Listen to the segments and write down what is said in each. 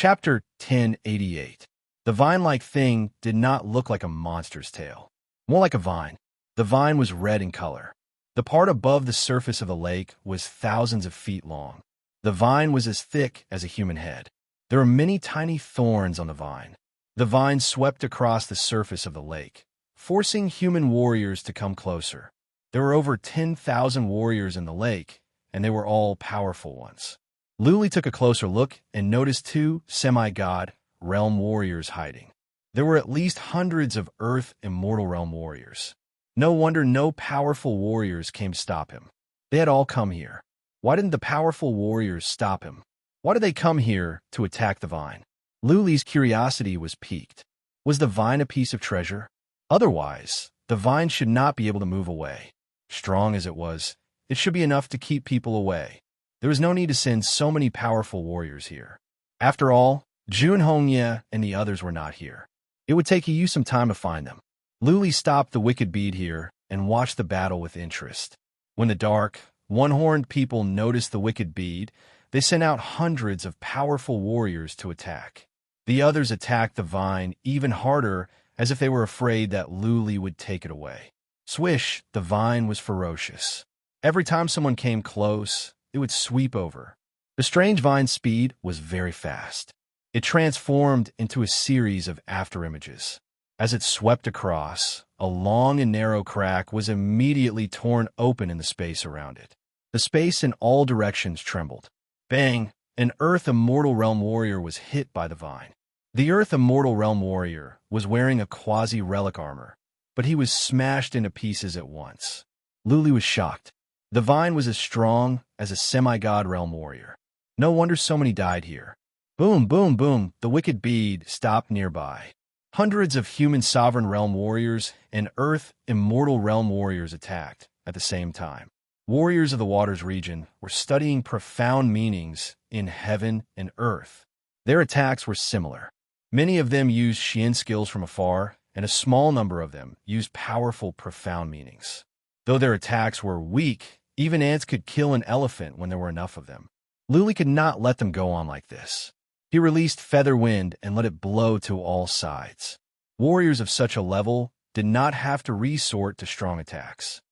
Chapter 1088. The vine-like thing did not look like a monster's tail. More like a vine. The vine was red in color. The part above the surface of the lake was thousands of feet long. The vine was as thick as a human head. There were many tiny thorns on the vine. The vine swept across the surface of the lake, forcing human warriors to come closer. There were over 10,000 warriors in the lake, and they were all powerful ones. Luli took a closer look and noticed two semi-god realm warriors hiding. There were at least hundreds of Earth immortal realm warriors. No wonder no powerful warriors came to stop him. They had all come here. Why didn't the powerful warriors stop him? Why did they come here to attack the vine? Luli's curiosity was piqued. Was the vine a piece of treasure? Otherwise, the vine should not be able to move away. Strong as it was, it should be enough to keep people away. There was no need to send so many powerful warriors here. After all, Jun Hongye and the others were not here. It would take you some time to find them. Luli stopped the wicked bead here and watched the battle with interest. When the dark, one-horned people noticed the wicked bead, they sent out hundreds of powerful warriors to attack. The others attacked the vine even harder, as if they were afraid that Luli would take it away. Swish, the vine was ferocious. Every time someone came close, it would sweep over. The strange vine's speed was very fast. It transformed into a series of afterimages. As it swept across, a long and narrow crack was immediately torn open in the space around it. The space in all directions trembled. Bang! An Earth Immortal Realm Warrior was hit by the vine. The Earth Immortal Realm Warrior was wearing a quasi-relic armor, but he was smashed into pieces at once. Luli was shocked. The vine was as strong as a semi-god realm warrior. No wonder so many died here. Boom, boom, boom, the wicked bead stopped nearby. Hundreds of human sovereign realm warriors and Earth immortal realm warriors attacked at the same time. Warriors of the Waters region were studying profound meanings in heaven and earth. Their attacks were similar. Many of them used Xian skills from afar, and a small number of them used powerful, profound meanings. Though their attacks were weak, even ants could kill an elephant when there were enough of them. Luli could not let them go on like this. He released feather wind and let it blow to all sides. Warriors of such a level did not have to resort to strong attacks.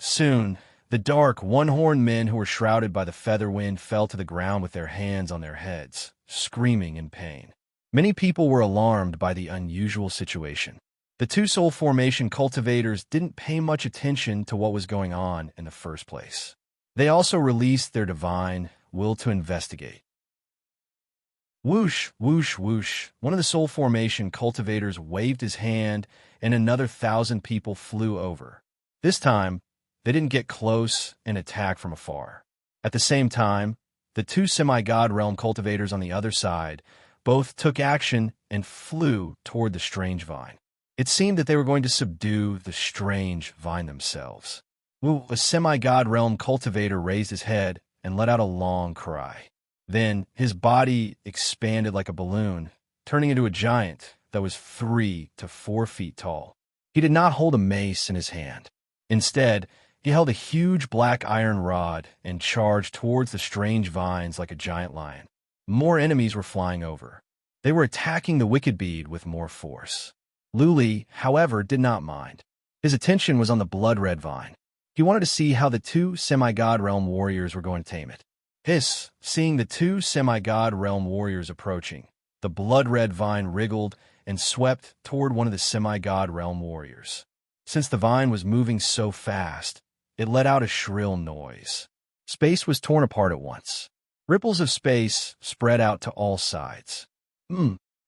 Soon, the dark, one-horned men who were shrouded by the feather wind fell to the ground with their hands on their heads, screaming in pain. Many people were alarmed by the unusual situation. The two soul formation cultivators didn't pay much attention to what was going on in the first place. They also released their divine will to investigate. Whoosh, whoosh, whoosh. One of the soul formation cultivators waved his hand, and another 1,000 people flew over. This time, they didn't get close and attack from afar. At the same time, the two semi-god realm cultivators on the other side both took action and flew toward the strange vine. It seemed that they were going to subdue the strange vine themselves. A semi-god realm cultivator raised his head and let out a long cry. Then his body expanded like a balloon, turning into a giant that was 3 to 4 feet tall. He did not hold a mace in his hand. Instead, he held a huge black iron rod and charged towards the strange vines like a giant lion. More enemies were flying over. They were attacking the wicked bead with more force. Luli, however, did not mind. His attention was on the blood-red vine. He wanted to see how the two semi-god realm warriors were going to tame it. Hiss! Seeing the two semi-god realm warriors approaching, the blood-red vine wriggled and swept toward one of the semi-god realm warriors. Since the vine was moving so fast, it let out a shrill noise. Space was torn apart at once. Ripples of space spread out to all sides.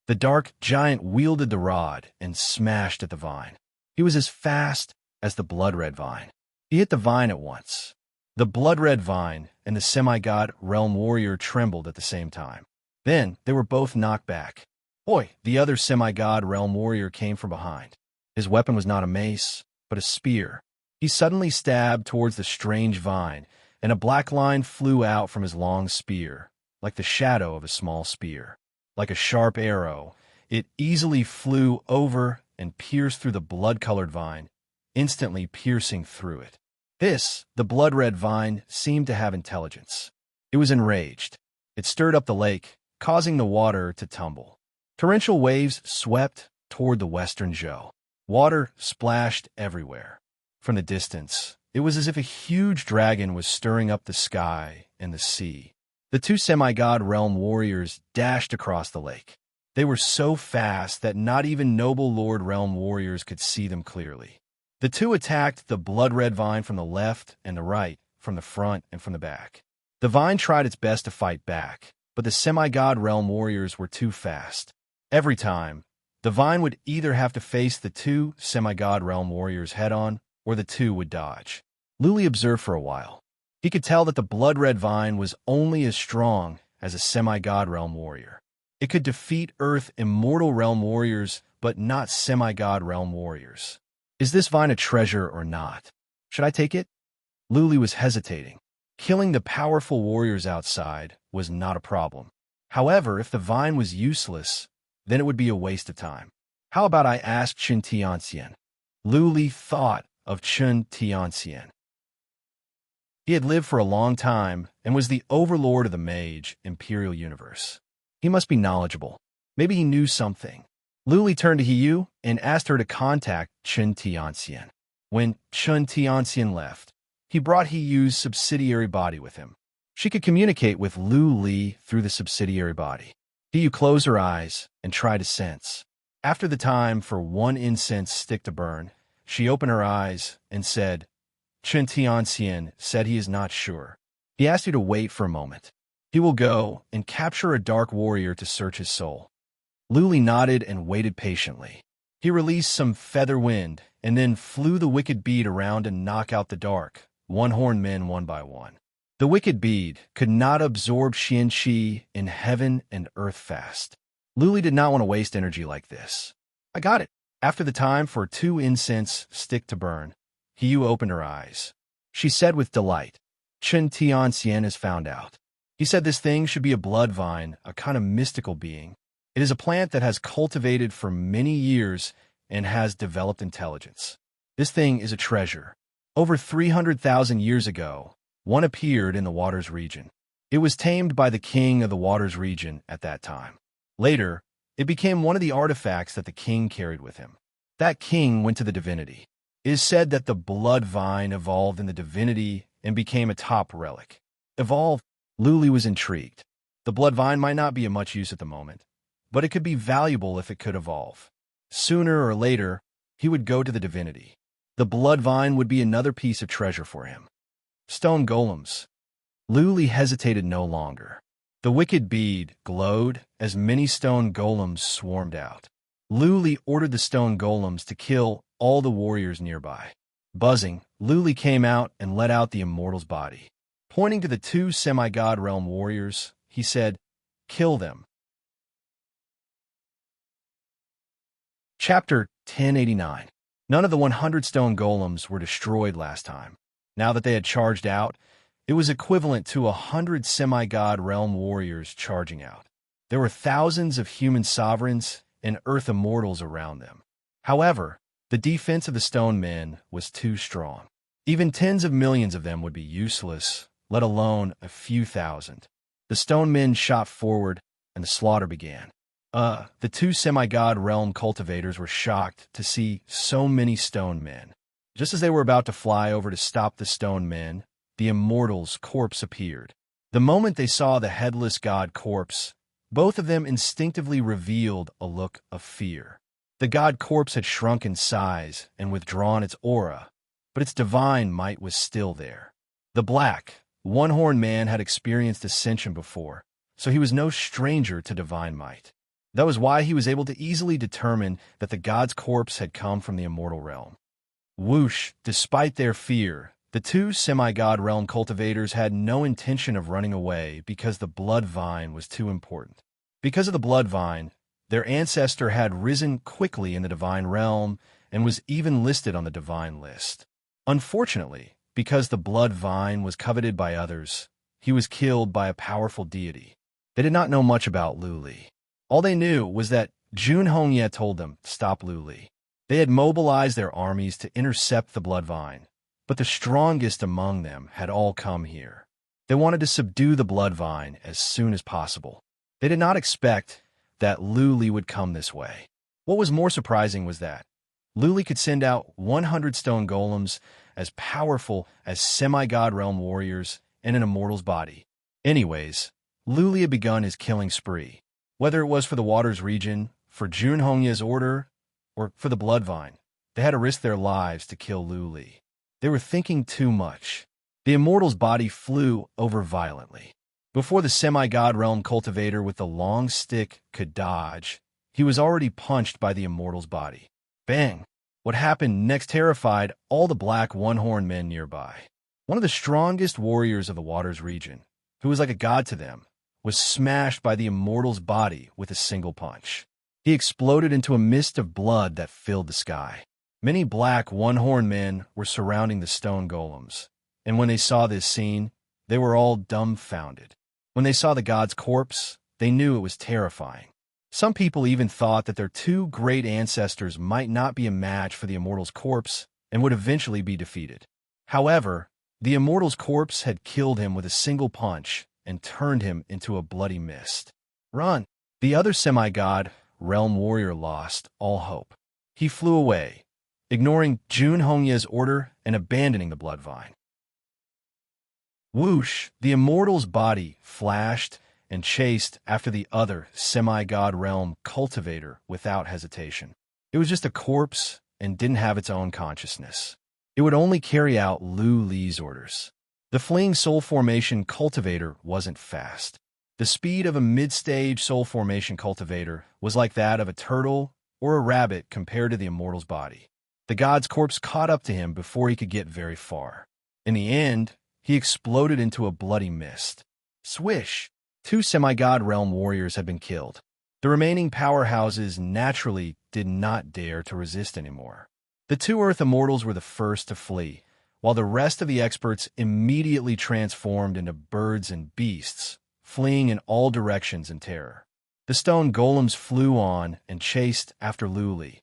The dark giant wielded the rod and smashed at the vine. He was as fast as the blood-red vine. He hit the vine at once. The blood-red vine and the semi-god realm warrior trembled at the same time. Then they were both knocked back. The other semi-god realm warrior came from behind. His weapon was not a mace, but a spear. He suddenly stabbed towards the strange vine, and a black line flew out from his long spear, like the shadow of a small spear. Like a sharp arrow, it easily flew over and pierced through the blood-colored vine, instantly piercing through it. The blood-red vine seemed to have intelligence. It was enraged. It stirred up the lake causing the water to tumble. Torrential waves swept toward the western Zhou. Water splashed everywhere. From the distance, it was as if a huge dragon was stirring up the sky and the sea. The two semi-god realm warriors dashed across the lake. They were so fast that not even noble Lord Realm warriors could see them clearly. The two attacked the blood-red vine from the left and the right, from the front and from the back. The vine tried its best to fight back, but the semi-god realm warriors were too fast. Every time, the vine would either have to face the two semi-god realm warriors head-on, or the two would dodge. Luli observed for a while. He could tell that the blood-red vine was only as strong as a semi-god realm warrior. It could defeat Earth immortal realm warriors, but not semi-god realm warriors. Is this vine a treasure or not? Should I take it? Luli was hesitating. Killing the powerful warriors outside was not a problem. However, if the vine was useless, then it would be a waste of time. How about I ask Chen Tianxian? Luli thought of Chen Tianxian. He had lived for a long time and was the overlord of the mage imperial universe. He must be knowledgeable. Maybe he knew something. Luli turned to Hiyu and asked her to contact Chen Tianxian. When Chen Tianxian left, he brought Hiyu's subsidiary body with him. She could communicate with Lu Li through the subsidiary body. Hiyu closed her eyes and tried to sense. After the time for one incense stick to burn, she opened her eyes and said, Chen Tianxian said he is not sure. He asked you to wait for a moment. He will go and capture a dark warrior to search his soul. Luli nodded and waited patiently. He released some feather wind and then flew the wicked bead around to knock out the dark, one-horned men one by one. The wicked bead could not absorb Xian Qi in heaven and earth fast. Luli did not want to waste energy like this. I got it. After the time for 2 incense stick to burn, Hiyu opened her eyes. She said with delight, Chen Tianxian has found out. He said this thing should be a blood vine, a kind of mystical being. It is a plant that has cultivated for many years and has developed intelligence. This thing is a treasure. Over 300,000 years ago, one appeared in the Waters region. It was tamed by the king of the Waters region at that time. Later, it became one of the artifacts that the king carried with him. That king went to the divinity. It is said that the blood vine evolved in the divinity and became a top relic. Evolved? Luli was intrigued. The blood vine might not be of much use at the moment, but it could be valuable if it could evolve. Sooner or later, he would go to the divinity. The blood vine would be another piece of treasure for him. Stone golems. Luli hesitated no longer. The wicked bead glowed as many stone golems swarmed out. Luli ordered the stone golems to kill all the warriors nearby. Buzzing, Luli came out and let out the immortal's body. Pointing to the 2 semi-god realm warriors, he said, Kill them. Chapter 1089. None of the 100 stone golems were destroyed last time. Now that they had charged out, it was equivalent to 100 semi-god realm warriors charging out. There were thousands of human sovereigns and earth immortals around them. However, the defense of the stone men was too strong. Even tens of millions of them would be useless, let alone a few thousand. The stone men shot forward, and the slaughter began. The 2 semi-god realm cultivators were shocked to see so many stone men. Just as they were about to fly over to stop the stone men, the immortal's corpse appeared. The moment they saw the headless god corpse, both of them instinctively revealed a look of fear. The god corpse had shrunk in size and withdrawn its aura, but its divine might was still there. The black, one-horned man had experienced ascension before, so he was no stranger to divine might. That was why he was able to easily determine that the god's corpse had come from the immortal realm. Whoosh, despite their fear, the 2 semi-god realm cultivators had no intention of running away because the blood vine was too important. Because of the blood vine, their ancestor had risen quickly in the divine realm and was even listed on the divine list. Unfortunately, because the blood vine was coveted by others, he was killed by a powerful deity. They did not know much about Lu Li. All they knew was that Jun Hongye told them to stop Lu Li. They had mobilized their armies to intercept the blood vine, but the strongest among them had all come here. They wanted to subdue the blood vine as soon as possible. They did not expect that Luli would come this way. What was more surprising was that Luli could send out 100 stone golems as powerful as semi-god realm warriors in an immortal's body. Anyways, Luli had begun his killing spree. Whether it was for the Waters region, for Junhongya's order, or for the Bloodvine, they had to risk their lives to kill Luli. They were thinking too much. The immortal's body flew over violently. Before the semi-god realm cultivator with the long stick could dodge, he was already punched by the immortal's body. Bang! What happened next terrified all the black one-horned men nearby. One of the strongest warriors of the Waters region, who was like a god to them, was smashed by the immortal's body with a single punch. He exploded into a mist of blood that filled the sky. Many black one-horned men were surrounding the stone golems, and when they saw this scene, they were all dumbfounded. When they saw the god's corpse, they knew it was terrifying. Some people even thought that their two great ancestors might not be a match for the immortal's corpse and would eventually be defeated. However, the immortal's corpse had killed him with a single punch and turned him into a bloody mist. Run! The other semi-god realm warrior lost all hope. He flew away, ignoring Junhongya's order and abandoning the Bloodvine. Whoosh! The immortal's body flashed and chased after the other semi-god realm cultivator without hesitation. It was just a corpse and didn't have its own consciousness. It would only carry out Luli's orders. The fleeing soul formation cultivator wasn't fast. The speed of a mid-stage soul formation cultivator was like that of a turtle or a rabbit compared to the immortal's body. The god's corpse caught up to him before he could get very far. In the end, he exploded into a bloody mist. Swish! 2 semi-god realm warriors had been killed. The remaining powerhouses naturally did not dare to resist anymore. The 2 Earth Immortals were the first to flee, while the rest of the experts immediately transformed into birds and beasts, fleeing in all directions in terror. The stone golems flew on and chased after Luli.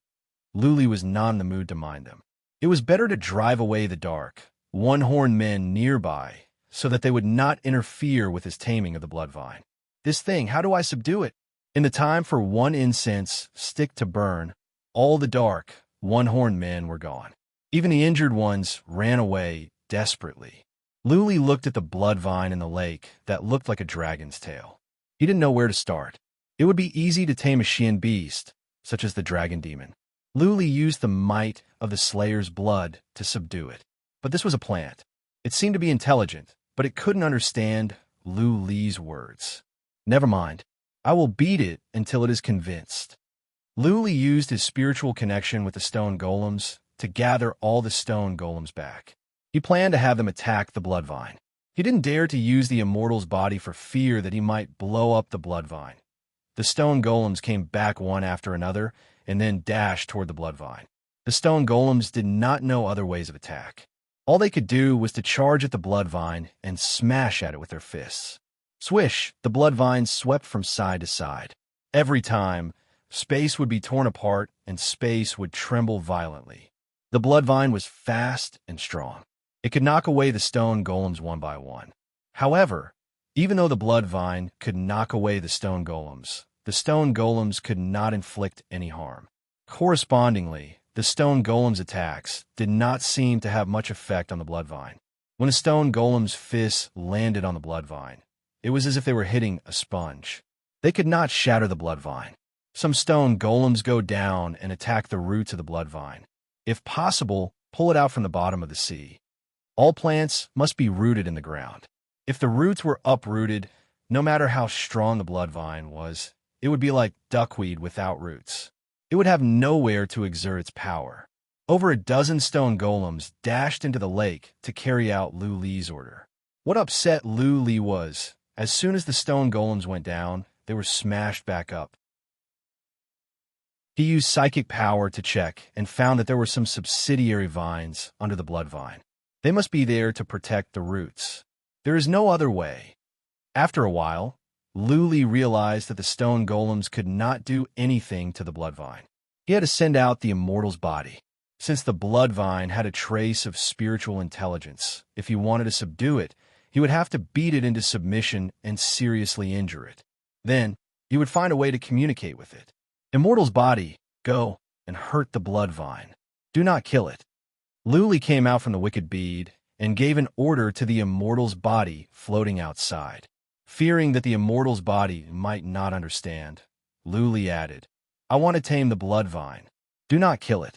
Luli was not in the mood to mind them. It was better to drive away the dark, one-horned men nearby, so that they would not interfere with his taming of the Bloodvine. This thing, how do I subdue it? In the time for 1 incense stick to burn, all the dark, one-horned men were gone. Even the injured ones ran away desperately. Luli looked at the Bloodvine in the lake that looked like a dragon's tail. He didn't know where to start. It would be easy to tame a Xian beast, such as the dragon demon. Luli used the might of the Slayer's blood to subdue it. But this was a plant. It seemed to be intelligent, but it couldn't understand Luli's words. Never mind. I will beat it until it is convinced. Luli used his spiritual connection with the stone golems to gather all the stone golems back. He planned to have them attack the Bloodvine. He didn't dare to use the immortal's body for fear that he might blow up the Bloodvine. The stone golems came back one after another and then dashed toward the Bloodvine. The stone golems did not know other ways of attack. All they could do was to charge at the Bloodvine and smash at it with their fists. Swish! The Bloodvine swept from side to side. Every time, space would be torn apart and space would tremble violently. The Bloodvine was fast and strong. It could knock away the stone golems one by one. However, even though the Bloodvine could knock away the stone golems could not inflict any harm. Correspondingly, the stone golem's attacks did not seem to have much effect on the Bloodvine. When a stone golem's fists landed on the Bloodvine, it was as if they were hitting a sponge. They could not shatter the Bloodvine. Some stone golems go down and attack the roots of the Bloodvine. If possible, pull it out from the bottom of the sea. All plants must be rooted in the ground. If the roots were uprooted, no matter how strong the Bloodvine was, it would be like duckweed without roots. It would have nowhere to exert its power. Over a dozen stone golems dashed into the lake to carry out Luli's order. What upset Luli was, as soon as the stone golems went down, they were smashed back up. He used psychic power to check and found that there were some subsidiary vines under the Bloodvine. They must be there to protect the roots. There is no other way. After a while, Luli realized that the stone golems could not do anything to the Bloodvine. He had to send out the immortal's body. Since the Bloodvine had a trace of spiritual intelligence, if he wanted to subdue it, he would have to beat it into submission and seriously injure it. Then, he would find a way to communicate with it. Immortal's body, go and hurt the blood vine. Do not kill it. Luli came out from the wicked bead and gave an order to the immortal's body floating outside. Fearing that the immortal's body might not understand, Luli added, I want to tame the blood vine. Do not kill it.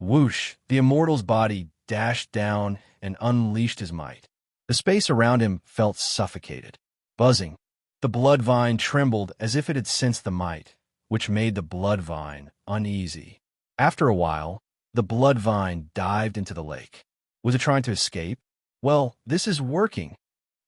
Whoosh, the immortal's body dashed down and unleashed his might. The space around him felt suffocated. Buzzing, the blood vine trembled as if it had sensed the might, which made the blood vine uneasy. After a while, the blood vine dived into the lake. Was it trying to escape? Well, this is working.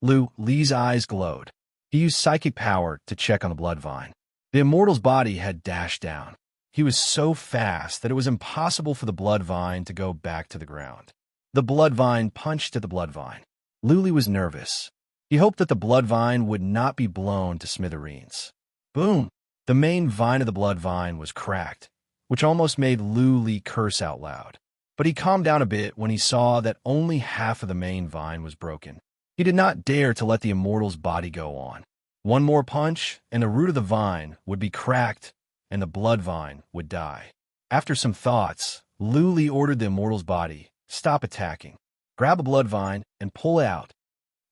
Lee's eyes glowed. He used psychic power to check on the blood vine. The immortal's body had dashed down. He was so fast that it was impossible for the blood vine to go back to the ground. The blood vine punched at the blood vine. Luli was nervous. He hoped that the blood vine would not be blown to smithereens. Boom! The main vine of the blood vine was cracked, which almost made Luli curse out loud. But he calmed down a bit when he saw that only half of the main vine was broken. He did not dare to let the immortal's body go on. One more punch, and the root of the vine would be cracked, and the blood vine would die. After some thoughts, Luli ordered the immortal's body, stop attacking, grab a blood vine, and pull it out.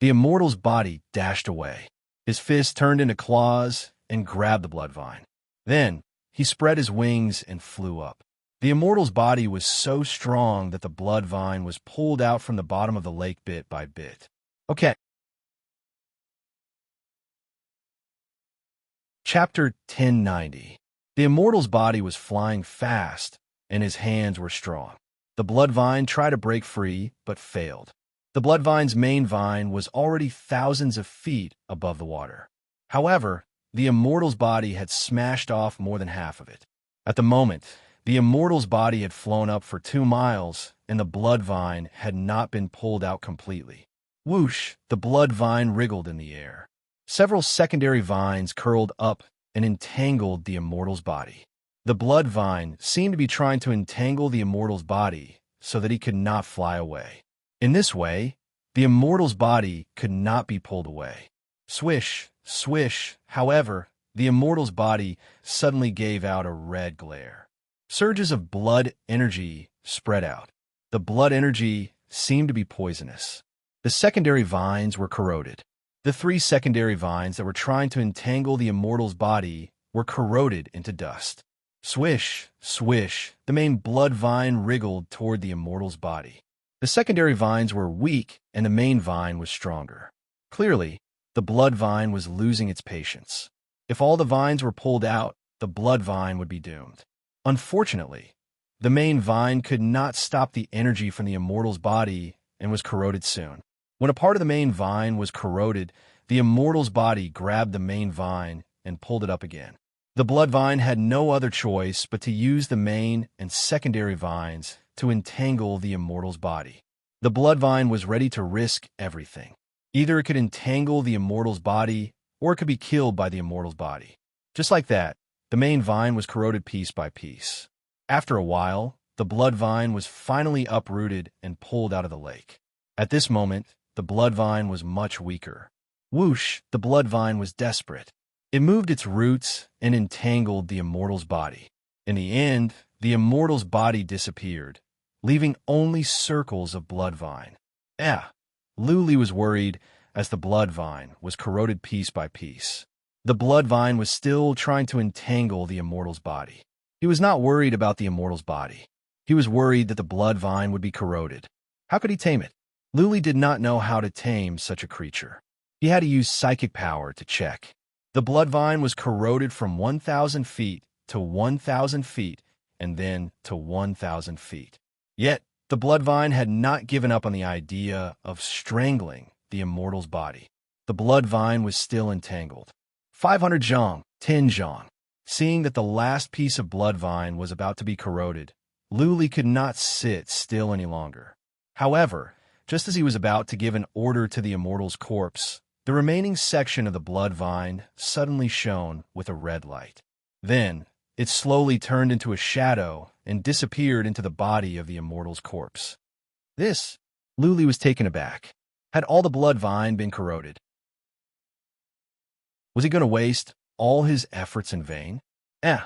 The immortal's body dashed away. His fist turned into claws and grabbed the blood vine. Then, he spread his wings and flew up. The immortal's body was so strong that the blood vine was pulled out from the bottom of the lake bit by bit. Okay. Chapter 1090. The immortal's body was flying fast, and his hands were strong. The blood vine tried to break free, but failed. The blood vine's main vine was already thousands of feet above the water. However, the immortal's body had smashed off more than half of it. At the moment, the immortal's body had flown up for 2 miles, and the blood vine had not been pulled out completely. Whoosh, the blood vine wriggled in the air. Several secondary vines curled up and entangled the immortal's body. The blood vine seemed to be trying to entangle the immortal's body so that he could not fly away. In this way, the immortal's body could not be pulled away. Swish, swish, however, the immortal's body suddenly gave out a red glare. Surges of blood energy spread out. The blood energy seemed to be poisonous. The secondary vines were corroded. The 3 secondary vines that were trying to entangle the immortal's body were corroded into dust. Swish, swish, the main blood vine wriggled toward the immortal's body. The secondary vines were weak and the main vine was stronger. Clearly, the blood vine was losing its patience. If all the vines were pulled out, the blood vine would be doomed. Unfortunately, the main vine could not stop the energy from the immortal's body and was corroded soon. When a part of the main vine was corroded, the immortal's body grabbed the main vine and pulled it up again. The blood vine had no other choice but to use the main and secondary vines to entangle the immortal's body. The blood vine was ready to risk everything. Either it could entangle the immortal's body, or it could be killed by the immortal's body. Just like that, the main vine was corroded piece by piece. After a while, the blood vine was finally uprooted and pulled out of the lake. At this moment, the blood vine was much weaker. Whoosh, the blood vine was desperate. It moved its roots and entangled the immortal's body. In the end, the immortal's body disappeared, leaving only circles of blood vine. Luli was worried as the blood vine was corroded piece by piece. The blood vine was still trying to entangle the immortal's body. He was not worried about the immortal's body. He was worried that the blood vine would be corroded. How could he tame it? Luli did not know how to tame such a creature. He had to use psychic power to check. The blood vine was corroded from 1,000 feet to 1,000 feet and then to 1,000 feet. Yet, the blood vine had not given up on the idea of strangling the immortal's body. The blood vine was still entangled. 500 zhang, 10 zhang. Seeing that the last piece of blood vine was about to be corroded, Luli could not sit still any longer. However, just as he was about to give an order to the immortal's corpse, the remaining section of the blood vine suddenly shone with a red light. Then, it slowly turned into a shadow and disappeared into the body of the immortal's corpse. Luli was taken aback. Had all the blood vine been corroded? Was he going to waste all his efforts in vain? Eh.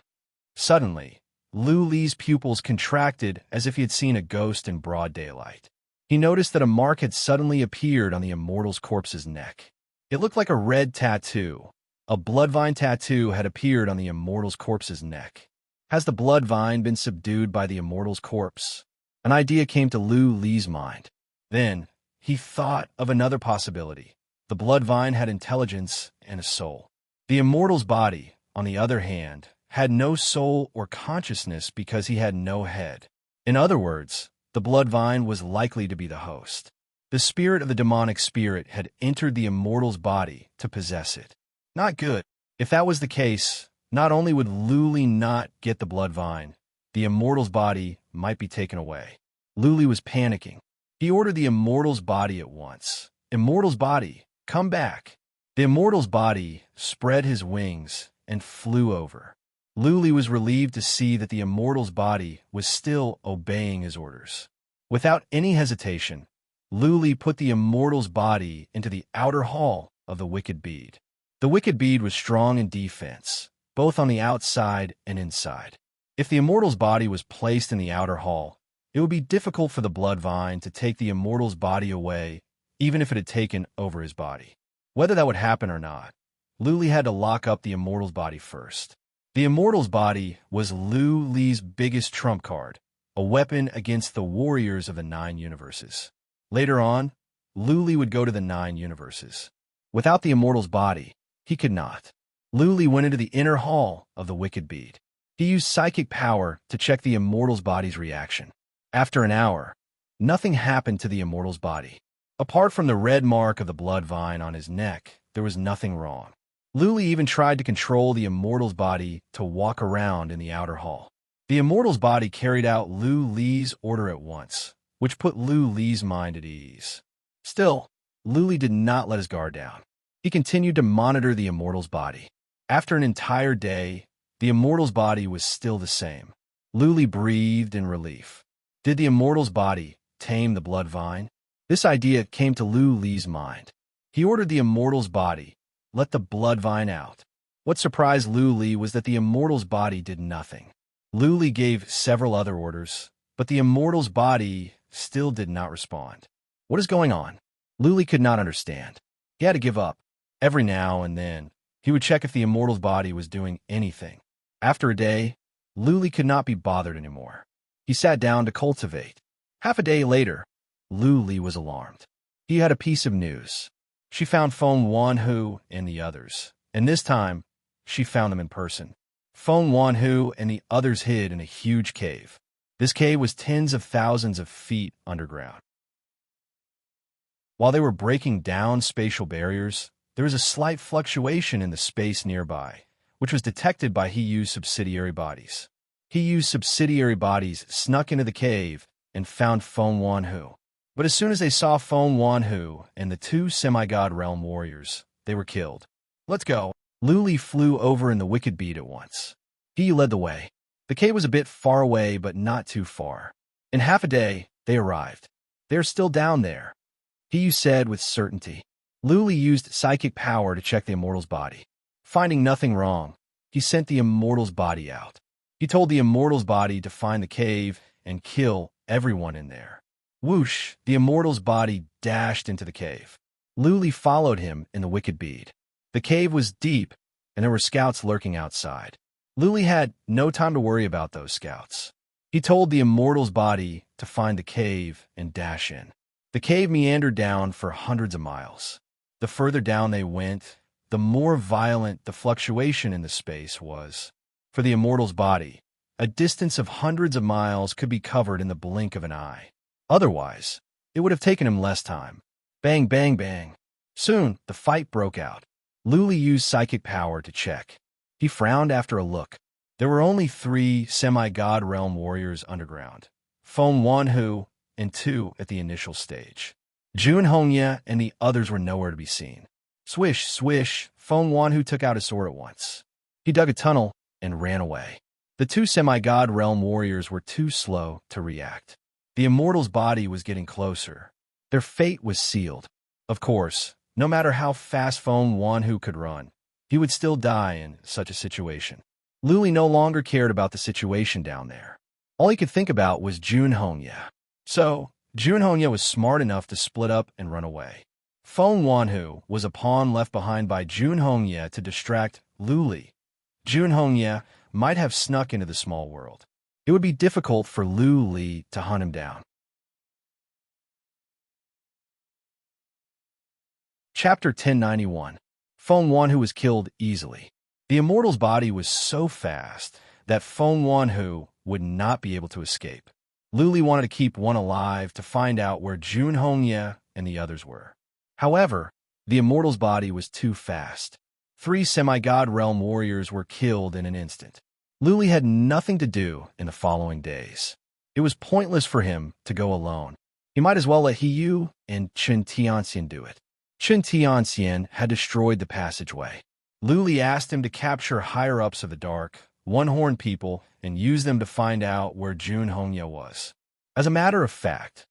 Suddenly, Lu Li's pupils contracted as if he had seen a ghost in broad daylight. He noticed that a mark had suddenly appeared on the immortal's corpse's neck. It looked like a red tattoo. A blood vine tattoo had appeared on the immortal's corpse's neck. Has the blood vine been subdued by the immortal's corpse? An idea came to Lu Li's mind. Then, he thought of another possibility. The blood vine had intelligence and a soul. The immortal's body, on the other hand, had no soul or consciousness because he had no head. In other words, the blood vine was likely to be the host. The spirit of the demonic spirit had entered the immortal's body to possess it. Not good. If that was the case, not only would Lu Li not get the blood vine, the immortal's body might be taken away. Lu Li was panicking. He ordered the immortal's body at once. Immortal's body, come back. The immortal's body spread his wings and flew over. Lu Li was relieved to see that the immortal's body was still obeying his orders. Without any hesitation, Lu Li put the immortal's body into the outer hall of the wicked bead. The wicked bead was strong in defense, both on the outside and inside. If the immortal's body was placed in the outer hall, it would be difficult for the blood vine to take the immortal's body away, even if it had taken over his body. Whether that would happen or not, Lu Li had to lock up the immortal's body first. The immortal's body was Lu Li's biggest trump card, a weapon against the warriors of the 9 universes. Later on, Lu Li would go to the 9 universes. Without the immortal's body, he could not. Lu Li went into the inner hall of the wicked bead. He used psychic power to check the immortal's body's reaction. After an hour, nothing happened to the immortal's body. Apart from the red mark of the blood vine on his neck, there was nothing wrong. Lu Li even tried to control the immortal's body to walk around in the outer hall. The immortal's body carried out Lu Li's order at once, which put Lu Li's mind at ease. Still, Lu Li did not let his guard down. He continued to monitor the immortal's body. After an entire day, the immortal's body was still the same. Lu Li breathed in relief. Did the immortal's body tame the blood vine? This idea came to Lu Li's mind. He ordered the immortal's body, let the blood vine out. What surprised Lu Li was that the immortal's body did nothing. Lu Li gave several other orders, but the immortal's body still did not respond. What is going on? Lu Li could not understand. He had to give up. Every now and then, he would check if the immortal's body was doing anything. After a day, Lu Li could not be bothered anymore. He sat down to cultivate. Half a day later, Lu Li was alarmed. He had a piece of news. She found Feng Wanhu and the others, and this time, she found them in person. Feng Wanhu and the others hid in a huge cave. This cave was tens of thousands of feet underground. While they were breaking down spatial barriers, there was a slight fluctuation in the space nearby, which was detected by He-Yu's subsidiary bodies. He-Yu's subsidiary bodies snuck into the cave and found Feng Wanhu. But as soon as they saw Feng Wanhu and the 2 semi-god realm warriors, they were killed. Let's go. Lu Li flew over in the wicked bead at once. He led the way. The cave was a bit far away, but not too far. In half a day, they arrived. They're still down there, He said with certainty. Lu Li used psychic power to check the immortal's body. Finding nothing wrong, he sent the immortal's body out. He told the immortal's body to find the cave and kill everyone in there. Whoosh, the immortal's body dashed into the cave. Lu Li followed him in the wicked bead. The cave was deep, and there were scouts lurking outside. Lu Li had no time to worry about those scouts. He told the immortal's body to find the cave and dash in. The cave meandered down for hundreds of miles. The further down they went, the more violent the fluctuation in the space was. For the immortal's body, a distance of hundreds of miles could be covered in the blink of an eye. Otherwise, it would have taken him less time. Bang, bang, bang. Soon, the fight broke out. Lu Li used psychic power to check. He frowned after a look. There were only 3 semi-god realm warriors underground. Feng Wanhu and 2 at the initial stage. Jun Hongya and the others were nowhere to be seen. Swish, swish, Feng Wanhu took out his sword at once. He dug a tunnel and ran away. The 2 semi-god realm warriors were too slow to react. The immortal's body was getting closer. Their fate was sealed. Of course, no matter how fast Feng Wanhu could run, He would still die in such a situation. Luli no longer cared about the situation down there. All he could think about was Junhongye. So, Junhongye was smart enough to split up and run away. Feng Wanhu was a pawn left behind by Junhongye to distract Luli. Junhongye might have snuck into the small world. It would be difficult for Luli to hunt him down. Chapter 1091. Feng Wanhu was killed easily. The immortal's body was so fast that Feng Wanhu would not be able to escape. Luli wanted to keep one alive to find out where Junhongye and the others were. However, the immortal's body was too fast. 3 semi-god realm warriors were killed in an instant. Luli had nothing to do in the following days. It was pointless for him to go alone. He might as well let Hiyu and Chen Tianxian do it. Chen Tianxian had destroyed the passageway. Luli asked him to capture higher-ups of the dark, one-horned people, and use them to find out where Junhongye was. As a matter of fact,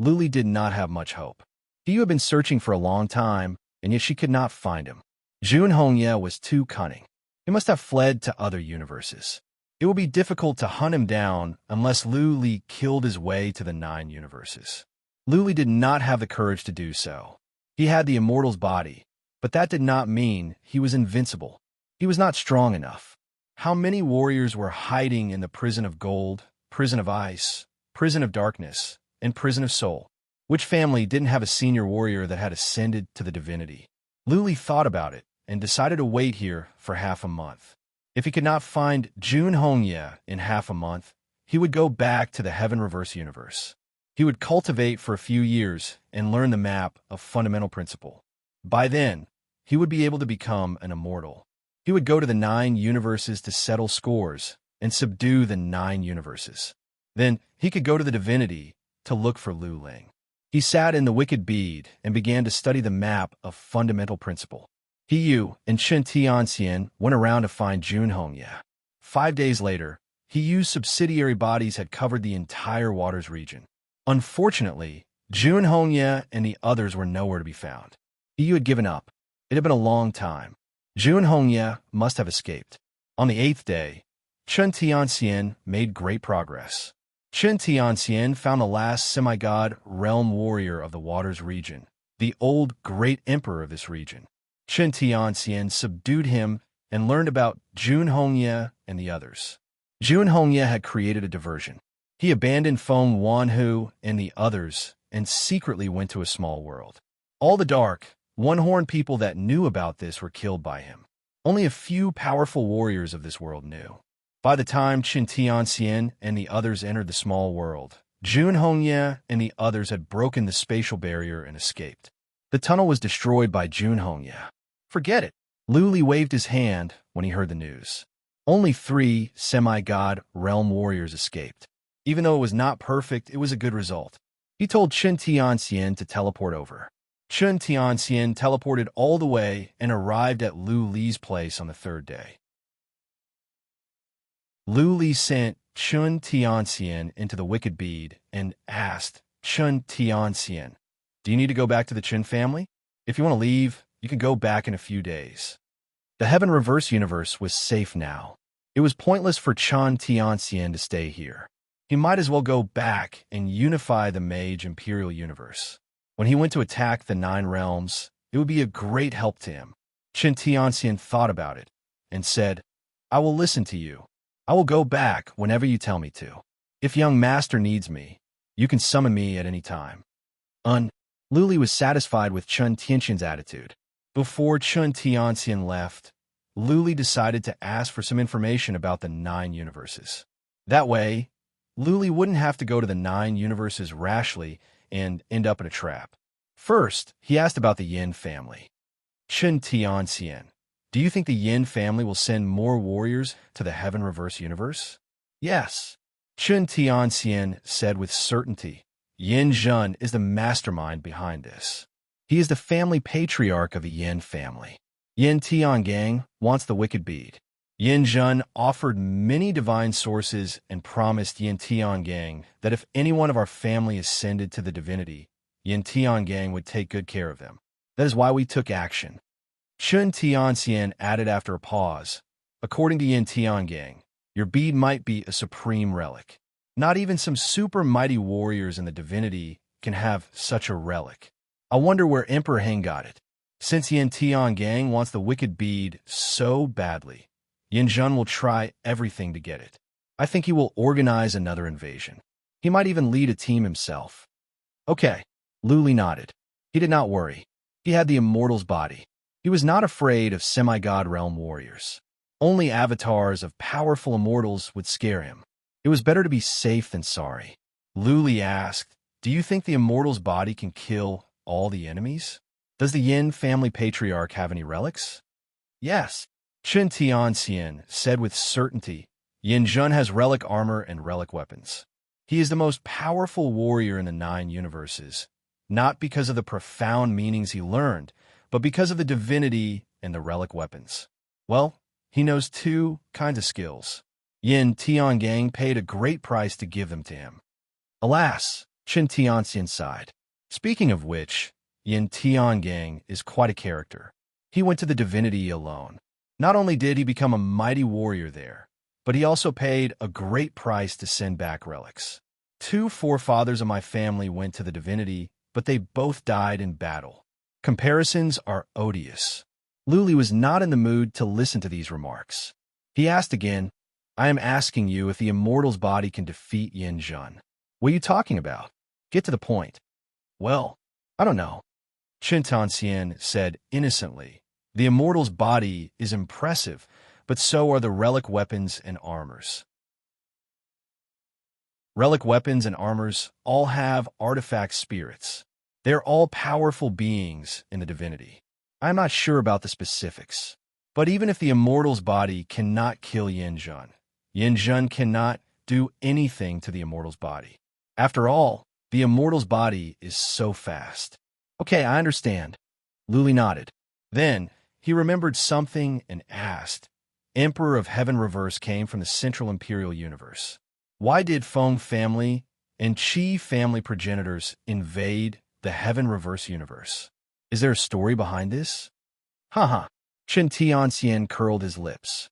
Luli did not have much hope. Hiyu had been searching for a long time, and yet she could not find him. Junhongye was too cunning. He must have fled to other universes. It would be difficult to hunt him down unless Luli killed his way to the 9 universes. Luli did not have the courage to do so. He had the immortal's body, but that did not mean he was invincible. He was not strong enough. How many warriors were hiding in the prison of gold, prison of ice, prison of darkness, and prison of soul? Which family didn't have a senior warrior that had ascended to the divinity? Luli thought about it and decided to wait here for half a month. If he could not find Junhongye in half a month, he would go back to the Heaven Reverse universe. He would cultivate for a few years and learn the map of fundamental principle. By then, he would be able to become an immortal. He would go to the 9 universes to settle scores and subdue the 9 universes. Then he could go to the divinity to look for Lu Ling. He sat in the wicked bead and began to study the map of fundamental principle. Hiyu and Chen Tianxian went around to find Junhongye. 5 days later, Hiyu's subsidiary bodies had covered the entire waters region. Unfortunately, Junhongye and the others were nowhere to be found. Hiyu had given up. It had been a long time. Junhongye must have escaped. On the 8th day, Chen Tianxian made great progress. Chen Tianxian found the last semi-god realm warrior of the waters region, the old great emperor of this region. Chen Tianxian subdued him and learned about Junhongye and the others. Junhongye had created a diversion. He abandoned Feng Wanhu and the others and secretly went to a small world. All the dark, one-horned people that knew about this were killed by him. Only a few powerful warriors of this world knew. By the time Chen Tianxian and the others entered the small world, Junhongye and the others had broken the spatial barrier and escaped. The tunnel was destroyed by Junhongye. Forget it. Luli waved his hand when he heard the news. Only 3 semi-god realm warriors escaped. Even though it was not perfect, it was a good result. He told Chen Tianxian to teleport over. Chen Tianxian teleported all the way and arrived at Lu Li's place on the 3rd day. Lu Li sent Chen Tianxian into the wicked bead and asked Chen Tianxian, "Do you need to go back to the Chen family? If you want to leave, you can go back in a few days." The Heaven Reverse universe was safe now. It was pointless for Chen Tianxian to stay here. He might as well go back and unify the Mage Imperial universe. When he went to attack the 9 realms, it would be a great help to him. Chen Tianxian thought about it and said, "I will listen to you. I will go back whenever you tell me to. If young master needs me, you can summon me at any time." Luli was satisfied with Chen Tianxian's attitude. Before Chen Tianxian left, Luli decided to ask for some information about the 9 universes. That way, Luli wouldn't have to go to the 9 universes rashly and end up in a trap. First, he asked about the Yin family. Chen Tianxian, do you think the Yin family will send more warriors to the Heaven Reverse universe? Yes. Chen Tianxian said with certainty. Yin Zhen is the mastermind behind this. He is the family patriarch of the Yin family. Yin Tiangang wants the wicked bead. Yin Zhen offered many divine sources and promised Yin Tiangang that if any one of our family ascended to the divinity, Yin Tiangang would take good care of them. That is why we took action. Chun Tianxian added after a pause, according to Yin Tiangang, your bead might be a supreme relic. Not even some super mighty warriors in the divinity can have such a relic. I wonder where Emperor Heng got it. Since Yin Tiangang wants the wicked bead so badly, Yin Zhen will try everything to get it. I think he will organize another invasion. He might even lead a team himself. Okay, Luli nodded. He did not worry. He had the immortal's body. He was not afraid of semi-god realm warriors. Only avatars of powerful immortals would scare him. It was better to be safe than sorry. Luli asked, do you think the immortal's body can kill all the enemies? Does the Yin family patriarch have any relics? Yes, Chen Tianxian said with certainty. Yin Zhen has relic armor and relic weapons. He is the most powerful warrior in the 9 universes, not because of the profound meanings he learned, but because of the divinity and the relic weapons. Well, he knows 2 kinds of skills. Yin Tiangang paid a great price to give them to him. Alas, Chen Tianxian sighed. Speaking of which, Yin Tiangang is quite a character. He went to the divinity alone. Not only did he become a mighty warrior there, but he also paid a great price to send back relics. 2 forefathers of my family went to the divinity, but they both died in battle. Comparisons are odious. Luli was not in the mood to listen to these remarks. He asked again, I am asking you if the immortal's body can defeat Yin Zhen. What are you talking about? Get to the point. Well, I don't know. Chen Tianxian said innocently. The immortal's body is impressive, but so are the relic weapons and armors. Relic weapons and armors all have artifact spirits. They're all powerful beings in the divinity. I'm not sure about the specifics, but even if the immortal's body cannot kill Yin Zhen cannot do anything to the immortal's body. After all, the immortal's body is so fast. Okay, I understand. Luli nodded. Then, he remembered something and asked, Emperor of Heaven Reverse came from the Central Imperial Universe. Why did Feng family and Qi family progenitors invade the Heaven Reverse universe? Is there a story behind this? Haha. Chen Tianxian curled his lips.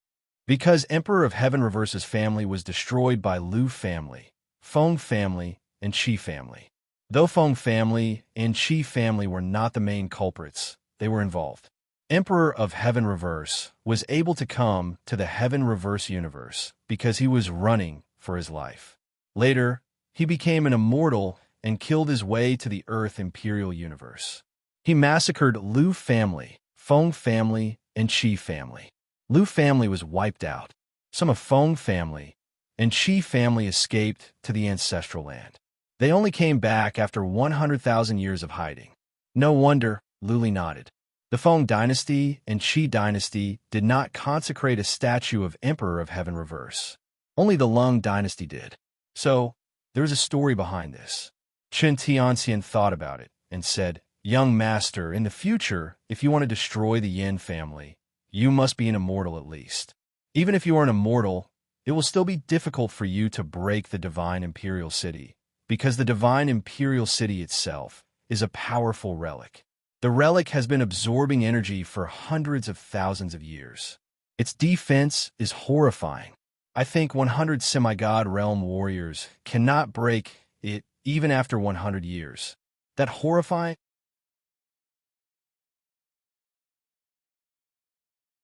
Because Emperor of Heaven Reverse's family was destroyed by Lu family, Feng family, and Qi family. Though Feng family and Qi family were not the main culprits, they were involved. Emperor of Heaven Reverse was able to come to the Heaven Reverse universe because he was running for his life. Later, he became an immortal and killed his way to the Earth Imperial universe. He massacred Lu family, Feng family, and Qi family. Lu family was wiped out. Some of Feng family and Qi family escaped to the ancestral land. They only came back after 100,000 years of hiding. No wonder, Luli nodded. The Feng dynasty and Qi dynasty did not consecrate a statue of Emperor of Heaven Reverse. Only the Lung dynasty did. So, there's a story behind this. Chen Tianxian thought about it and said, Young master, in the future, if you want to destroy the Yin family, you must be an immortal at least. Even if you are an immortal, it will still be difficult for you to break the divine imperial city, because the divine imperial city itself is a powerful relic. The relic has been absorbing energy for hundreds of thousands of years. Its defense is horrifying. I think 100 semi-god realm warriors cannot break it even after 100 years. That horrifying?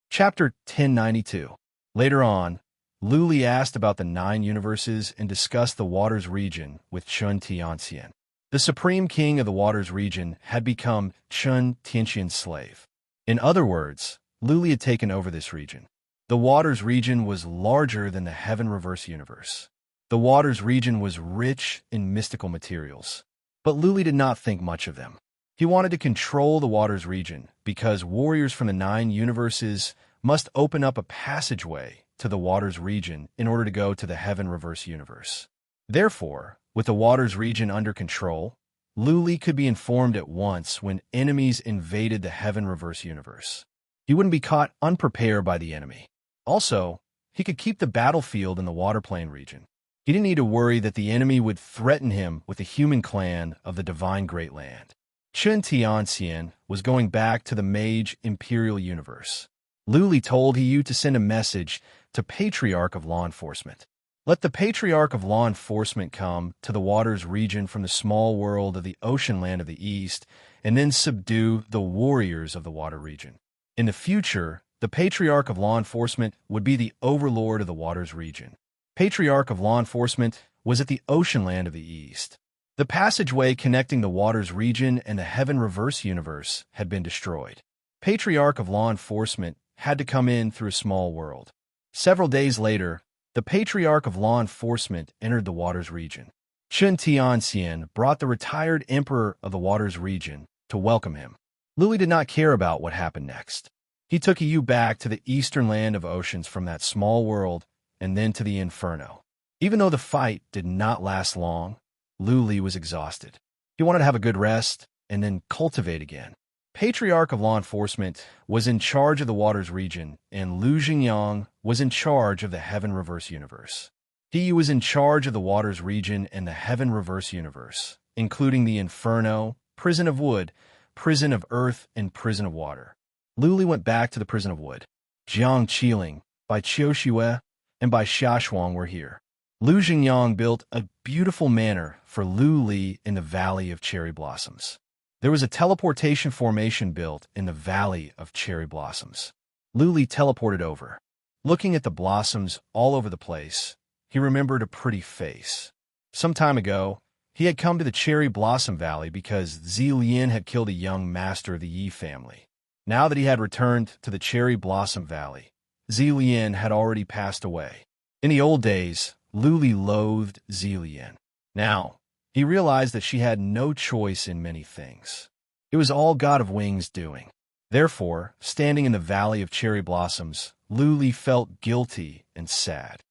Chapter 1092. Later on, Luli asked about the 9 universes and discussed the Waters region with Chen Tianxian. The supreme king of the Waters region had become Chen Tianxian's slave. In other words, Luli had taken over this region. The Waters region was larger than the Heaven Reverse universe. The Waters region was rich in mystical materials. But Luli did not think much of them. He wanted to control the Waters region because warriors from the 9 universes must open up a passageway to the Waters region in order to go to the Heaven Reverse universe. Therefore, with the Waters region under control, Luli could be informed at once when enemies invaded the Heaven Reverse universe. He wouldn't be caught unprepared by the enemy. Also, he could keep the battlefield in the Waterplane region. He didn't need to worry that the enemy would threaten him with the human clan of the Divine Great Land. Chun Tianxian was going back to the Mage Imperial Universe. Luli told Yu to send a message to Patriarch of Law Enforcement. Let the Patriarch of Law Enforcement come to the waters region from the small world of the ocean land of the east, and then subdue the warriors of the water region. In the future, the Patriarch of Law Enforcement would be the overlord of the waters region. Patriarch of Law Enforcement was at the ocean land of the east. The passageway connecting the waters region and the heaven reverse universe had been destroyed. Patriarch of Law Enforcement had to come in through a small world. Several days later, the Patriarch of Law Enforcement entered the waters region. Chun Tianxian brought the retired Emperor of the waters region to welcome him. Luli did not care about what happened next. He took Yu back to the eastern land of oceans from that small world and then to the Inferno. Even though the fight did not last long, Luli was exhausted. He wanted to have a good rest and then cultivate again. Patriarch of Law Enforcement was in charge of the waters region, and Lu Xingyang was in charge of the heaven reverse universe. He was in charge of the waters region and the heaven reverse universe, including the Inferno, prison of wood, prison of earth, and prison of water. Luli went back to the prison of wood. Jiang Qiling, by Qiu Xue, and by Xia Shuang were here. Lu Xingyang built a beautiful manor for Lu Li in the Valley of Cherry Blossoms. There was a teleportation formation built in the Valley of Cherry Blossoms. Lu Li teleported over. Looking at the blossoms all over the place, he remembered a pretty face. Some time ago, he had come to the Cherry Blossom Valley because Zi Lian had killed a young master of the Yi family. Now that he had returned to the Cherry Blossom Valley, Zi Lian had already passed away. In the old days, Lu Li loathed Zi Lian. Now, he realized that she had no choice in many things. It was all God of Wings' doing. Therefore, standing in the Valley of Cherry Blossoms, Lu Li felt guilty and sad.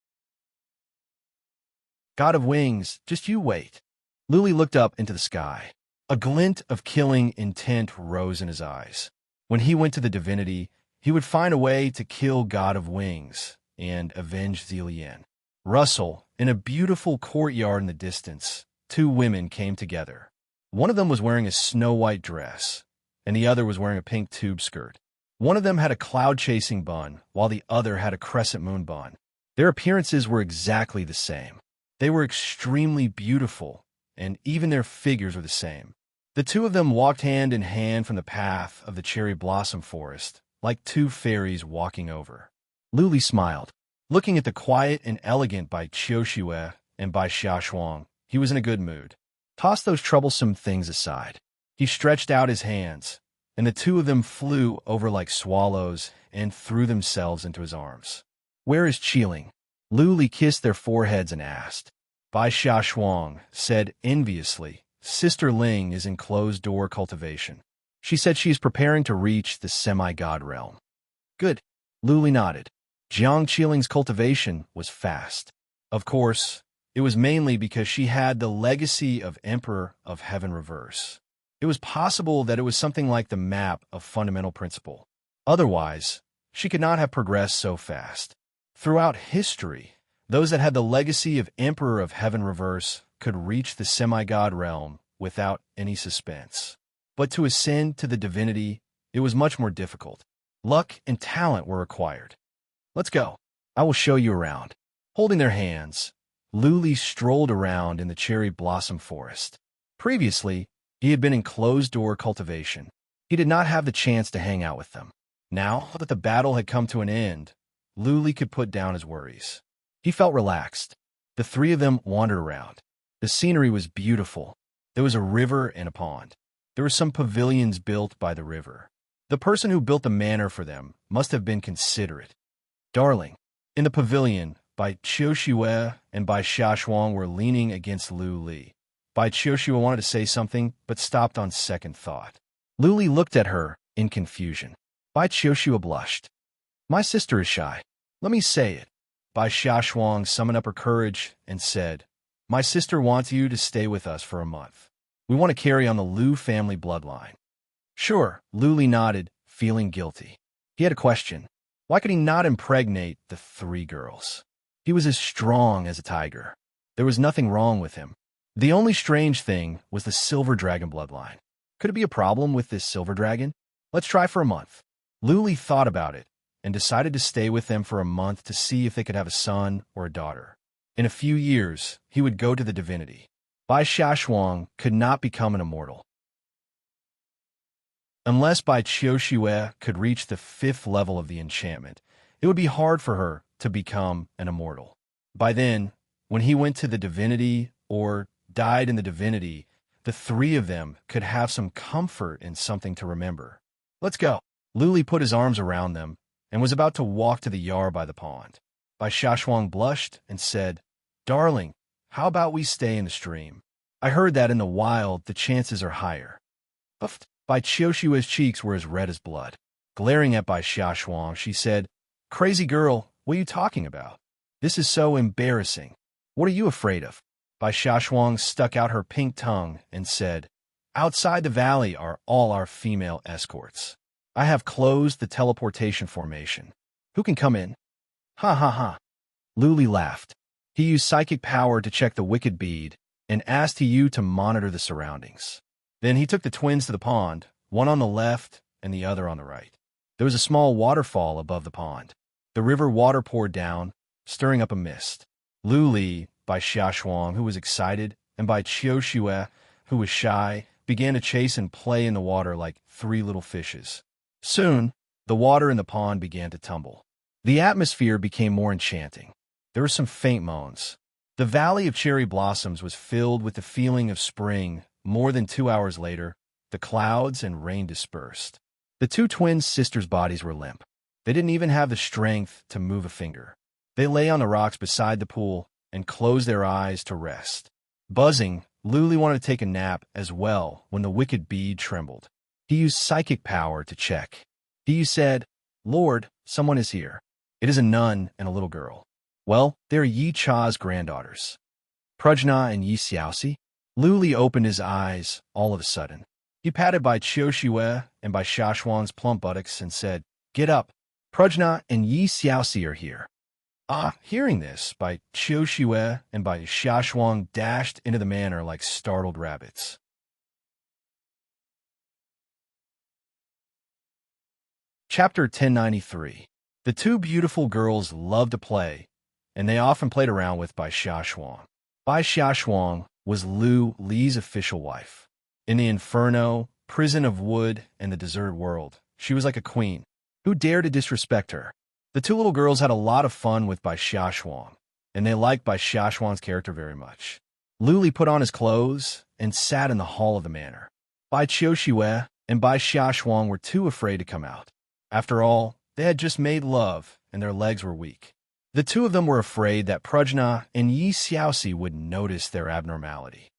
God of Wings, just you wait. Lu Li looked up into the sky. A glint of killing intent rose in his eyes. When he went to the divinity, he would find a way to kill God of Wings and avenge Zi Lian. Russell, in a beautiful courtyard in the distance, two women came together. One of them was wearing a snow-white dress, and the other was wearing a pink tube skirt. One of them had a cloud-chasing bun, while the other had a crescent moon bun. Their appearances were exactly the same. They were extremely beautiful, and even their figures were the same. The two of them walked hand in hand from the path of the cherry blossom forest, like two fairies walking over. Lu Li smiled. Looking at the quiet and elegant by Qiu Xue and by Xia Shuang, he was in a good mood. Toss those troublesome things aside. He stretched out his hands, and the two of them flew over like swallows and threw themselves into his arms. Where is Qiling? Lu Li kissed their foreheads and asked. Bai Xia Shuang said enviously, Sister Ling is in closed-door cultivation. She said she is preparing to reach the semi-god realm. Good. Lu Li nodded. Jiang Qiling's cultivation was fast. Of course, it was mainly because she had the legacy of Emperor of Heaven Reverse. It was possible that it was something like the map of fundamental principle. Otherwise, she could not have progressed so fast. Throughout history, those that had the legacy of Emperor of Heaven Reverse could reach the semi-god realm without any suspense. But to ascend to the divinity, it was much more difficult. Luck and talent were required. Let's go. I will show you around. Holding their hands, Lu Li strolled around in the cherry blossom forest. Previously, he had been in closed-door cultivation. He did not have the chance to hang out with them. Now that the battle had come to an end, Lu Li could put down his worries. He felt relaxed. The three of them wandered around. The scenery was beautiful. There was a river and a pond. There were some pavilions built by the river. The person who built the manor for them must have been considerate. Darling, in the pavilion, Bai Qiu Xue and Bai Xia Shuang were leaning against Lu Li. Bai Qiu Xue wanted to say something, but stopped on second thought. Lu Li looked at her in confusion. Bai Qiu Xue blushed. My sister is shy. Let me say it. Bai Xia Shuang summoned up her courage and said, My sister wants you to stay with us for a month. We want to carry on the Lu family bloodline. Sure, Lu Li nodded, feeling guilty. He had a question. Why could he not impregnate the three girls? He was as strong as a tiger. There was nothing wrong with him. The only strange thing was the silver dragon bloodline. Could it be a problem with this silver dragon? Let's try for a month. Luli thought about it and decided to stay with them for a month to see if they could have a son or a daughter. In a few years, he would go to the divinity. Bai Xiaoshuang could not become an immortal. Unless Bai Qiuxue could reach the 5th level of the enchantment, it would be hard for her to become an immortal. By then, when he went to the divinity or died in the divinity, the 3 of them could have some comfort and something to remember. Let's go. Luli put his arms around them and was about to walk to the yard by the pond. Bai Xiaoshuang blushed and said, "Darling, how about we stay in the stream? I heard that in the wild the chances are higher." Puffed. Bai Qiushue's cheeks were as red as blood. Glaring at Bai Xiaoshuang, she said, "Crazy girl, what are you talking about? This is so embarrassing. What are you afraid of?" Bai Xiaoshuang stuck out her pink tongue and said, "Outside the valley are all our female escorts. I have closed the teleportation formation. Who can come in?" "Ha ha ha." Luli laughed. He used psychic power to check the wicked bead and asked you to monitor the surroundings. Then he took the twins to the pond, one on the left and the other on the right. There was a small waterfall above the pond. The river water poured down, stirring up a mist. Luli, Bai Xiaoshuang, who was excited, and Bai Qiuxue, who was shy, began to chase and play in the water like 3 little fishes. Soon, the water in the pond began to tumble. The atmosphere became more enchanting. There were some faint moans. The Valley of Cherry Blossoms was filled with the feeling of spring. More than 2 hours later, the clouds and rain dispersed. The 2 twin sisters' bodies were limp. They didn't even have the strength to move a finger. They lay on the rocks beside the pool and closed their eyes to rest. Buzzing, Luli wanted to take a nap as well when the wicked bead trembled. He used psychic power to check. He said, "Lord, someone is here. It is a nun and a little girl." "Well, they're Yi Cha's granddaughters, Prajna and Yi Xiaoxi." Luli opened his eyes all of a sudden. He patted Bai Qiuxue and Bai Xiaoshuang's plump buttocks and said, "Get up. Prajna and Yi Xiaoxi are here." Hearing this, Bai Qiuxue and Bai Xiaoshuang dashed into the manor like startled rabbits. Chapter 1093. The 2 beautiful girls loved to play, and they often played around with Bai Xiaoshuang. Bai Xiaoshuang was Li's official wife. In the inferno, prison of wood, and the deserted world, she was like a queen. Who dared to disrespect her? The 2 little girls had a lot of fun with Bai Xiaoshuang, and they liked Bai Xiaoshuang's character very much. Luli put on his clothes and sat in the hall of the manor. Bai Qiuxue and Bai Xiaoshuang were too afraid to come out. After all, they had just made love, and their legs were weak. The 2 of them were afraid that Prajna and Yi Xiaoxi would notice their abnormality.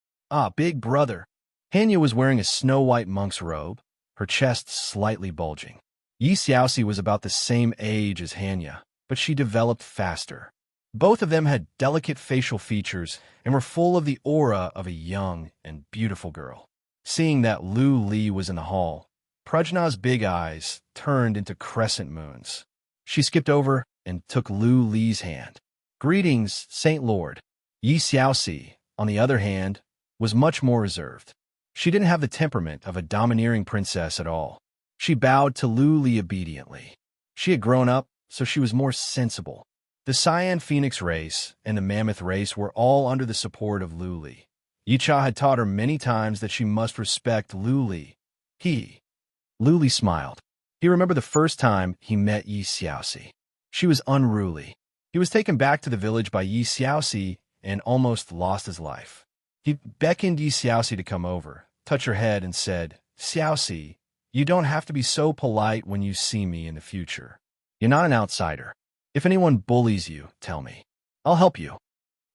Big brother. Hanya was wearing a snow-white monk's robe, her chest slightly bulging. Yi Xiaoxi was about the same age as Hanya, but she developed faster. Both of them had delicate facial features and were full of the aura of a young and beautiful girl. Seeing that Li was in the hall, Prajna's big eyes turned into crescent moons. She skipped over and took Li's hand. "Greetings, Saint Lord." Yi Xiaoxi, on the other hand, was much more reserved. She didn't have the temperament of a domineering princess at all. She bowed to Li obediently. She had grown up, so she was more sensible. The Cyan Phoenix race and the Mammoth race were all under the support of Luli. Yi Cha had taught her many times that she must respect Luli. Luli smiled. He remembered the first time he met Yi Xiaoxi. She was unruly. He was taken back to the village by Yi Xiaoxi and almost lost his life. He beckoned Yi Xiaoxi to come over, touched her head, and said, "Xiaoxi, you don't have to be so polite when you see me in the future. You're not an outsider. If anyone bullies you, tell me. I'll help you."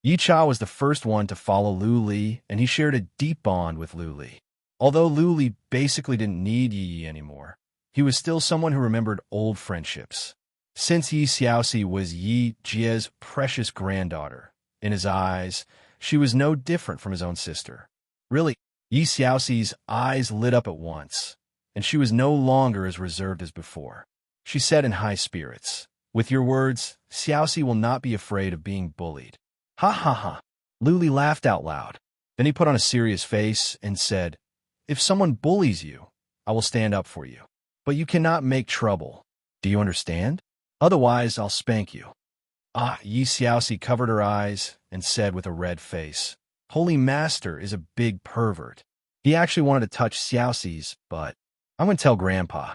Yi Cha was the first one to follow Li, and he shared a deep bond with Li. Although Li basically didn't need Yi anymore, he was still someone who remembered old friendships. Since Yi Xiaoxi was Yi Jie's precious granddaughter, in his eyes, she was no different from his own sister. Really, Yi Xiaoxi's eyes lit up at once, and she was no longer as reserved as before. She said in high spirits, "With your words, Xiaoxi will not be afraid of being bullied." "Ha ha ha." Luli laughed out loud. Then he put on a serious face and said, If someone bullies you, I will stand up for you. But you cannot make trouble. Do you understand? Otherwise, I'll spank you. Ah, Yi Xiaoxi covered her eyes and said with a red face, Holy Master is a big pervert. He actually wanted to touch Xiaoxi's, but I'm going to tell Grandpa.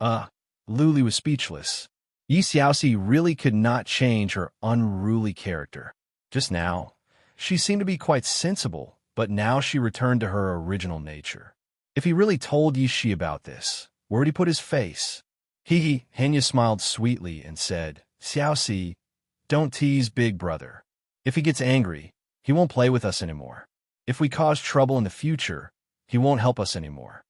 Luli was speechless. Yi Xiaoxi really could not change her unruly character. Just now, she seemed to be quite sensible, but now she returned to her original nature. If he really told Yi Xi about this, where would he put his face? Henya smiled sweetly and said, Xiaoxi, don't tease Big Brother. If he gets angry, he won't play with us anymore. If we cause trouble in the future, he won't help us anymore.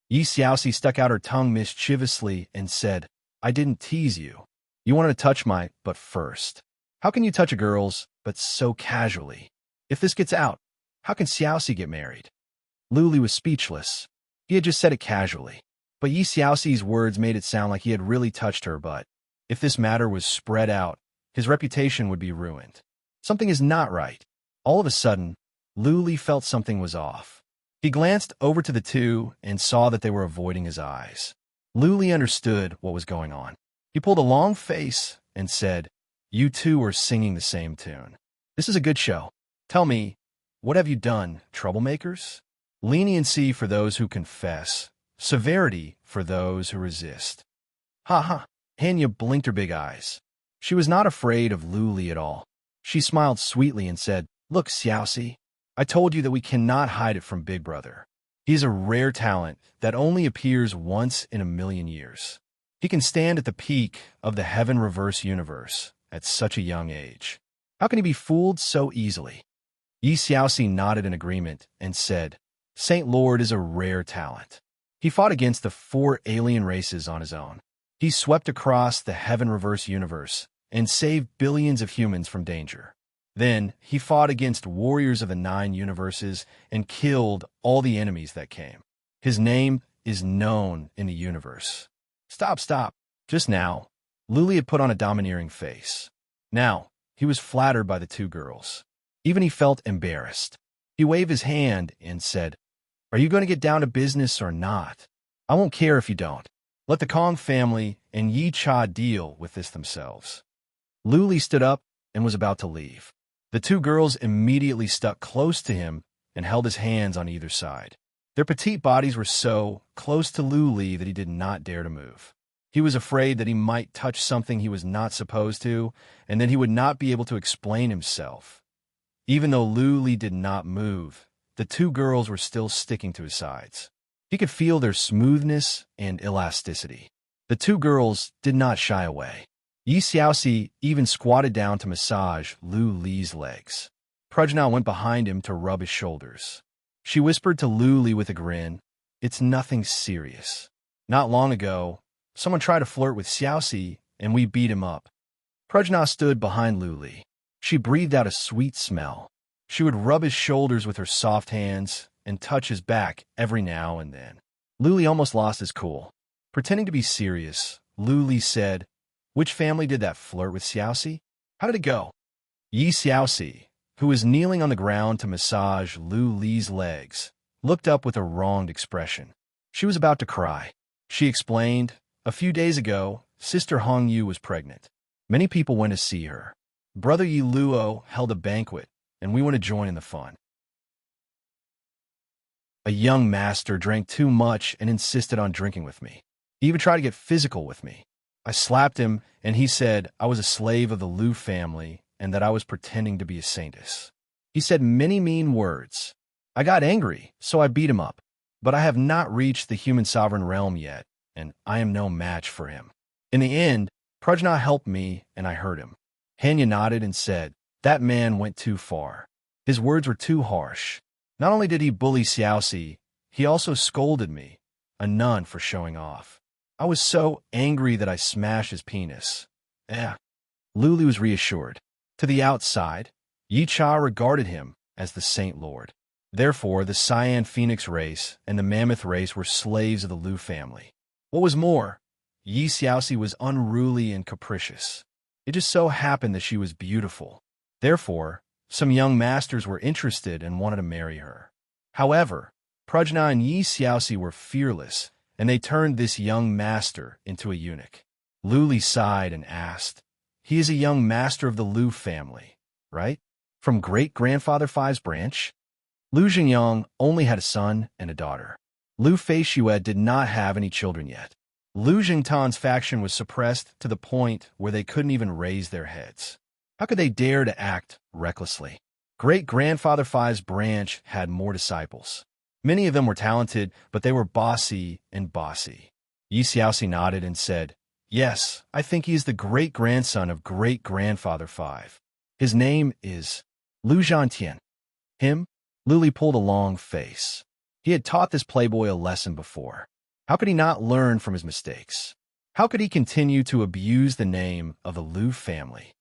Yi Xiaoxi stuck out her tongue mischievously and said, I didn't tease you. You wanted to touch my butt first. How can you touch a girl's but so casually? If this gets out, how can Xiaoxi get married? Luli was speechless. He had just said it casually. But Yi Xiaoxi's words made it sound like he had really touched her butt. If this matter was spread out, his reputation would be ruined. Something is not right. All of a sudden, Luli felt something was off. He glanced over to the two and saw that they were avoiding his eyes. Luli understood what was going on. He pulled a long face and said, You two are singing the same tune. This is a good show. Tell me, what have you done, troublemakers? Leniency for those who confess, severity for those who resist. Ha ha. Hanya blinked her big eyes. She was not afraid of Luli at all. She smiled sweetly and said, Look, Xiaoxi, I told you that we cannot hide it from Big Brother. He is a rare talent that only appears once in a million years. He can stand at the peak of the heaven reverse universe at such a young age. How can he be fooled so easily? Yi Xiaoxi nodded in agreement and said, Saint Lord is a rare talent. He fought against the 4 alien races on his own. He swept across the heaven reverse universe and saved billions of humans from danger. Then he fought against warriors of the 9 universes and killed all the enemies that came. His name is known in the universe. Stop. Just now, Luli had put on a domineering face. Now, he was flattered by the 2 girls. Even he felt embarrassed. He waved his hand and said, Are you going to get down to business or not? I won't care if you don't. Let the Kong family and Yi Cha deal with this themselves. Luli stood up and was about to leave. The 2 girls immediately stuck close to him and held his hands on either side. Their petite bodies were so close to Luli that he did not dare to move. He was afraid that he might touch something he was not supposed to, and then he would not be able to explain himself. Even though Luli did not move, the 2 girls were still sticking to his sides. He could feel their smoothness and elasticity. The 2 girls did not shy away. Yi Xiaoxi even squatted down to massage Luli's legs. Prajna went behind him to rub his shoulders. She whispered to Luli with a grin, It's nothing serious. Not long ago, someone tried to flirt with Xiaoxi, and we beat him up. Prajna stood behind Luli. She breathed out a sweet smell. She would rub his shoulders with her soft hands and touch his back every now and then. Luli almost lost his cool. Pretending to be serious, Luli said, Which family did that flirt with Xiaoxi? How did it go? Yi Xiaoxi, who was kneeling on the ground to massage Luli's legs, looked up with a wronged expression. She was about to cry. She explained, A few days ago, Sister Hong Yu was pregnant. Many people went to see her. Brother Yi Luo held a banquet, and we went to join in the fun. A young master drank too much and insisted on drinking with me. He even tried to get physical with me. I slapped him, and he said I was a slave of the Lu family and that I was pretending to be a saintess. He said many mean words. I got angry, so I beat him up. But I have not reached the human sovereign realm yet, and I am no match for him. In the end, Prajna helped me, and I hurt him. Hanya nodded and said, That man went too far. His words were too harsh. Not only did he bully Xiaoxi, he also scolded me, a nun, for showing off. I was so angry that I smashed his penis. Luli was reassured. To the outside, Yi Cha regarded him as the Saint Lord. Therefore, the Cyan Phoenix race and the Mammoth race were slaves of the Lu family. What was more, Yi Xiaoxi was unruly and capricious. It just so happened that she was beautiful. Therefore, some young masters were interested and wanted to marry her. However, Prajna and Yi Xiaoxi were fearless, and they turned this young master into a eunuch. Lu sighed and asked, "He is a young master of the Lu family, right? From great-grandfather Five's branch?" Lu Jingyang only had a son and a daughter. Lu Feixue did not have any children yet. Lu Jingtan's faction was suppressed to the point where they couldn't even raise their heads. How could they dare to act recklessly? Great-grandfather Five's branch had more disciples. Many of them were talented, but they were bossy and bossy. Yi Xiaoxi nodded and said, "Yes, I think he is the great-grandson of great-grandfather Five. His name is Lu Zhantian." Him? Luli pulled a long face. He had taught this playboy a lesson before. How could he not learn from his mistakes? How could he continue to abuse the name of the Lu family?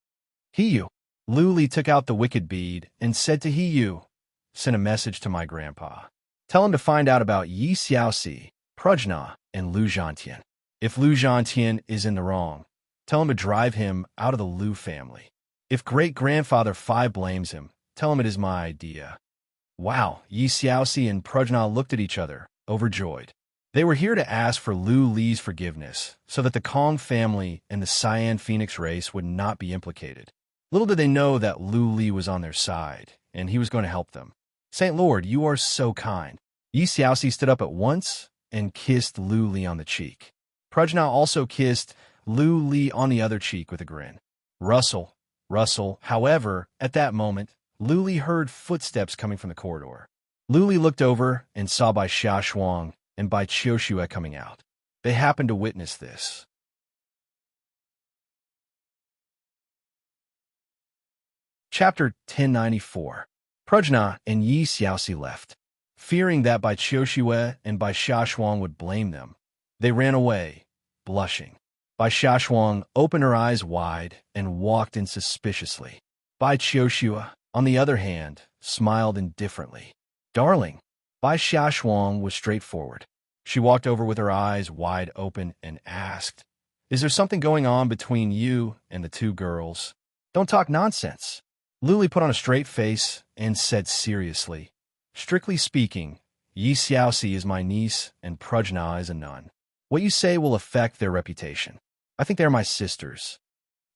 Hiyu. Luli took out the wicked bead and said to Hiyu, "Send a message to my grandpa. Tell him to find out about Yi Xiaoxi, Prajna, and Lu Zhantian. If Lu Zhantian is in the wrong, tell him to drive him out of the Lu family. If great-grandfather Five blames him, tell him it is my idea." Wow, Yi Xiaoxi and Prajna looked at each other, overjoyed. They were here to ask for Lu Li's forgiveness so that the Kong family and the Cyan Phoenix race would not be implicated. Little did they know that Lu Li was on their side, and he was going to help them. "Saint Lord, you are so kind." Yi Xiaoxi stood up at once and kissed Lu Li on the cheek. Prajna also kissed Lu Li on the other cheek with a grin. Rustle. However, at that moment, Lu Li heard footsteps coming from the corridor. Lu Li looked over and saw Bai Xiaoshuang and Bai Qiushue coming out. They happened to witness this. Chapter 1094. Prajna and Yi Xiaoxi left. Fearing that Bai Qiushue and Bai Xiaoshuang would blame them, they ran away, blushing. Bai Xiaoshuang opened her eyes wide and walked in suspiciously. Bai Qiushue, on the other hand, smiled indifferently. "Darling." Bai Xiaoshuang was straightforward. She walked over with her eyes wide open and asked, "Is there something going on between you and the two girls? Don't talk nonsense." Luli put on a straight face and said seriously, "Strictly speaking, Yi Xiaoxi is my niece and Prajna is a nun. What you say will affect their reputation. I think they are my sisters."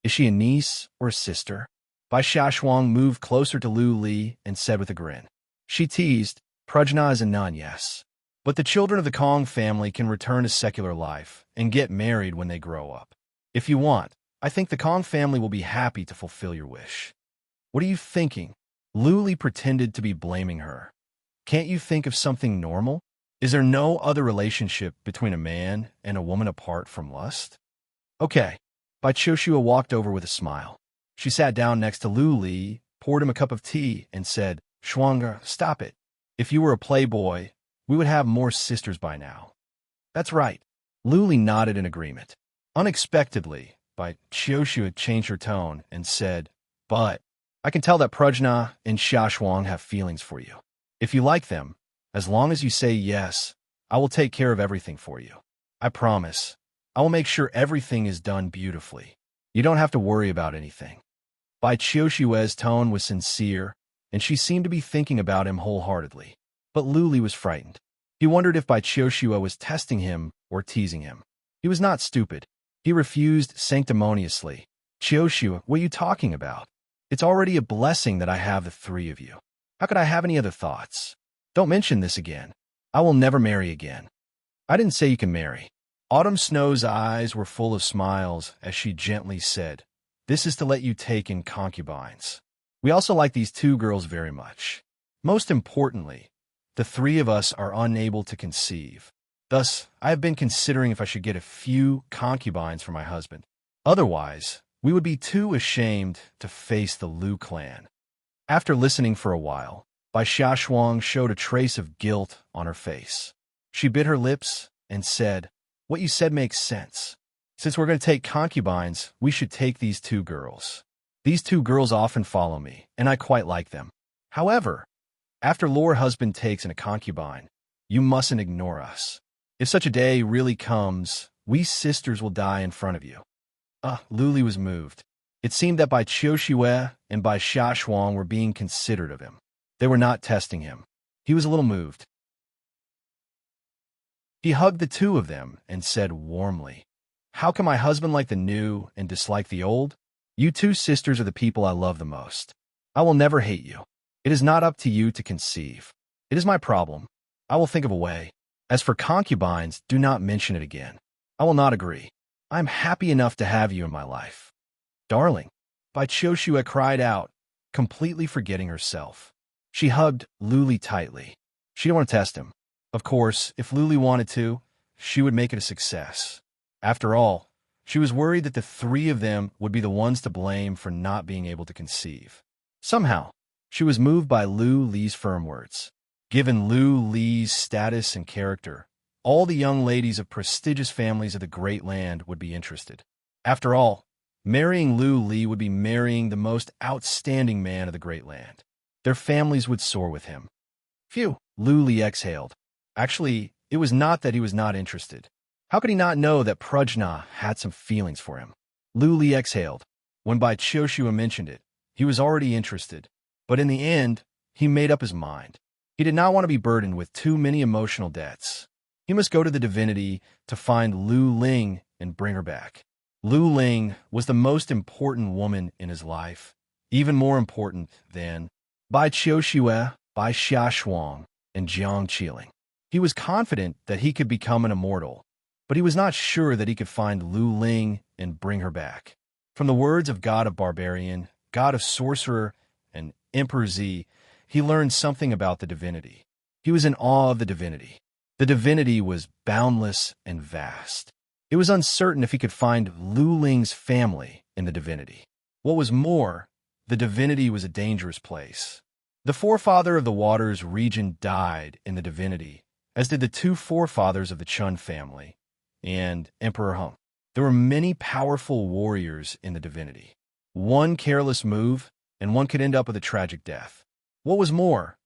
"Is she a niece or a sister?" Bai Xiaoshuang moved closer to Lu Li and said with a grin. She teased, "Prajna is a nun, yes. But the children of the Kong family can return to secular life and get married when they grow up. If you want, I think the Kong family will be happy to fulfill your wish." "What are you thinking?" Lu Li pretended to be blaming her. "Can't you think of something normal? Is there no other relationship between a man and a woman apart from lust?" "Okay." Bai Qiushue walked over with a smile. She sat down next to Lu Li, poured him a cup of tea, and said, "Shuangger, stop it. If you were a playboy, we would have more sisters by now." "That's right." Lu Li nodded in agreement. Unexpectedly, Bai Qiushue changed her tone and said, "But I can tell that Prajna and Xiaoshuang have feelings for you. If you like them, as long as you say yes, I will take care of everything for you. I promise. I will make sure everything is done beautifully. You don't have to worry about anything." Bai Qiushue's tone was sincere, and she seemed to be thinking about him wholeheartedly. But Lu Li was frightened. He wondered if Bai Qiushue was testing him or teasing him. He was not stupid. He refused sanctimoniously. "Qiushue, what are you talking about? It's already a blessing that I have the three of you. How could I have any other thoughts? Don't mention this again. I will never marry again." "I didn't say you can marry." Autumn Snow's eyes were full of smiles as she gently said, "This is to let you take in concubines. We also like these two girls very much. Most importantly, the three of us are unable to conceive. Thus, I have been considering if I should get a few concubines for my husband. Otherwise, we would be too ashamed to face the Lu clan." After listening for a while, Bai Xiaoshuang showed a trace of guilt on her face. She bit her lips and said, "What you said makes sense. Since we're going to take concubines, we should take these two girls. These two girls often follow me, and I quite like them. However, after Lord Husband takes in a concubine, you mustn't ignore us. If such a day really comes, we sisters will die in front of you." Lu Li was moved. It seemed that Bai Qiushue and Bai Xiaoshuang were being considerate of him. They were not testing him. He was a little moved. He hugged the two of them and said warmly, "How can my husband like the new and dislike the old? You two sisters are the people I love the most. I will never hate you. It is not up to you to conceive. It is my problem. I will think of a way. As for concubines, do not mention it again. I will not agree. I am happy enough to have you in my life." "Darling," Baichoshua cried out, completely forgetting herself. She hugged Luli tightly. She didn't want to test him. Of course, if Luli wanted to, she would make it a success. After all, she was worried that the three of them would be the ones to blame for not being able to conceive. Somehow, she was moved by Lu Li's firm words. Given Lu Li's status and character, all the young ladies of prestigious families of the Great Land would be interested. After all, marrying Lu Li would be marrying the most outstanding man of the Great Land. Their families would soar with him. Phew, Lu Li exhaled. Actually, it was not that he was not interested. How could he not know that Prajna had some feelings for him? Lu Li exhaled. When Baichoshua mentioned it, he was already interested. But in the end, he made up his mind. He did not want to be burdened with too many emotional debts. He must go to the divinity to find Lu Ling and bring her back. Lu Ling was the most important woman in his life, even more important than Baichoshua, Bai Xiaoshuang, and Jiang Qiling. He was confident that he could become an immortal, but he was not sure that he could find Lu Ling and bring her back. From the words of God of Barbarian, God of Sorcerer, and Emperor Z, he learned something about the divinity. He was in awe of the divinity. The divinity was boundless and vast. It was uncertain if he could find Lu Ling's family in the divinity. What was more, the divinity was a dangerous place. The forefather of the waters region died in the divinity, as did the two forefathers of the Chun family, and Emperor Hung. There were many powerful warriors in the divinity. One careless move, and one could end up with a tragic death. What was more,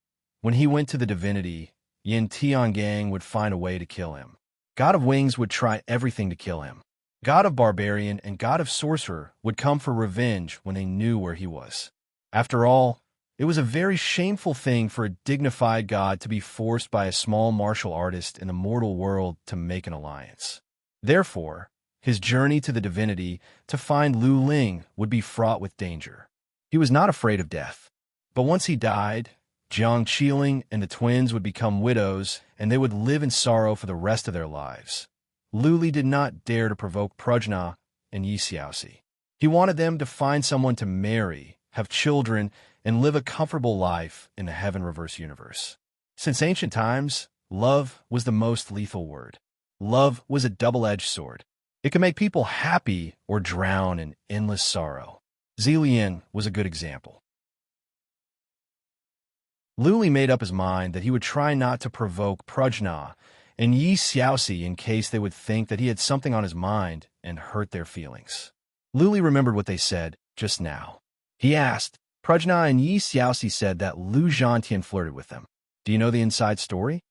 when he went to the divinity, Yin Tiangang would find a way to kill him. God of Wings would try everything to kill him. God of Barbarian and God of Sorcerer would come for revenge when they knew where he was. After all, it was a very shameful thing for a dignified god to be forced by a small martial artist in the mortal world to make an alliance. Therefore, his journey to the divinity to find Lu Ling would be fraught with danger. He was not afraid of death. But once he died, Jiang Qiling and the twins would become widows, and they would live in sorrow for the rest of their lives. Lu Li did not dare to provoke Prajna and Yi Xiaoxi. He wanted them to find someone to marry, have children, and live a comfortable life in the Heaven Reverse universe. Since ancient times, love was the most lethal word. Love was a double-edged sword. It could make people happy or drown in endless sorrow. Zillian was a good example. Lu Li made up his mind that he would try not to provoke Prajna and Yi Xiaoxi in case they would think that he had something on his mind and hurt their feelings. Lu Li remembered what they said just now. He asked, Prajna and Yi Xiaoxi said that Lu Zhantian flirted with them. Do you know the inside story?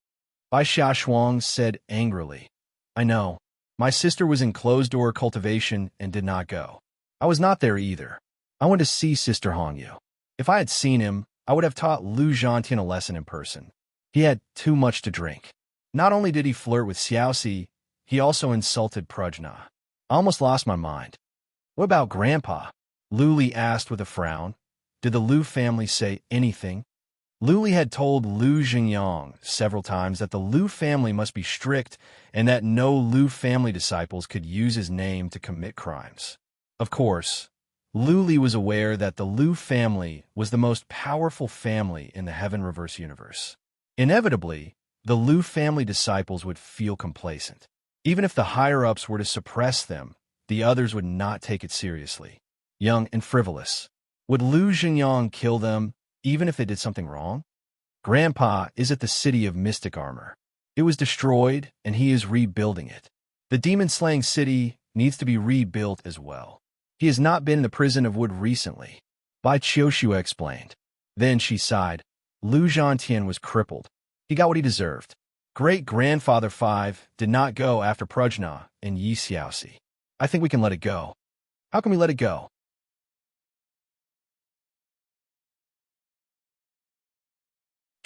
Bai Xiaoshuang said angrily, I know. My sister was in closed-door cultivation and did not go. I was not there either. I went to see Sister Hongyu. If I had seen him, I would have taught Lu Zhantian a lesson in person. He had too much to drink. Not only did he flirt with Xiaoxi, he also insulted Prajna. I almost lost my mind. What about Grandpa? Lu Li asked with a frown. Did the Lu family say anything? Lu Li had told Lu Xingyang several times that the Lu family must be strict and that no Lu family disciples could use his name to commit crimes. Of course, Lu Li was aware that the Lu family was the most powerful family in the Heaven Reverse universe. Inevitably, the Lu family disciples would feel complacent. Even if the higher-ups were to suppress them, the others would not take it seriously. Young and frivolous. Would Lu Xingyang kill them even if they did something wrong? Grandpa is at the city of mystic armor. It was destroyed, and he is rebuilding it. The demon-slaying city needs to be rebuilt as well. He has not been in the prison of wood recently. Bai Qiushua explained. Then she sighed. Lu Zhantian was crippled. He got what he deserved. Great-grandfather 5 did not go after Prajna and Yi Xiaoxi. I think we can let it go. How can we let it go?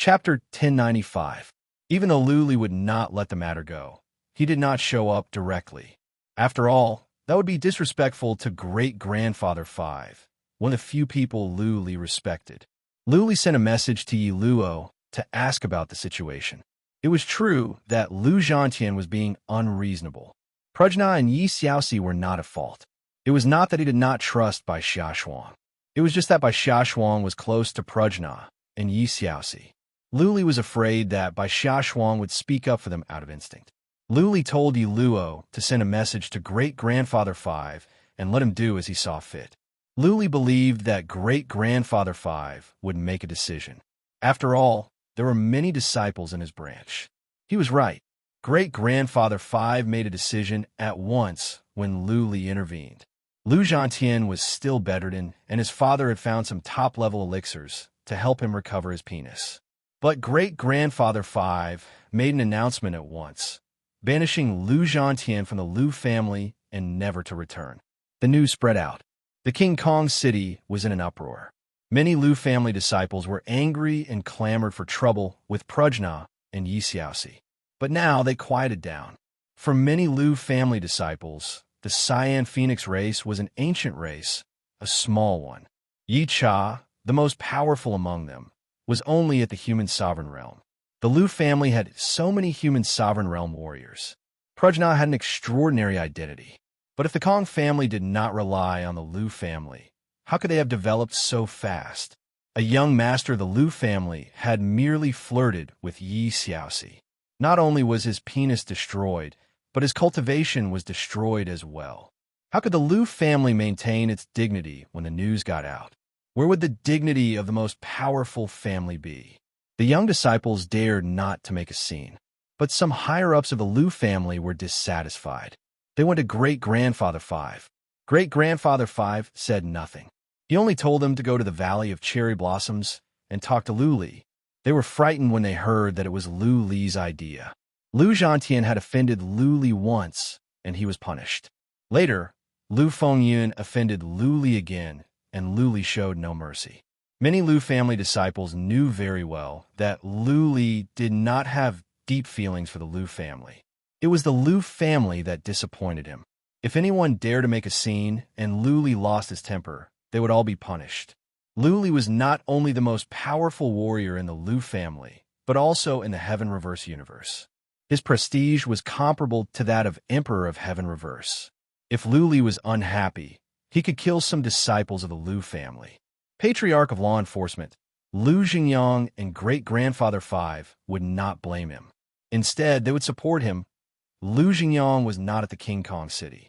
Chapter 1095. Even though Luli would not let the matter go, he did not show up directly. After all, that would be disrespectful to Great-Grandfather 5, one of the few people Luli respected. Luli sent a message to Yi Luo to ask about the situation. It was true that Lu Zhantian was being unreasonable. Prajna and Yi Xiaoxi were not at fault. It was not that he did not trust Bai Xiaoshuang. It was just that Bai Xiaoshuang was close to Prajna and Yi Xiaoxi. Luli was afraid that Bai Xiaoshuang would speak up for them out of instinct. Luli told Yi Luo to send a message to Great-Grandfather 5 and let him do as he saw fit. Luli believed that Great-Grandfather 5 would make a decision. After all, there were many disciples in his branch. He was right. Great-Grandfather 5 made a decision at once when Luli intervened. Lu Zhantian was still bedridden, and his father had found some top-level elixirs to help him recover his penis. But Great-Grandfather 5 made an announcement at once, banishing Lu Zhantian from the Lu family and never to return. The news spread out. The King Kong city was in an uproar. Many Lu family disciples were angry and clamored for trouble with Prajna and Yi Xiaoxi. But now they quieted down. For many Lu family disciples, the Cyan Phoenix race was an ancient race, a small one. Yi Cha, the most powerful among them, was only at the human sovereign realm. The Lu family had so many human sovereign realm warriors. Prajna had an extraordinary identity. But if the Kong family did not rely on the Lu family, how could they have developed so fast? A young master of the Lu family had merely flirted with Yi Xiaoxi. Not only was his penis destroyed, but his cultivation was destroyed as well. How could the Lu family maintain its dignity when the news got out? Where would the dignity of the most powerful family be? The young disciples dared not to make a scene, but some higher-ups of the Lu family were dissatisfied. They went to Great-Grandfather 5. Great-Grandfather 5 said nothing. He only told them to go to the Valley of Cherry Blossoms and talk to Lu Li. They were frightened when they heard that it was Lu Li's idea. Lu Zhantian had offended Lu Li once, and he was punished. Later, Lu Fengyun offended Lu Li again, and Lu Li showed no mercy. Many Lu family disciples knew very well that Lu Li did not have deep feelings for the Lu family. It was the Lu family that disappointed him. If anyone dared to make a scene and Lu Li lost his temper, they would all be punished. Lu Li was not only the most powerful warrior in the Lu family, but also in the Heaven Reverse universe. His prestige was comparable to that of Emperor of Heaven Reverse. If Lu Li was unhappy, he could kill some disciples of the Lu family. Patriarch of Law Enforcement, Lu Xingyang and Great-Grandfather 5 would not blame him. Instead, they would support him. Lu Xingyang was not at the King Kong city.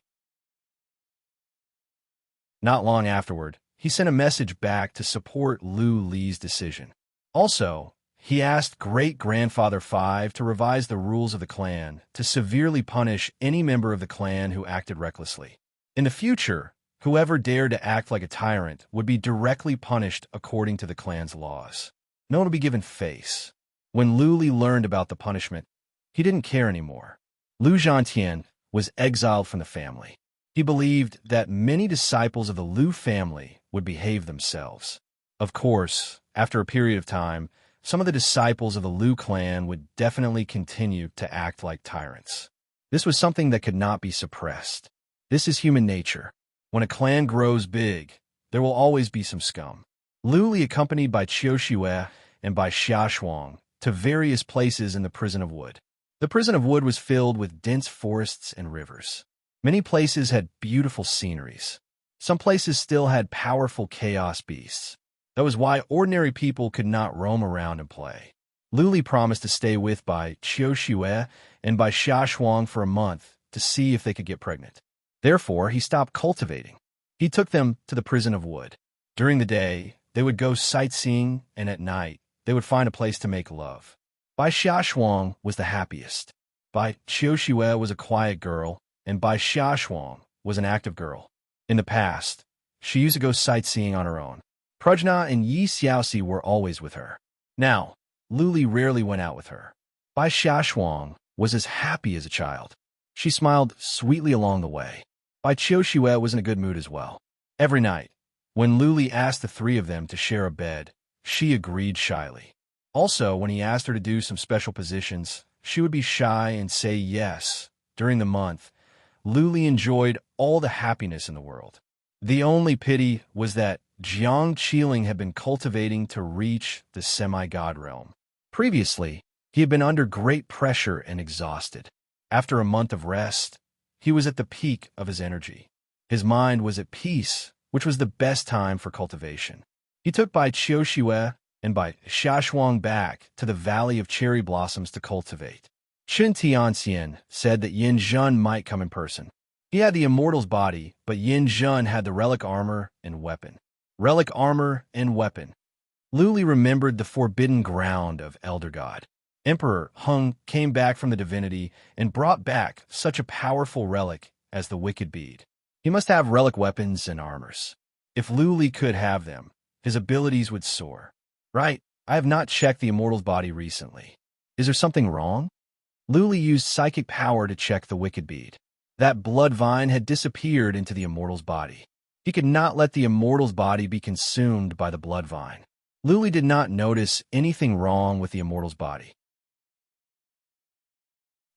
Not long afterward, he sent a message back to support Lu Li's decision. Also, he asked Great-Grandfather 5 to revise the rules of the clan to severely punish any member of the clan who acted recklessly. In the future, whoever dared to act like a tyrant would be directly punished according to the clan's laws. No one would be given face. When Lu Li learned about the punishment, he didn't care anymore. Lu Zhantian was exiled from the family. He believed that many disciples of the Lu family would behave themselves. Of course, after a period of time, some of the disciples of the Lu clan would definitely continue to act like tyrants. This was something that could not be suppressed. This is human nature. When a clan grows big, there will always be some scum. Lu Li accompanied by Qiu Shue and by Xia Shuang to various places in the Prison of Wood. The Prison of Wood was filled with dense forests and rivers. Many places had beautiful sceneries. Some places still had powerful chaos beasts. That was why ordinary people could not roam around and play. Lu Li promised to stay with by Qiu Shue and by Xia Shuang for a month to see if they could get pregnant. Therefore, he stopped cultivating. He took them to the Prison of Wood. During the day, they would go sightseeing, and at night, they would find a place to make love. Bai Xia Shuang was the happiest. Bai Qiu Shue was a quiet girl, and Bai Xia Shuang was an active girl. In the past, she used to go sightseeing on her own. Prajna and Yi Xiaoxi were always with her. Now, Lu Li rarely went out with her. Bai Xia Shuang was as happy as a child. She smiled sweetly along the way. Bai Qiu Shue was in a good mood as well. Every night, when Lu Li asked the three of them to share a bed, she agreed shyly. Also, when he asked her to do some special positions, she would be shy and say yes. During the month, Luli enjoyed all the happiness in the world. The only pity was that Jiang Qiling had been cultivating to reach the semi-god realm. Previously, he had been under great pressure and exhausted. After a month of rest, he was at the peak of his energy. His mind was at peace, which was the best time for cultivation. He took Bai Qiuxue and Bai Xiaoshuang back to the Valley of Cherry Blossoms to cultivate. Qin Tianxian said that Yin Zhen might come in person. He had the immortal's body, but Yin Zhen had the relic armor and weapon. Relic armor and weapon. Luli remembered the forbidden ground of Elder God. Emperor Hung came back from the divinity and brought back such a powerful relic as the wicked bead. He must have relic weapons and armors. If Luli could have them, his abilities would soar. Right, I have not checked the immortal's body recently. Is there something wrong? Luli used psychic power to check the wicked bead. That blood vine had disappeared into the immortal's body. He could not let the immortal's body be consumed by the blood vine. Luli did not notice anything wrong with the immortal's body.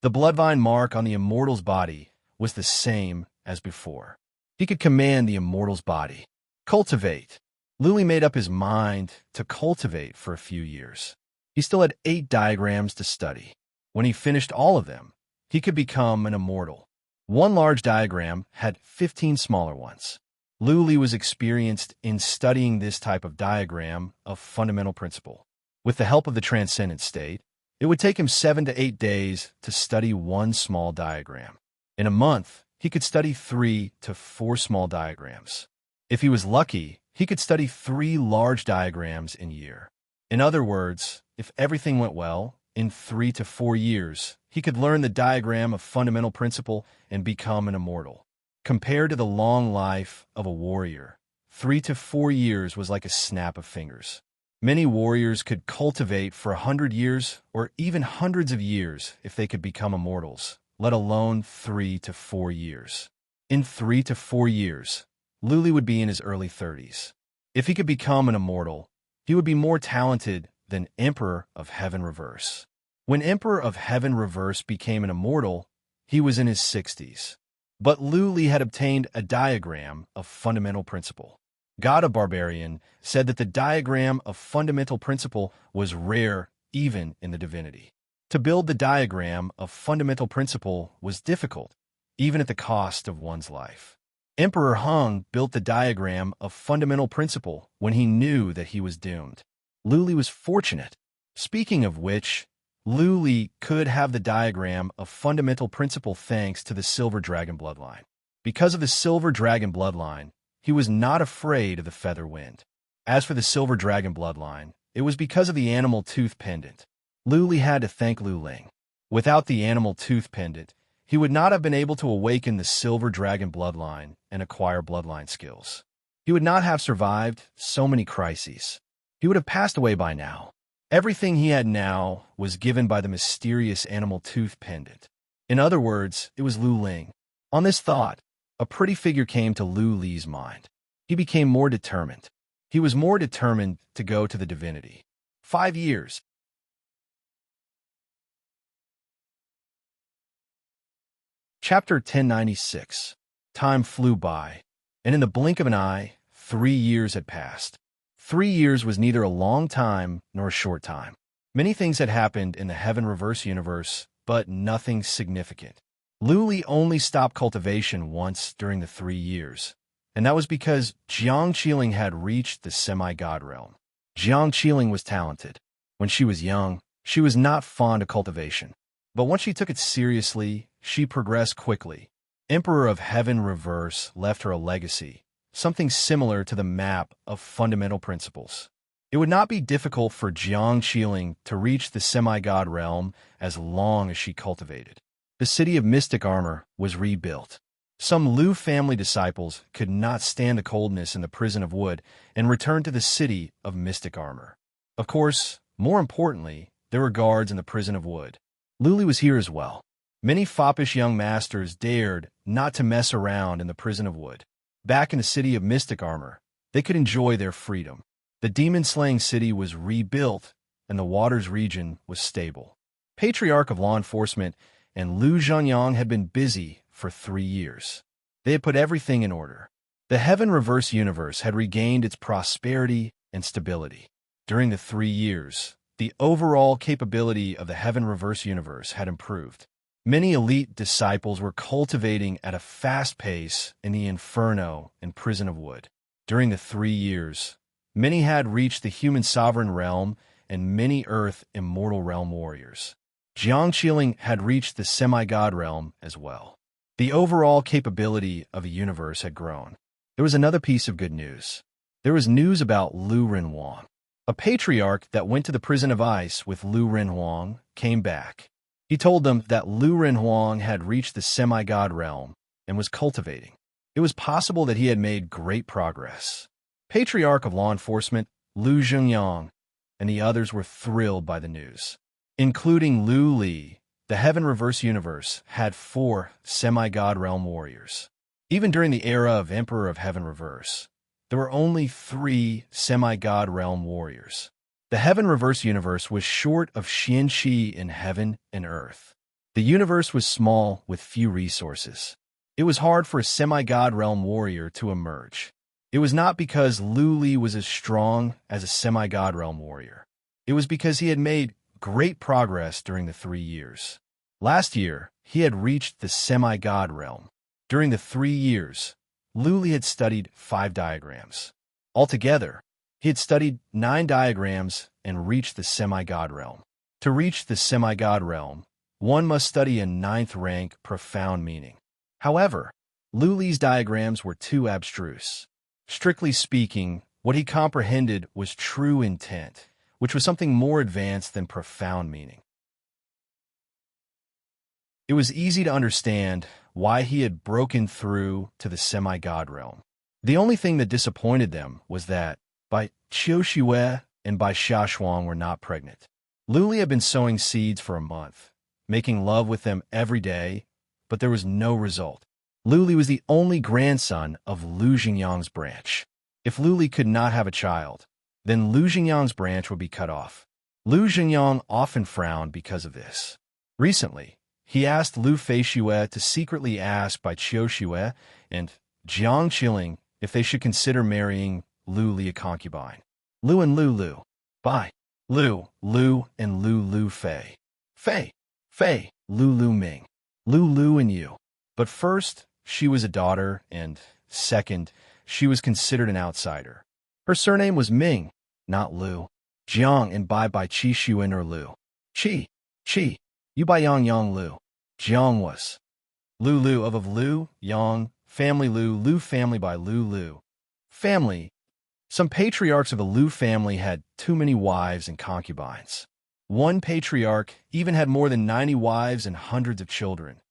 The blood vine mark on the immortal's body was the same as before. He could command the immortal's body. Cultivate. Luli made up his mind to cultivate for a few years. He still had 8 diagrams to study. When he finished all of them, he could become an immortal. One large diagram had 15 smaller ones. Luli was experienced in studying this type of diagram of fundamental principle. With the help of the transcendent state, it would take him 7 to 8 days to study one small diagram. In a month, he could study 3 to 4 small diagrams. If he was lucky, he could study 3 large diagrams in a year. In other words, if everything went well, in 3 to 4 years, he could learn the diagram of fundamental principle and become an immortal. Compared to the long life of a warrior, 3 to 4 years was like a snap of fingers. Many warriors could cultivate for 100 years or even hundreds of years if they could become immortals, let alone 3 to 4 years. In 3 to 4 years, Luli would be in his early 30s. If he could become an immortal, he would be more talented than Emperor of Heaven Reverse. When Emperor of Heaven Reverse became an immortal, he was in his 60s. But Luli had obtained a diagram of fundamental principle. God of Barbarian said that the diagram of fundamental principle was rare even in the divinity. To build the diagram of fundamental principle was difficult, even at the cost of one's life. Emperor Hung built the diagram of fundamental principle when he knew that he was doomed. Luli was fortunate. Speaking of which, Luli could have the diagram of fundamental principle thanks to the Silver Dragon bloodline. Because of the Silver Dragon bloodline, he was not afraid of the feather wind. As for the Silver Dragon bloodline, it was because of the animal tooth pendant. Luli had to thank Lu Ling. Without the animal tooth pendant, he would not have been able to awaken the Silver Dragon bloodline and acquire bloodline skills. He would not have survived so many crises. He would have passed away by now. Everything he had now was given by the mysterious animal tooth pendant. In other words, it was Lu Ling. On this thought, a pretty figure came to Lu Li's mind. He became more determined. He was more determined to go to the divinity. 5 years. Chapter 1096. Time flew by, and in the blink of an eye, 3 years had passed. 3 years was neither a long time nor a short time. Many things had happened in the Heaven Reverse universe, but nothing significant. Luli only stopped cultivation once during the 3 years, and that was because Jiang Qiling had reached the semi-god realm. Jiang Qiling was talented. When she was young, she was not fond of cultivation. But once she took it seriously, she progressed quickly. Emperor of Heaven Reverse left her a legacy, something similar to the map of fundamental principles. It would not be difficult for Jiang Qiling to reach the semi-god realm as long as she cultivated. The city of mystic armor was rebuilt. Some Lu family disciples could not stand the coldness in the prison of wood and returned to the city of mystic armor. Of course, more importantly, there were guards in the prison of wood. Luli was here as well. Many foppish young masters dared not to mess around in the prison of wood. Back in the city of mystic armor, they could enjoy their freedom. The demon-slaying city was rebuilt, and the waters region was stable. Patriarch of Law Enforcement and Lu Zhengyang had been busy for 3 years. They had put everything in order. The Heaven Reverse universe had regained its prosperity and stability. During the 3 years, the overall capability of the Heaven Reverse universe had improved. Many elite disciples were cultivating at a fast pace in the Inferno and Prison of Wood. During the 3 years, many had reached the human sovereign realm and many Earth immortal realm warriors. Jiang Qiling had reached the semi-god realm as well. The overall capability of a universe had grown. There was another piece of good news. There was news about Lu Renhuang. A patriarch that went to the prison of ice with Lu Renhuang came back. He told them that Lu Renhuang had reached the semi-god realm and was cultivating. It was possible that he had made great progress. Patriarch of Law Enforcement, Lu Zhengyang, and the others were thrilled by the news. Including Lu Li, the Heaven Reverse universe had 4 semi-god realm warriors. Even during the era of Emperor of Heaven Reverse, there were only 3 semi-god realm warriors. The Heaven Reverse universe was short of Xianqi in heaven and earth. The universe was small with few resources. It was hard for a semi-god realm warrior to emerge. It was not because Lu Li was as strong as a semi-god realm warrior. It was because he had made great progress during the 3 years. Last year, he had reached the semi-god realm. During the 3 years, Lu Li had studied 5 diagrams. Altogether, he had studied 9 diagrams and reached the semi-god realm. To reach the semi-god realm, one must study a 9th rank profound meaning. However, Lu Li's diagrams were too abstruse. Strictly speaking, what he comprehended was true intent, which was something more advanced than profound meaning. It was easy to understand why he had broken through to the semi-god realm. The only thing that disappointed them was that Bai Qiuxue and Bai Xiaoshuang were not pregnant. Lu Li had been sowing seeds for a month, making love with them every day, but there was no result. Lu Li was the only grandson of Lu Zhengyang's branch. If Lu Li could not have a child, then Lu Zhengyang's branch would be cut off. Lu Zhengyang often frowned because of this. Recently, he asked Lu Feixue to secretly ask Bai Qiuxue and Jiang Qiling if they should consider marrying Lu Li a concubine. Lu and Lu, Bai, Lu and Lu Fei. Fei, Lu Ming, Lu and Yu. But first, she was a daughter, and second, she was considered an outsider. Her surname was Ming, not Lu. Jiang and Bai Qi Xuan or Lu. Qi, Yu Bai Yang Lu. Jiang was Lu of Lu, Yang, family Lu family by Lu. Family. Some patriarchs of the Lu family had too many wives and concubines. One patriarch even had more than 90 wives and hundreds of children.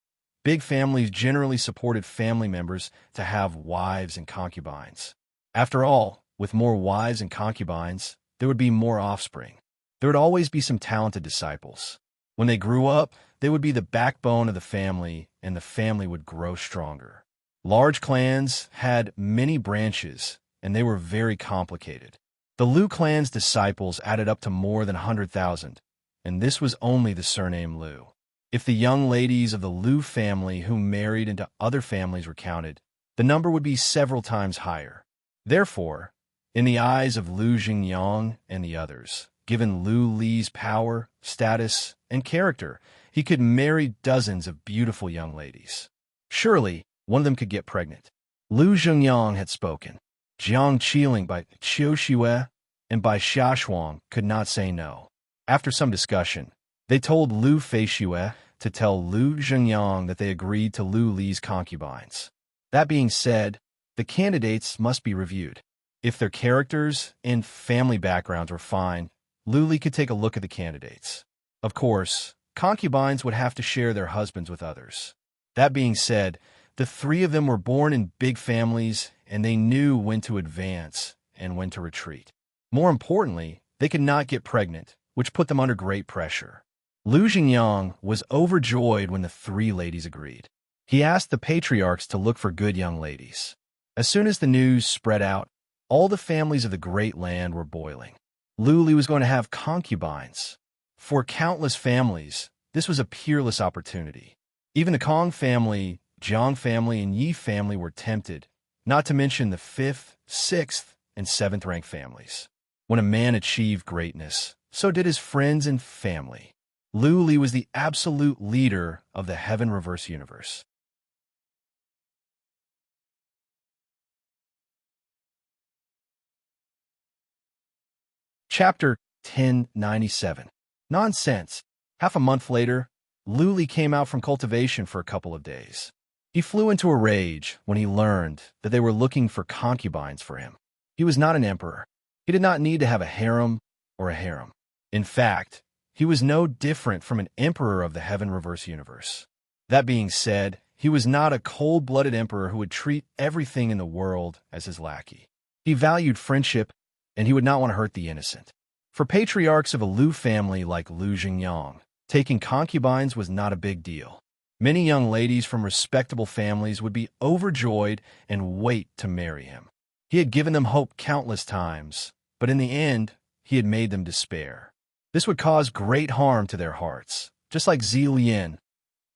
Big families generally supported family members to have wives and concubines. After all, with more wives and concubines, there would be more offspring. There would always be some talented disciples. When they grew up, they would be the backbone of the family, and the family would grow stronger. Large clans had many branches, and they were very complicated. The Lu clan's disciples added up to more than 100,000, and this was only the surname Lu. If the young ladies of the Lu family who married into other families were counted, the number would be several times higher. Therefore, in the eyes of Lu Zhengyang and the others, given Lu Li's power, status, and character, he could marry dozens of beautiful young ladies. Surely, one of them could get pregnant. Lu Zhengyang had spoken. Jiang Qiling by Qiuxue and Bai Xiaoshuang could not say no. After some discussion, they told Lu Feixue to tell Lu Zhengyang that they agreed to Lu Li's concubines. That being said, the candidates must be reviewed. If their characters and family backgrounds were fine, Lu Li could take a look at the candidates. Of course, concubines would have to share their husbands with others. That being said, the 3 of them were born in big families, and they knew when to advance and when to retreat. More importantly, they could not get pregnant, which put them under great pressure. Lu Zhengyang was overjoyed when the 3 ladies agreed. He asked the patriarchs to look for good young ladies. As soon as the news spread out, all the families of the great land were boiling. Lu Li was going to have concubines. For countless families, this was a peerless opportunity. Even the Kong family, Jiang family, and Yi family were tempted, not to mention the 5th, 6th, and 7th rank families. When a man achieved greatness, so did his friends and family. Lu Li was the absolute leader of the Heaven Reverse universe. Chapter 1097. Nonsense. Half a month later, Lu Li came out from cultivation for a couple of days. He flew into a rage when he learned that they were looking for concubines for him. He was not an emperor. He did not need to have a harem or a harem. In fact, he was no different from an emperor of the Heaven Reverse universe. That being said, he was not a cold-blooded emperor who would treat everything in the world as his lackey. He valued friendship, and he would not want to hurt the innocent. For patriarchs of a Lu family like Lu Jingyang, taking concubines was not a big deal. Many young ladies from respectable families would be overjoyed and wait to marry him. He had given them hope countless times, but in the end, he had made them despair. This would cause great harm to their hearts, just like Zilian,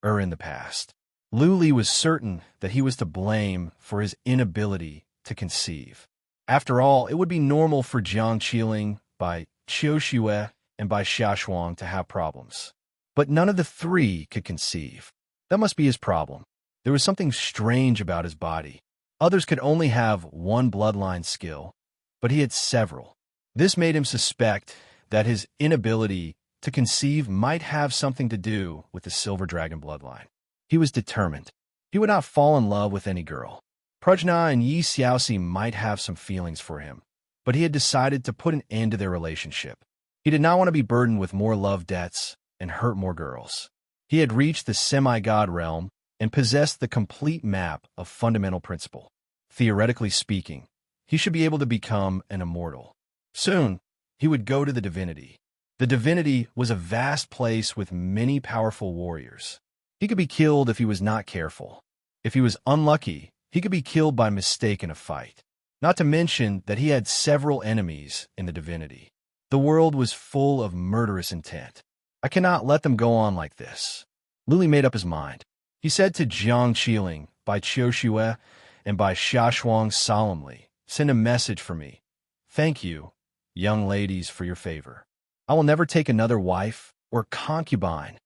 in the past. Lu Li was certain that he was to blame for his inability to conceive. After all, it would be normal for Jiang Qiling, by Qiu Xue, and by Xia Shuang to have problems. But none of the three could conceive. That must be his problem. There was something strange about his body. Others could only have one bloodline skill, but he had several. This made him suspect that his inability to conceive might have something to do with the Silver Dragon bloodline. He was determined. He would not fall in love with any girl. Prajna and Yi Xiaoxi might have some feelings for him, but he had decided to put an end to their relationship. He did not want to be burdened with more love debts and hurt more girls. He had reached the semi-god realm and possessed the complete map of fundamental principle. Theoretically speaking, he should be able to become an immortal. Soon, he would go to the divinity. The divinity was a vast place with many powerful warriors. He could be killed if he was not careful. If he was unlucky, he could be killed by mistake in a fight. Not to mention that he had several enemies in the divinity. The world was full of murderous intent. I cannot let them go on like this. Lu Li made up his mind. He said to Jiang Qiling, by Qiu Xue, and by Xia Shuang solemnly, "Send a message for me. Thank you, young ladies, for your favor. I will never take another wife or concubine."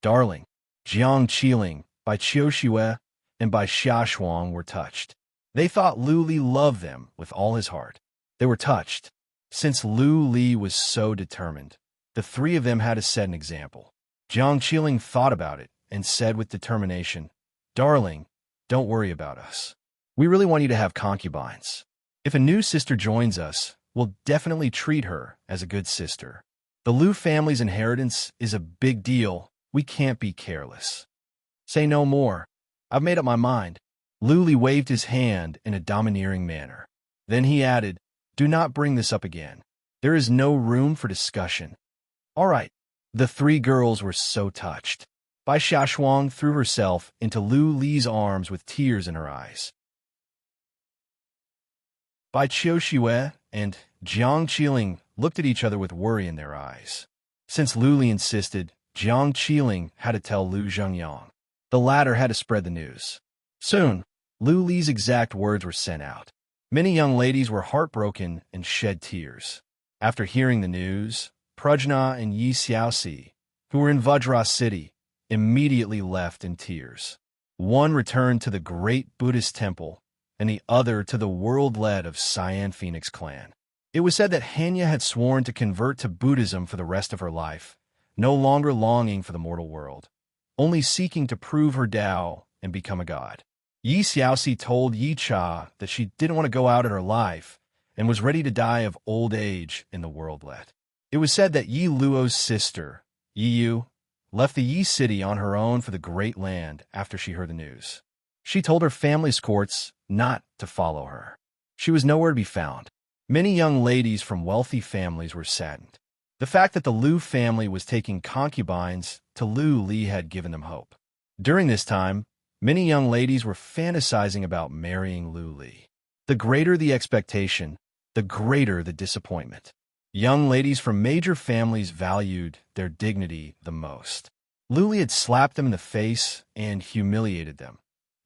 Darling, Jiang Qiling, by Qiu Xue, and by Xia Shuang were touched. They thought Lu Li loved them with all his heart. They were touched. Since Lu Li was so determined, the three of them had to set an example. Jiang Qiling thought about it and said with determination, "Darling, don't worry about us. We really want you to have concubines. If a new sister joins us, we'll definitely treat her as a good sister. The Lu family's inheritance is a big deal. We can't be careless. Say no more. I've made up my mind." Lu Li waved his hand in a domineering manner. Then he added, "Do not bring this up again. There is no room for discussion." All right. The three girls were so touched. Bai Xiaoshuang threw herself into Lu Li's arms with tears in her eyes. Bai Qiu Xue and Jiang Qiling looked at each other with worry in their eyes. Since Lu Li insisted, Jiang Qiling had to tell Lu Zhengyang. The latter had to spread the news. Soon, Lu Li's exact words were sent out. Many young ladies were heartbroken and shed tears. After hearing the news, Prajna and Yi Xiaoxi, who were in Vajra City, immediately left in tears. One returned to the great Buddhist temple, and the other to the world-led of Cyan Phoenix clan. It was said that Hanya had sworn to convert to Buddhism for the rest of her life, no longer longing for the mortal world, only seeking to prove her Tao and become a god. Yi Xiaoxi told Yi Cha that she didn't want to go out in her life and was ready to die of old age in the world-led. It was said that Yi Luo's sister, Yi Yu, left the Yi city on her own for the Great Land after she heard the news. She told her family's courts not to follow her. She was nowhere to be found. Many young ladies from wealthy families were saddened. The fact that the Lu family was taking concubines to Lu Li had given them hope. During this time, many young ladies were fantasizing about marrying Lu Li. The greater the expectation, the greater the disappointment. Young ladies from major families valued their dignity the most. Luli had slapped them in the face and humiliated them.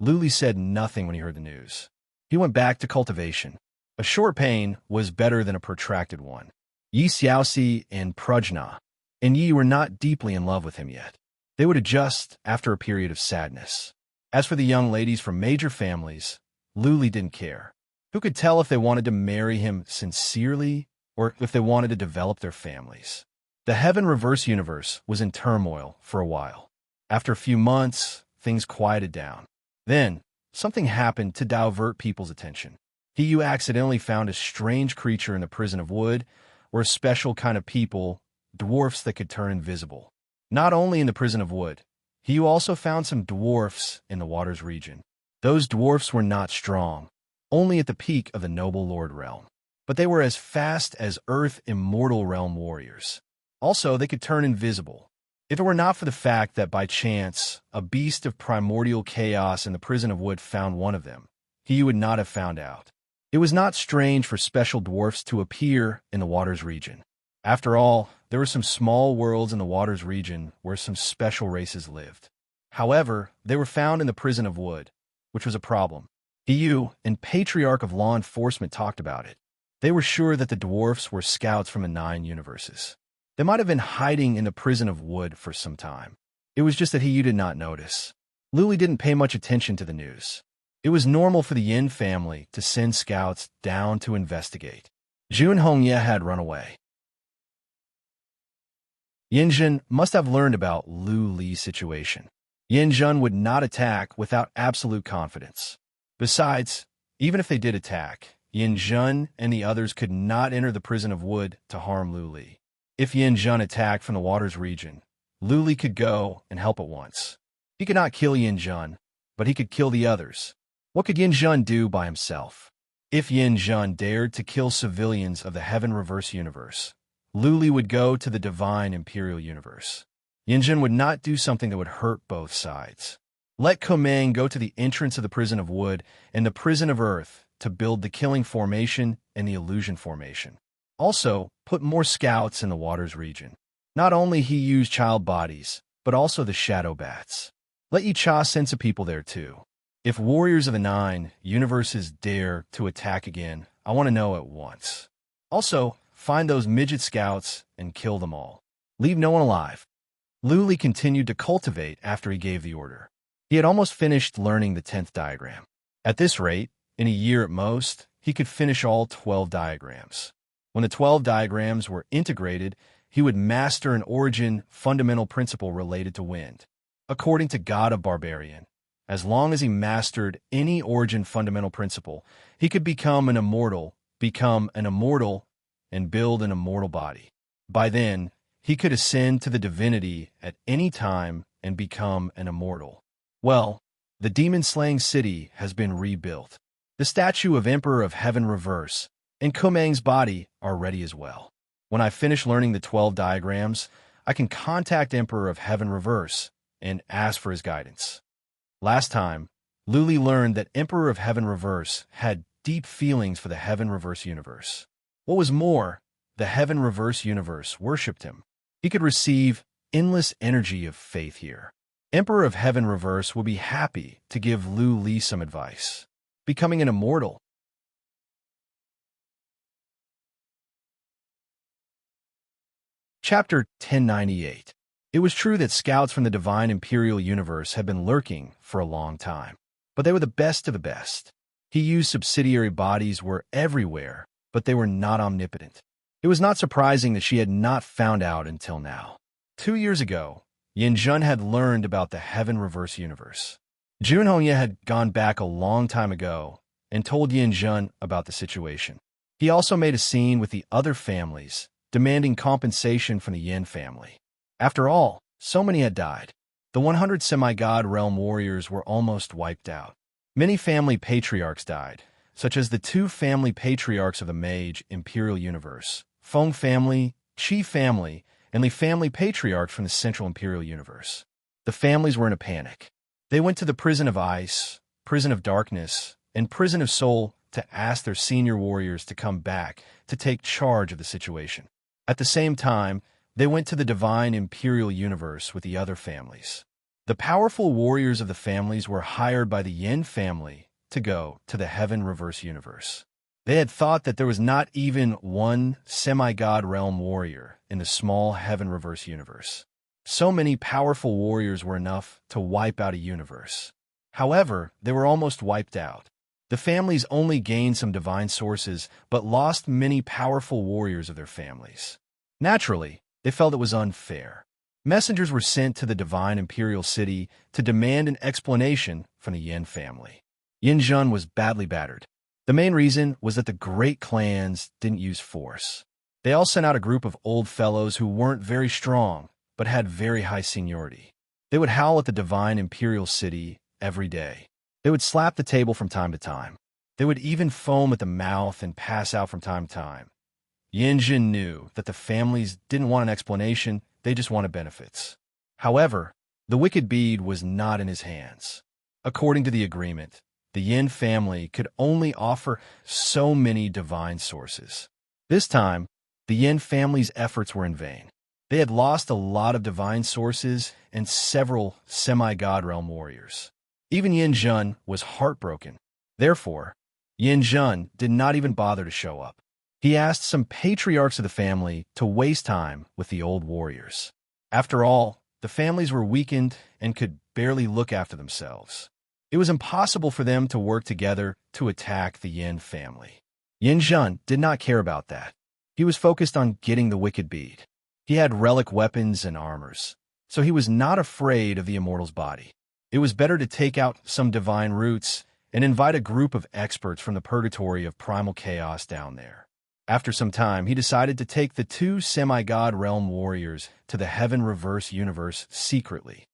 Luli said nothing when he heard the news. He went back to cultivation. A short pain was better than a protracted one. Yi Xiaoxi and Prujna and Yi were not deeply in love with him yet. They would adjust after a period of sadness. As for the young ladies from major families, Luli didn't care. Who could tell if they wanted to marry him sincerely or if they wanted to develop their families? The Heaven Reverse universe was in turmoil for a while. After a few months, things quieted down. Then, something happened to divert people's attention. He accidentally found a strange creature in the prison of wood, or a special kind of people, dwarfs that could turn invisible. Not only in the prison of wood, he also found some dwarfs in the waters region. Those dwarfs were not strong, only at the peak of the noble lord realm. But they were as fast as earth immortal realm warriors. Also, they could turn invisible. If it were not for the fact that by chance, a beast of primordial chaos in the prison of wood found one of them, he would not have found out. It was not strange for special dwarfs to appear in the waters region. After all, there were some small worlds in the waters region where some special races lived. However, they were found in the prison of wood, which was a problem. EU and Patriarch of Law Enforcement talked about it. They were sure that the dwarfs were scouts from the 9 universes. They might have been hiding in the prison of wood for some time. It was just that he did not notice. Luli didn't pay much attention to the news. It was normal for the Yin family to send scouts down to investigate. Jun Hongye had run away. Yinjun must have learned about Lu Li's situation. Yinjun would not attack without absolute confidence. Besides, even if they did attack, Yinjun and the others could not enter the prison of wood to harm Lu Li. If Yinjun attacked from the waters region, Lu Li could go and help at once. He could not kill Yinjun, but he could kill the others. What could Yinjun do by himself? If Yinjun dared to kill civilians of the Heaven Reverse universe, Lu Li would go to the Divine Imperial universe. Yinjun would not do something that would hurt both sides. Let Komang go to the entrance of the prison of wood and the prison of earth to build the killing formation and the illusion formation. Also, put more scouts in the waters region. Not only he used child bodies, but also the shadow bats. Let Yicha send some people there too. If warriors of the 9 universes dare to attack again, I want to know at once. Also, find those midget scouts and kill them all. Leave no one alive. Lu Li continued to cultivate after he gave the order. He had almost finished learning the 10th diagram. At this rate, in a year at most, he could finish all 12 diagrams. When the 12 diagrams were integrated, he would master an origin fundamental principle related to wind. According to God of Barbarian, as long as he mastered any origin fundamental principle, he could become an immortal, and build an immortal body. By then, he could ascend to the divinity at any time and become an immortal. Well, the demon-slaying city has been rebuilt. The statue of Emperor of Heaven Reverse and Komang's body are ready as well. When I finish learning the 12 diagrams, I can contact Emperor of Heaven Reverse and ask for his guidance. Last time, Lu Li learned that Emperor of Heaven Reverse had deep feelings for the Heaven Reverse universe. What was more, the Heaven Reverse universe worshipped him. He could receive endless energy of faith here. Emperor of Heaven Reverse will be happy to give Lu Li some advice. Becoming an immortal. Chapter 1098. It was true that scouts from the Divine Imperial Universe had been lurking for a long time, but they were the best of the best. He used subsidiary bodies were everywhere, but they were not omnipotent. It was not surprising that she had not found out until now. 2 years ago, Yinjun had learned about the Heaven Reverse universe. Jun Hongye had gone back a long time ago and told Yinjun about the situation. He also made a scene with the other families, demanding compensation from the Yin family. After all, so many had died. The 100 semi-god realm warriors were almost wiped out. Many family patriarchs died, such as the 2 family patriarchs of the Mage Imperial Universe, Feng family, Qi family, and the family patriarch from the Central Imperial Universe. The families were in a panic. They went to the Prison of Ice, Prison of Darkness, and Prison of Soul to ask their senior warriors to come back to take charge of the situation. At the same time, they went to the divine imperial universe with the other families. The powerful warriors of the families were hired by the Yin family to go to the heaven reverse universe. They had thought that there was not even one semi-god realm warrior in the small heaven reverse universe. So many powerful warriors were enough to wipe out a universe. However, they were almost wiped out. The families only gained some divine sources, but lost many powerful warriors of their families. Naturally, they felt it was unfair. Messengers were sent to the divine imperial city to demand an explanation from the Yin family. Yin Jun was badly battered. The main reason was that the great clans didn't use force. They all sent out a group of old fellows who weren't very strong, but had very high seniority. They would howl at the divine imperial city every day. They would slap the table from time to time. They would even foam at the mouth and pass out from time to time. Yin Jun knew that the families didn't want an explanation, they just wanted benefits. However, the wicked bead was not in his hands. According to the agreement, the Yin family could only offer so many divine sources. This time, the Yin family's efforts were in vain. They had lost a lot of divine sources and several semi-god realm warriors. Even Yin Jun was heartbroken. Therefore, Yin Jun did not even bother to show up. He asked some patriarchs of the family to waste time with the old warriors. After all, the families were weakened and could barely look after themselves. It was impossible for them to work together to attack the Yin family. Yin Jun did not care about that. He was focused on getting the wicked bead. He had relic weapons and armors, so he was not afraid of the immortal's body. It was better to take out some divine roots and invite a group of experts from the purgatory of primal chaos down there. After some time, he decided to take the two semi-god realm warriors to the heaven reverse universe secretly.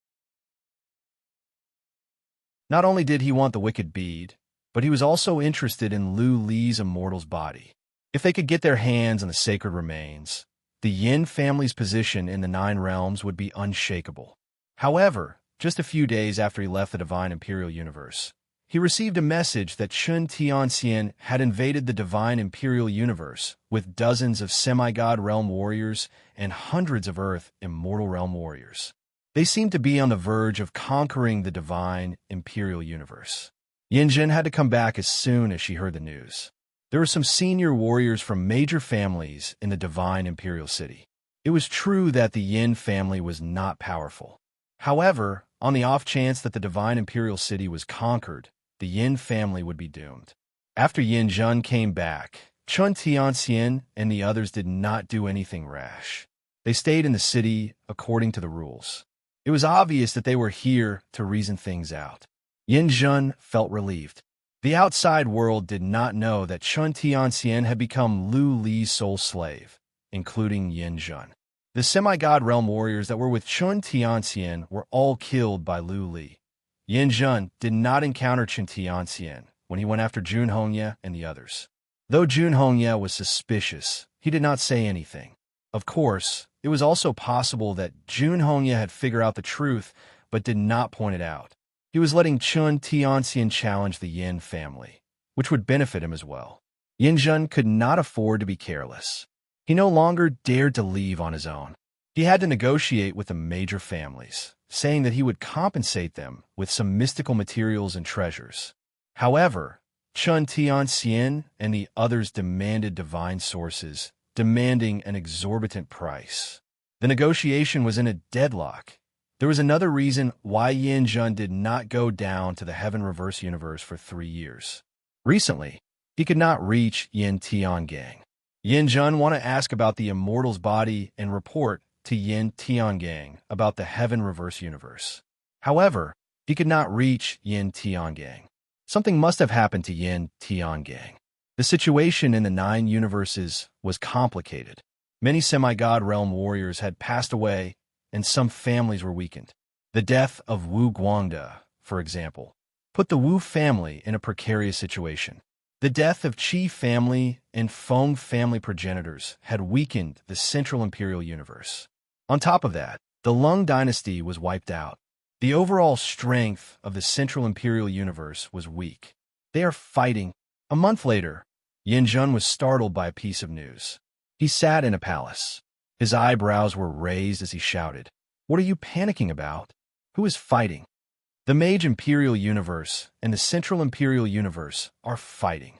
Not only did he want the wicked bead, but he was also interested in Lu Li's immortal's body. If they could get their hands on the sacred remains, the Yin family's position in the Nine Realms would be unshakable. However, just a few days after he left the divine imperial universe, he received a message that Chun Tianxian had invaded the divine imperial universe with dozens of semi-god realm warriors and hundreds of earth immortal realm warriors. They seemed to be on the verge of conquering the divine imperial universe. Yin Jun had to come back as soon as she heard the news. There were some senior warriors from major families in the divine imperial city. It was true that the Yin family was not powerful. However, on the off chance that the divine imperial city was conquered, the Yin family would be doomed. After Yin Jun came back, Chun Tianxian and the others did not do anything rash. They stayed in the city according to the rules. It was obvious that they were here to reason things out. Yin Jun felt relieved. The outside world did not know that Chun Tianxian had become Lu Li's sole slave, including Yin Jun. The semi-god realm warriors that were with Chun Tianxian were all killed by Lu Li. Yin Jun did not encounter Chun Tianxian when he went after Jun Hongye and the others. Though Jun Hongye was suspicious, he did not say anything. Of course, it was also possible that Jun Hongye had figured out the truth but did not point it out. He was letting Chun Tianxian challenge the Yin family, which would benefit him as well. Yin Jun could not afford to be careless. He no longer dared to leave on his own. He had to negotiate with the major families, saying that he would compensate them with some mystical materials and treasures. However, Chun Tianxian and the others demanded divine sources, demanding an exorbitant price. The negotiation was in a deadlock. There was another reason why Yin Jun did not go down to the Heaven Reverse Universe for 3 years. Recently, he could not reach Yin Tiangang. Yin Jun wanted to ask about the immortal's body and report to Yin Tiangang about the Heaven Reverse Universe. However, he could not reach Yin Tiangang. Something must have happened to Yin Tiangang. The situation in the 9 universes was complicated. Many semi-god realm warriors had passed away, and some families were weakened. The death of Wu Guangde, for example, put the Wu family in a precarious situation. The death of Qi family and Feng family progenitors had weakened the Central Imperial Universe. On top of that, the Lung dynasty was wiped out. The overall strength of the Central Imperial Universe was weak. They are fighting A month later, Yin Jun was startled by a piece of news. He sat in a palace. His eyebrows were raised as he shouted, "What are you panicking about? Who is fighting? The Mage Imperial Universe and the Central Imperial Universe are fighting."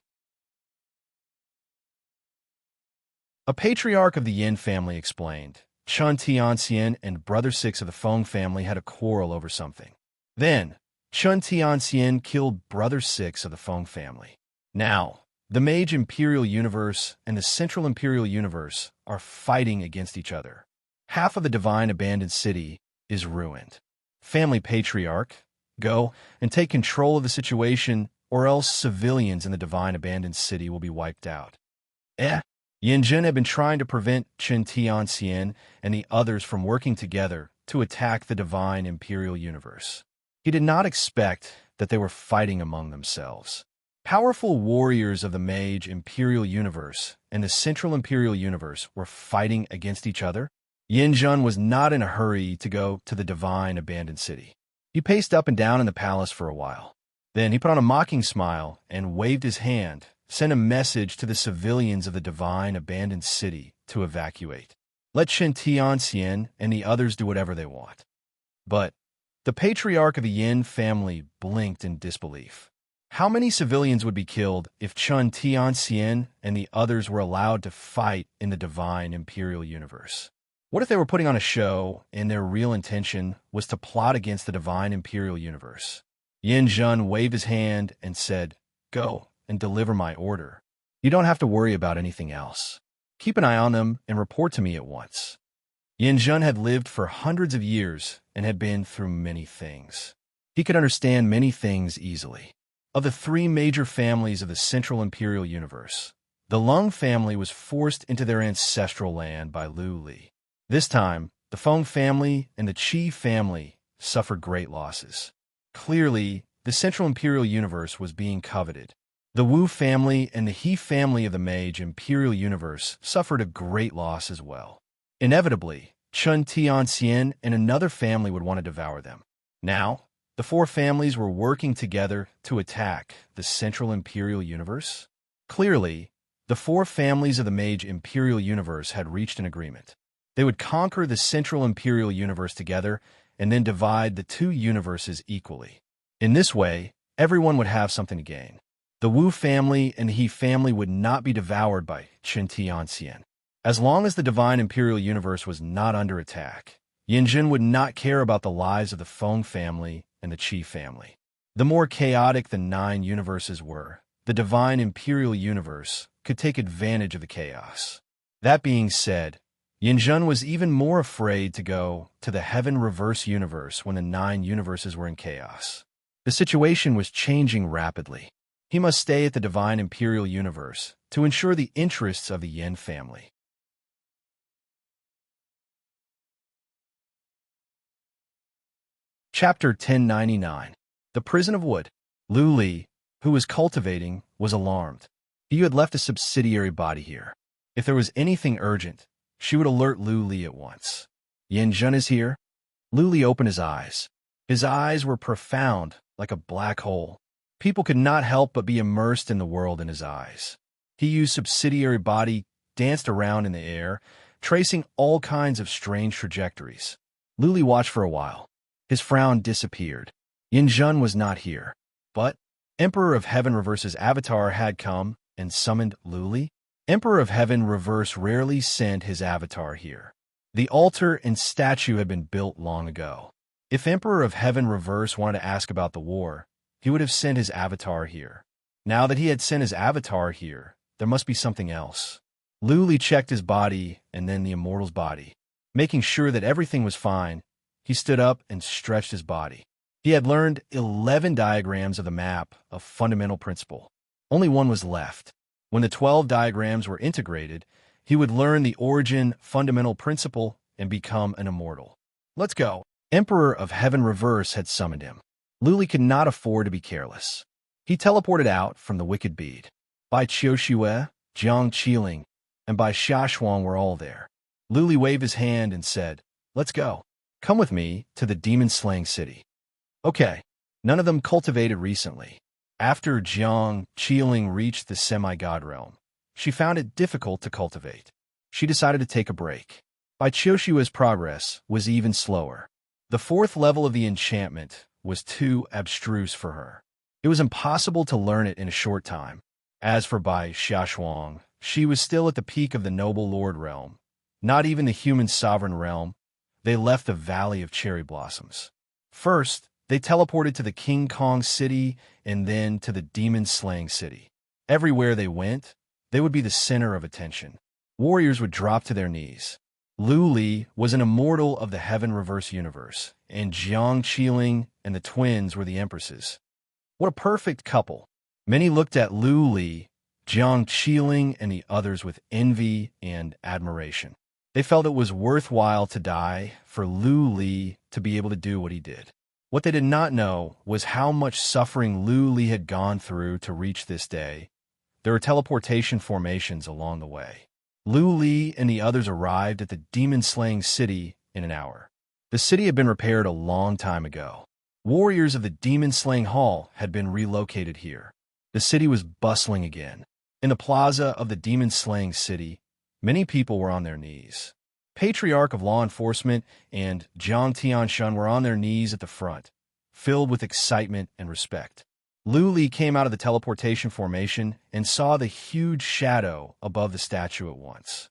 A patriarch of the Yin family explained. Chun Tianxian and Brother Six of the Feng family had a quarrel over something. Then, Chun Tianxian killed Brother Six of the Feng family. Now, the Mage Imperial Universe and the Central Imperial Universe are fighting against each other. Half of the divine abandoned city is ruined. Family patriarch, go and take control of the situation, or else civilians in the divine abandoned city will be wiped out. Yin Jun had been trying to prevent Chen Tianxian and the others from working together to attack the divine imperial universe. He did not expect that they were fighting among themselves. Powerful warriors of the Mage Imperial Universe and the Central Imperial Universe were fighting against each other. Yin Jun was not in a hurry to go to the divine abandoned city. He paced up and down in the palace for a while. Then he put on a mocking smile and waved his hand, sent a message to the civilians of the divine abandoned city to evacuate. Let Chen Tianxian and the others do whatever they want. But the patriarch of the Yin family blinked in disbelief. How many civilians would be killed if Chun Tianxian and the others were allowed to fight in the divine imperial universe? What if they were putting on a show and their real intention was to plot against the divine imperial universe? Yin Jun waved his hand and said, "Go and deliver my order. You don't have to worry about anything else. Keep an eye on them and report to me at once." Yin Jun had lived for hundreds of years and had been through many things. He could understand many things easily. Of the three major families of the Central Imperial Universe, the Lung family was forced into their ancestral land by Lu Li. This time, the Feng family and the Qi family suffered great losses. Clearly, the Central Imperial Universe was being coveted. The Wu family and the He family of the Mage Imperial Universe suffered a great loss as well. Inevitably, Chun Tianxian and another family would want to devour them. Now, the four families were working together to attack the Central Imperial Universe. Clearly, the four families of the Mage Imperial Universe had reached an agreement. They would conquer the Central Imperial Universe together and then divide the two universes equally. In this way, everyone would have something to gain. The Wu family and the He family would not be devoured by Chen Tianxian. As long as the divine imperial universe was not under attack, Yin Jun would not care about the lives of the Feng family and the Qi family. The more chaotic the 9 universes were, the divine imperial universe could take advantage of the chaos. That being said, Yin Jun was even more afraid to go to the Heaven Reverse universe when the 9 universes were in chaos. The situation was changing rapidly. He must stay at the divine imperial universe to ensure the interests of the Yin family. Chapter 1099. The Prison of Wood. Lu Li, who was cultivating, was alarmed. He had left a subsidiary body here. If there was anything urgent, she would alert Lu Li at once. Yin Jun is here? Lu Li opened his eyes. His eyes were profound, like a black hole. People could not help but be immersed in the world in his eyes. He used subsidiary body, danced around in the air, tracing all kinds of strange trajectories. Lu Li watched for a while. His frown disappeared. Yin Jun was not here. But Emperor of Heaven Reverse's avatar had come and summoned Lu Li. Emperor of Heaven Reverse rarely sent his avatar here. The altar and statue had been built long ago. If Emperor of Heaven Reverse wanted to ask about the war, he would have sent his avatar here. Now that he had sent his avatar here, there must be something else. Lu Li checked his body and then the immortal's body. Making sure that everything was fine, he stood up and stretched his body. He had learned 11 diagrams of the map of fundamental principle. Only one was left. When the 12 diagrams were integrated, he would learn the origin fundamental principle and become an immortal. Let's go. Emperor of Heaven Reverse had summoned him. Lu Li could not afford to be careless. He teleported out from the wicked bead. Bai Qiuxue, Jiang Qiling, and Bai Xiaoshuang were all there. Lu Li waved his hand and said, "Let's go. Come with me to the demon-slaying city." Okay. None of them cultivated recently. After Jiang Qiling reached the semi-god realm, she found it difficult to cultivate. She decided to take a break. Bai Qiushua's progress was even slower. The fourth level of the enchantment was too abstruse for her. It was impossible to learn it in a short time. As for Bai Xiaoshuang, she was still at the peak of the noble lord realm. Not even the human sovereign realm. They left the Valley of Cherry Blossoms. First, they teleported to the King Kong city and then to the demon-slaying city. Everywhere they went, they would be the center of attention. Warriors would drop to their knees. Lu Li was an immortal of the Heaven Reverse universe, and Jiang Qiling and the twins were the empresses. What a perfect couple. Many looked at Lu Li, Jiang Qiling, and the others with envy and admiration. They felt it was worthwhile to die for Lu Li to be able to do what he did. What they did not know was how much suffering Lu Li had gone through to reach this day. There were teleportation formations along the way. Lu Li and the others arrived at the demon-slaying city in an hour. The city had been repaired a long time ago. Warriors of the demon-slaying hall had been relocated here. The city was bustling again. In the plaza of the demon-slaying city, many people were on their knees. Patriarch of Law Enforcement and Jiang Tianshun were on their knees at the front, filled with excitement and respect. Lu Li came out of the teleportation formation and saw the huge shadow above the statue at once.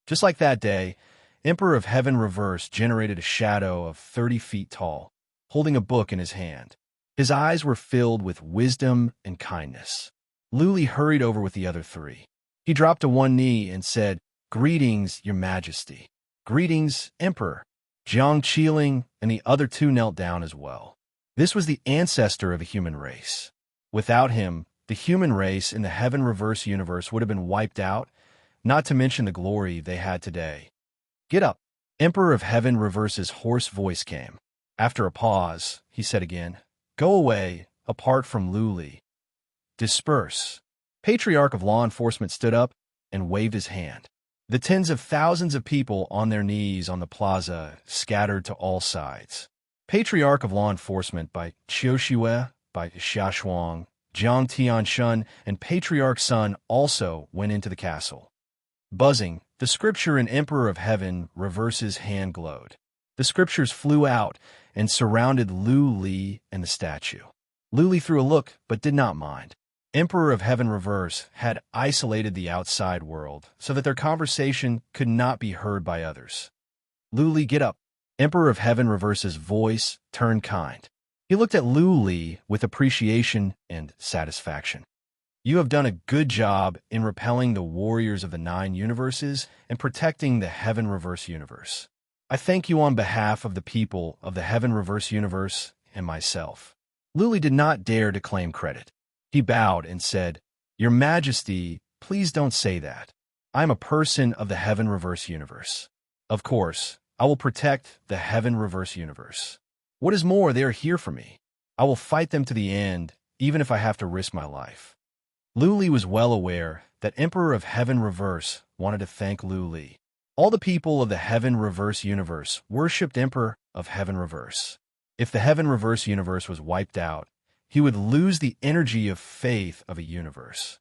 Just like that day, Emperor of Heaven Reverse generated a shadow of 30 feet tall, holding a book in his hand. His eyes were filled with wisdom and kindness. Lu Li hurried over with the other three. He dropped to one knee and said, "Greetings, Your Majesty." "Greetings, Emperor." Jiang Qiling and the other two knelt down as well. This was the ancestor of a human race. Without him, the human race in the Heaven Reverse universe would have been wiped out, not to mention the glory they had today. "Get up." Emperor of Heaven Reverse's hoarse voice came. After a pause, he said again, "Go away, apart from Lu Li. Disperse." Patriarch of Law Enforcement stood up and waved his hand. The tens of thousands of people on their knees on the plaza scattered to all sides. Patriarch of Law Enforcement by Qiushue, by Xiaoshuang, Jiang Tianshun, and Patriarch's son also went into the castle. Buzzing, the scripture in Emperor of Heaven Reverse's hand glowed. The scriptures flew out and surrounded Lu Li and the statue. Lu Li threw a look, but did not mind. Emperor of Heaven Reverse had isolated the outside world so that their conversation could not be heard by others. "Lu Li, get up." Emperor of Heaven Reverse's voice turned kind. He looked at Lu Li with appreciation and satisfaction. "You have done a good job in repelling the warriors of the 9 universes and protecting the Heaven Reverse universe. I thank you on behalf of the people of the Heaven Reverse universe and myself." Lu Li did not dare to claim credit. He bowed and said, "Your Majesty, please don't say that. I am a person of the Heaven Reverse universe. Of course, I will protect the Heaven Reverse universe. What is more, they are here for me. I will fight them to the end, even if I have to risk my life." Lu Li was well aware that Emperor of Heaven Reverse wanted to thank Lu Li. All the people of the Heaven Reverse universe worshipped Emperor of Heaven Reverse. If the Heaven Reverse universe was wiped out, he would lose the energy of faith of a universe.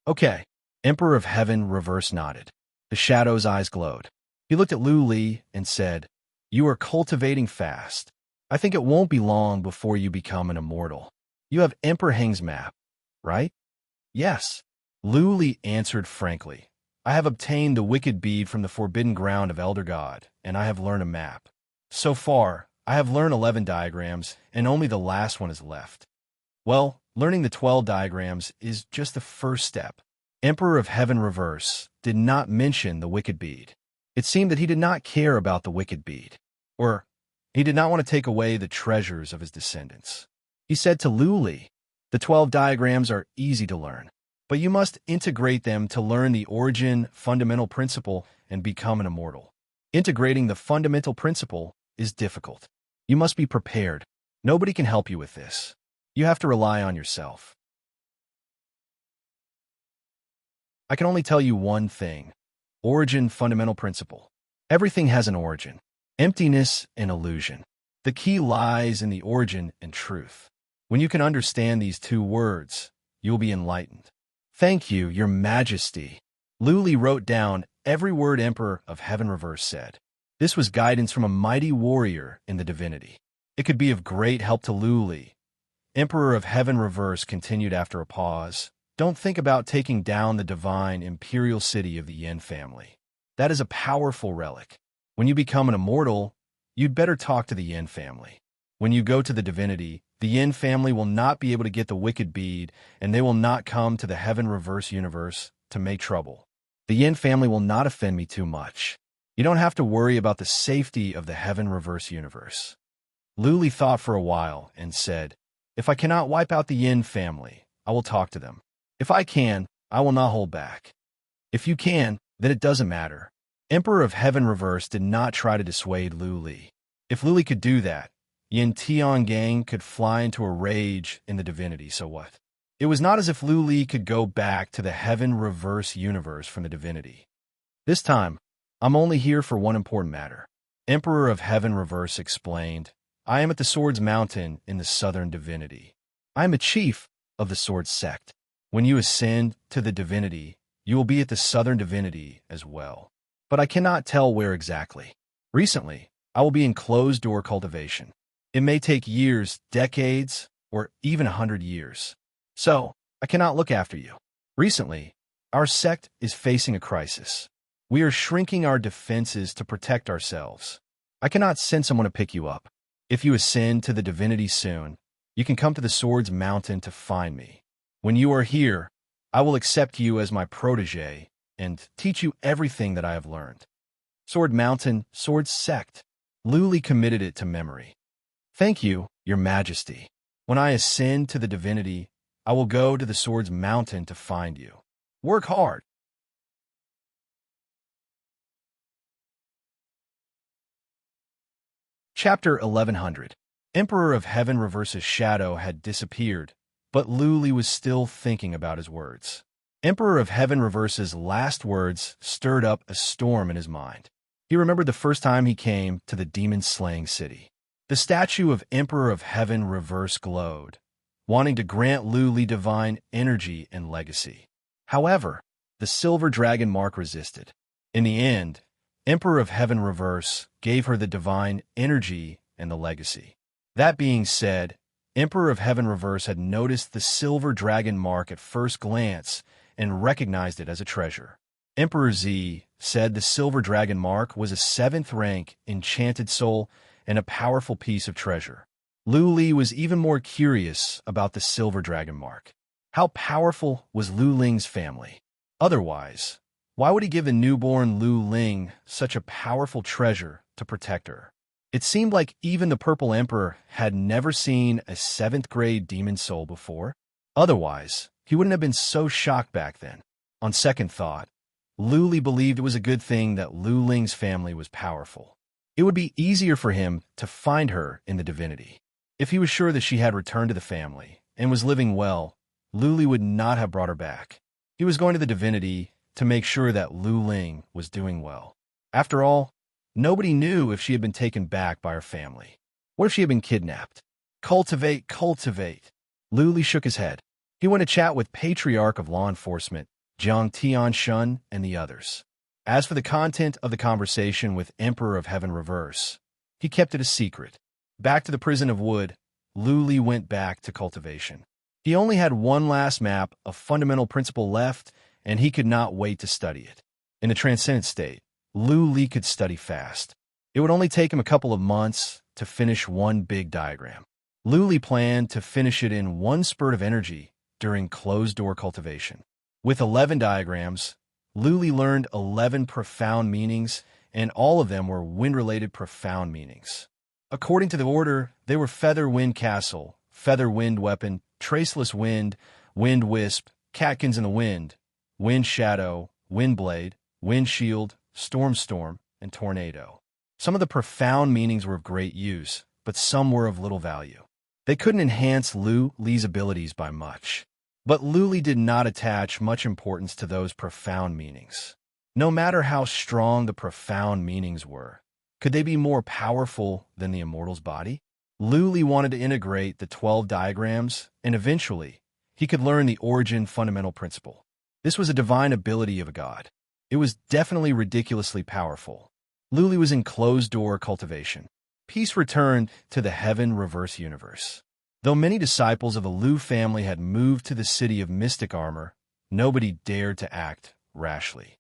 "Okay." Emperor of Heaven Reverse nodded. The shadow's eyes glowed. He looked at Lu Li and said, "You are cultivating fast. I think it won't be long before you become an immortal. You have Emperor Heng's map, right?" "Yes." Lu Li answered frankly. "I have obtained the wicked bead from the forbidden ground of Elder God, and I have learned a map. So far, I have learned 11 diagrams, and only the last one is left." "Well, learning the 12 diagrams is just the first step." Emperor of Heaven Reverse did not mention the wicked bead. It seemed that he did not care about the wicked bead, or he did not want to take away the treasures of his descendants. He said to Lu Li, "The 12 diagrams are easy to learn, but you must integrate them to learn the origin fundamental principle and become an immortal. Integrating the fundamental principle is difficult. You must be prepared. Nobody can help you with this. You have to rely on yourself. I can only tell you one thing. Origin fundamental principle. Everything has an origin. Emptiness and illusion. The key lies in the origin and truth. When you can understand these two words, you will be enlightened. Thank you, Your Majesty. Luli wrote down every word Emperor of Heaven Reverse said. This was guidance from a mighty warrior in the divinity. It could be of great help to Luli. Emperor of Heaven Reverse continued after a pause. Don't think about taking down the divine imperial city of the Yin family. That is a powerful relic. When you become an immortal, you'd better talk to the Yin family. When you go to the divinity, the Yin family will not be able to get the wicked bead, and they will not come to the Heaven Reverse universe to make trouble. The Yin family will not offend me too much. You don't have to worry about the safety of the Heaven Reverse universe. Luli thought for a while and said, if I cannot wipe out the Yin family, I will talk to them. If I can, I will not hold back. If you can, then it doesn't matter. Emperor of Heaven Reverse did not try to dissuade Luli. If Luli could do that, Yin Tian Gang could fly into a rage in the divinity, so what? It was not as if Luli could go back to the Heaven Reverse universe from the divinity. This time, I'm only here for one important matter. Emperor of Heaven Reverse explained, I am at the Swords Mountain in the Southern Divinity. I am a chief of the Swords sect. When you ascend to the divinity, you will be at the Southern Divinity as well. But I cannot tell where exactly. Recently, I will be in closed-door cultivation. It may take years, decades, or even 100 years. So, I cannot look after you. Recently, our sect is facing a crisis. We are shrinking our defenses to protect ourselves. I cannot send someone to pick you up. If you ascend to the divinity soon, you can come to the Swords Mountain to find me. When you are here, I will accept you as my protege and teach you everything that I have learned. Sword Mountain, Sword Sect. Luli committed it to memory. Thank you, Your Majesty. When I ascend to the divinity, I will go to the Swords Mountain to find you. Work hard. Chapter 1100. Emperor of Heaven Reverse's shadow had disappeared, but Luli was still thinking about his words. Emperor of Heaven Reverse's last words stirred up a storm in his mind. He remembered the first time he came to the demon-slaying city. The statue of Emperor of Heaven Reverse glowed, wanting to grant Luli divine energy and legacy. However, the silver dragon mark resisted. In the end, Emperor of Heaven Reverse gave her the divine energy and the legacy. That being said, Emperor of Heaven Reverse had noticed the silver dragon mark at first glance and recognized it as a treasure. Emperor Z said the silver dragon mark was a 7th rank enchanted soul and a powerful piece of treasure. Luli was even more curious about the silver dragon mark. How powerful was Lu Ling's family? Otherwise, why would he give the newborn Lu Ling such a powerful treasure to protect her? It seemed like even the Purple Emperor had never seen a 7th grade demon soul before. Otherwise, he wouldn't have been so shocked back then. On second thought, Luli believed it was a good thing that Lu Ling's family was powerful. It would be easier for him to find her in the divinity. If he was sure that she had returned to the family and was living well, Luli would not have brought her back. He was going to the divinity to make sure that Lu Ling was doing well. After all, nobody knew if she had been taken back by her family. What if she had been kidnapped? Cultivate, cultivate. Luli shook his head. He went to chat with Patriarch of Law Enforcement, Jiang Tianshun, and the others. As for the content of the conversation with Emperor of Heaven Reverse, he kept it a secret. Back to the prison of wood, Luli went back to cultivation. He only had one last map of fundamental principle left, and he could not wait to study it. In the transcendent state, Luli could study fast. It would only take him a couple of months to finish one big diagram. Luli planned to finish it in one spurt of energy during closed-door cultivation. With 11 diagrams, Luli learned 11 profound meanings, and all of them were wind-related profound meanings. According to the order, they were Feather Wind Castle, Feather Wind Weapon, Traceless Wind, Wind Wisp, Catkins in the Wind, Wind Shadow, Wind Blade, Wind Shield, Storm, and Tornado. Some of the profound meanings were of great use, but some were of little value. They couldn't enhance Luli's abilities by much. But Luli did not attach much importance to those profound meanings. No matter how strong the profound meanings were, Could they be more powerful than the immortal's body? Luli wanted to integrate the 12 diagrams, and eventually, he could learn the origin fundamental principle. This was a divine ability of a god. It was definitely ridiculously powerful. Luli was in closed-door cultivation. Peace returned to the heaven reverse universe. Though many disciples of the Lu family had moved to the city of mystic armor, nobody dared to act rashly.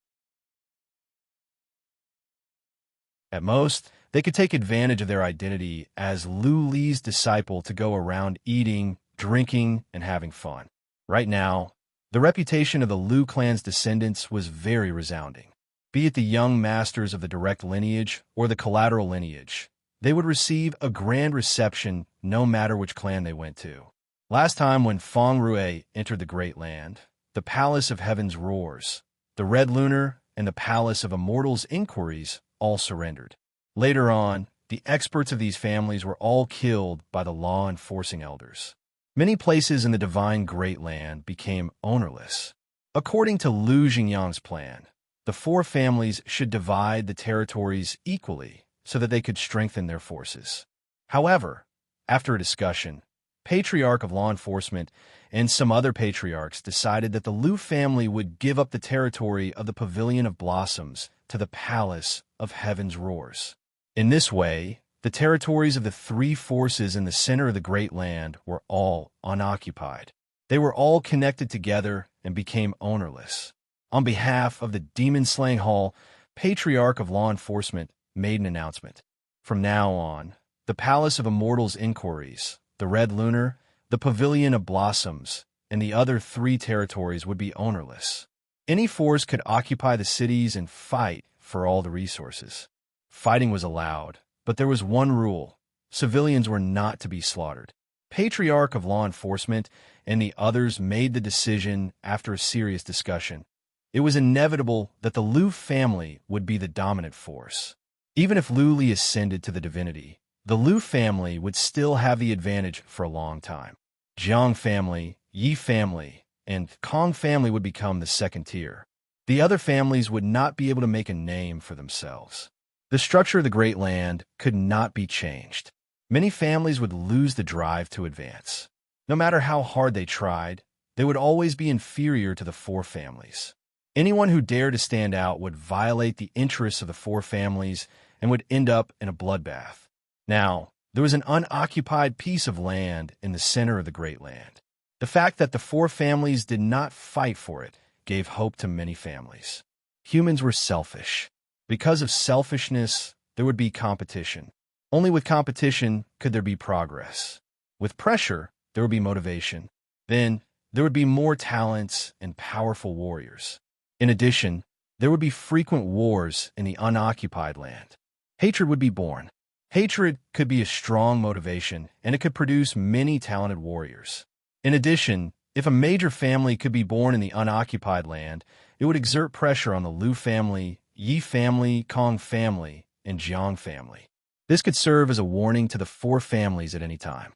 At most, they could take advantage of their identity as Lu Li's disciple to go around eating, drinking, and having fun. Right now, the reputation of the Lu clan's descendants was very resounding. Be it the young masters of the direct lineage or the collateral lineage, they would receive a grand reception no matter which clan they went to. Last time when Feng Rue entered the Great Land, the Palace of Heaven's Roars, the Red Lunar, and the Palace of Immortals' Inquiries all surrendered. Later on, the experts of these families were all killed by the law-enforcing elders. Many places in the divine Great Land became ownerless. According to Lu Xingyang's plan, the four families should divide the territories equally so that they could strengthen their forces. However, after a discussion, Patriarch of Law Enforcement and some other patriarchs decided that the Lu family would give up the territory of the Pavilion of Blossoms to the Palace of Heaven's Roars. In this way, the territories of the three forces in the center of the Great Land were all unoccupied. They were all connected together and became ownerless. On behalf of the Demon-Slaying Hall, Patriarch of Law Enforcement made an announcement. From now on, the Palace of Immortals' Inquiries, the Red Lunar, the Pavilion of Blossoms, and the other three territories would be ownerless. Any force could occupy the cities and fight for all the resources. Fighting was allowed, but there was one rule: civilians were not to be slaughtered. Patriarch of Law Enforcement and the others made the decision after a serious discussion. It was inevitable that the Lu family would be the dominant force. Even if Lu Li ascended to the divinity, the Lu family would still have the advantage for a long time. Jiang family, Yi family, and Kong family would become the second tier. The other families would not be able to make a name for themselves. The structure of the Great Land could not be changed. Many families would lose the drive to advance. No matter how hard they tried, they would always be inferior to the four families. Anyone who dared to stand out would violate the interests of the four families and would end up in a bloodbath. Now, there was an unoccupied piece of land in the center of the Great Land. The fact that the four families did not fight for it gave hope to many families. Humans were selfish. Because of selfishness, there would be competition. Only with competition could there be progress. With pressure, there would be motivation. Then, there would be more talents and powerful warriors. In addition, there would be frequent wars in the unoccupied land. Hatred would be born. Hatred could be a strong motivation, and it could produce many talented warriors. In addition, if a major family could be born in the unoccupied land, it would exert pressure on the Lu family, Yi family, Kong family, and Jiang family. This could serve as a warning to the four families at any time.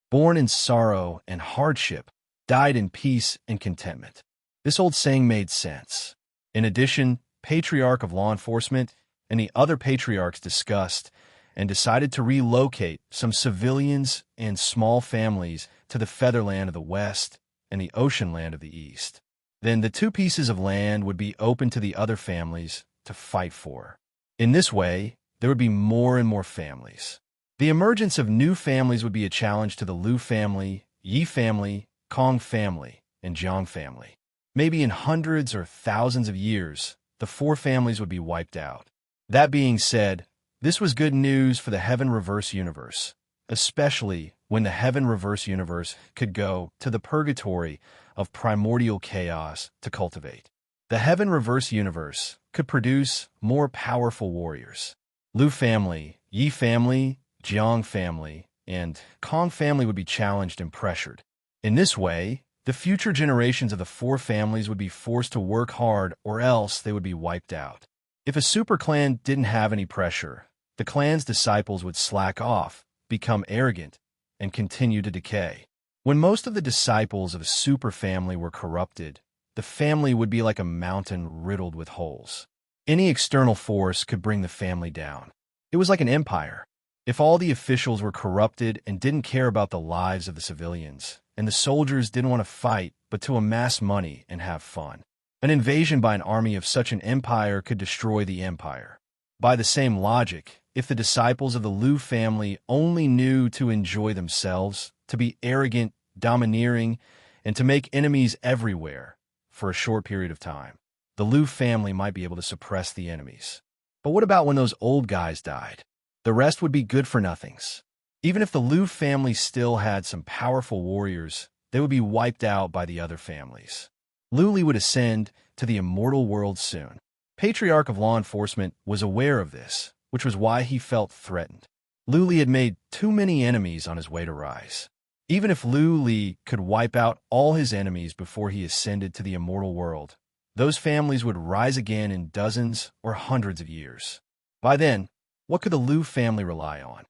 Born in sorrow and hardship, died in peace and contentment. This old saying made sense. In addition, Patriarch of Law Enforcement and the other patriarchs discussed and decided to relocate some civilians and small families to the Featherland of the West and the Ocean Land of the East. Then the two pieces of land would be open to the other families to fight for. In this way, there would be more and more families. The emergence of new families would be a challenge to the Lu family, Yi family, Kong family, and Jiang family. Maybe in hundreds or thousands of years, the four families would be wiped out. That being said, this was good news for the Heaven Reverse Universe, especially when the Heaven Reverse Universe could go to the purgatory of primordial chaos to cultivate. The Heaven Reverse Universe could produce more powerful warriors. Lu family, Yi family, Jiang family, and Kong family would be challenged and pressured. In this way, the future generations of the four families would be forced to work hard or else they would be wiped out. If a super clan didn't have any pressure, the clan's disciples would slack off, become arrogant, and continue to decay. When most of the disciples of a super family were corrupted, the family would be like a mountain riddled with holes. Any external force could bring the family down. It was like an empire. If all the officials were corrupted and didn't care about the lives of the civilians, and the soldiers didn't want to fight but to amass money and have fun, an invasion by an army of such an empire could destroy the empire. By the same logic, if the disciples of the Liu family only knew to enjoy themselves, to be arrogant, domineering, and to make enemies everywhere for a short period of time, the Liu family might be able to suppress the enemies. But what about when those old guys died? The rest would be good for nothings. Even if the Liu family still had some powerful warriors, they would be wiped out by the other families. Liu Li would ascend to the immortal world soon. Patriarch of Law Enforcement was aware of this, which was why he felt threatened. Liu Li had made too many enemies on his way to rise. Even if Liu Li could wipe out all his enemies before he ascended to the immortal world, those families would rise again in dozens or hundreds of years. By then, what could the Liu family rely on?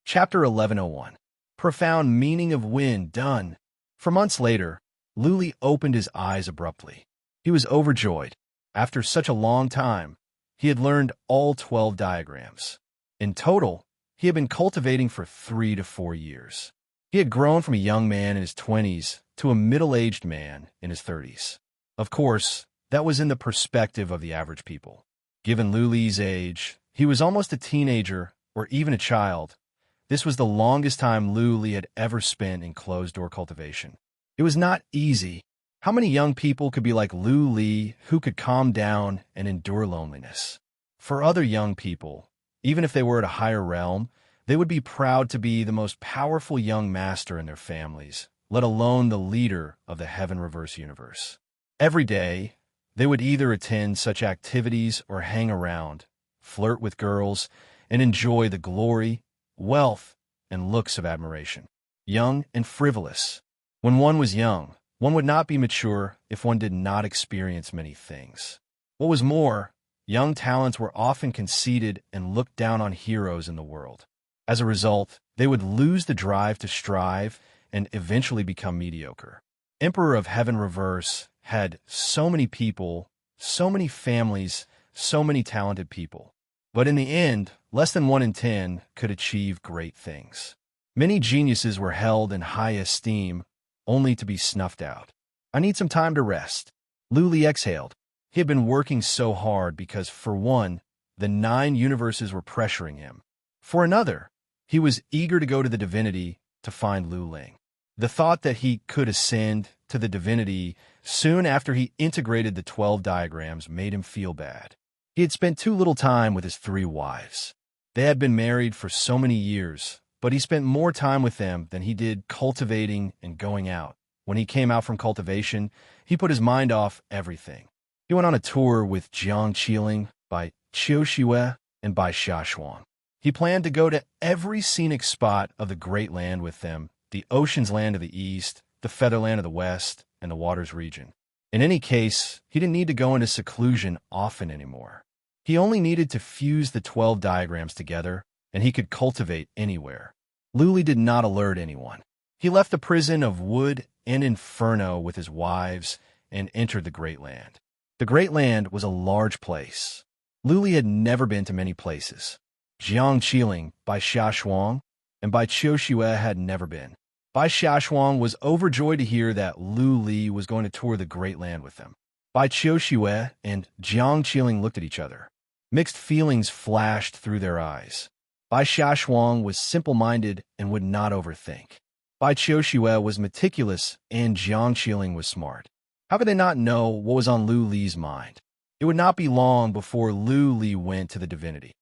Chapter 1101. Profound Meaning of Wind Done. For months later, Liu Li opened his eyes abruptly. He was overjoyed. After such a long time, he had learned all 12 diagrams. In total, he had been cultivating for 3 to 4 years. He had grown from a young man in his 20s to a middle-aged man in his 30s. Of course, that was in the perspective of the average people. Given Liu Li's age, he was almost a teenager or even a child. This was the longest time Liu Li had ever spent in closed-door cultivation. It was not easy. How many young people could be like Liu Li who could calm down and endure loneliness? For other young people, even if they were at a higher realm, they would be proud to be the most powerful young master in their families, let alone the leader of the Heaven Reverse universe. Every day, they would either attend such activities or hang around, flirt with girls, and enjoy the glory, wealth, and looks of admiration. Young and frivolous. When one was young, one would not be mature if one did not experience many things. What was more, young talents were often conceited and looked down on heroes in the world. As a result, they would lose the drive to strive and eventually become mediocre. Emperor of Heaven Reverse had so many people, so many families, so many talented people. But in the end, less than 1 in 10 could achieve great things. Many geniuses were held in high esteem, only to be snuffed out. I need some time to rest. Liu Li exhaled. He had been working so hard because, for one, the 9 universes were pressuring him. For another, he was eager to go to the divinity to find Liu Ling. The thought that he could ascend to the divinity soon after he integrated the 12 diagrams made him feel bad. He had spent too little time with his 3 wives. They had been married for so many years, but he spent more time with them than he did cultivating and going out. When he came out from cultivation, he put his mind off everything. He went on a tour with Jiang Qiling, by Qiu Shue, and by Xia Shuang. He planned to go to every scenic spot of the Great Land with them, the Ocean's Land of the East, the Featherland of the West, and the Waters region. In any case, he didn't need to go into seclusion often anymore. He only needed to fuse the 12 diagrams together, and he could cultivate anywhere. Liu Li did not alert anyone. He left the prison of wood and inferno with his wives and entered the Great Land. The Great Land was a large place. Liu Li had never been to many places. Jiang Qiling, by Xia Shuang, and by Qiu Shue had never been. Bai Xiaoshuang was overjoyed to hear that Liu Li was going to tour the Great Land with them. Bai Qiu Shue and Jiang Qiling looked at each other. Mixed feelings flashed through their eyes. Bai Xiaoshuang was simple-minded and would not overthink. Bai Qiu Shue was meticulous and Jiang Qiling was smart. How could they not know what was on Liu Li's mind? It would not be long before Liu Li went to the divinity.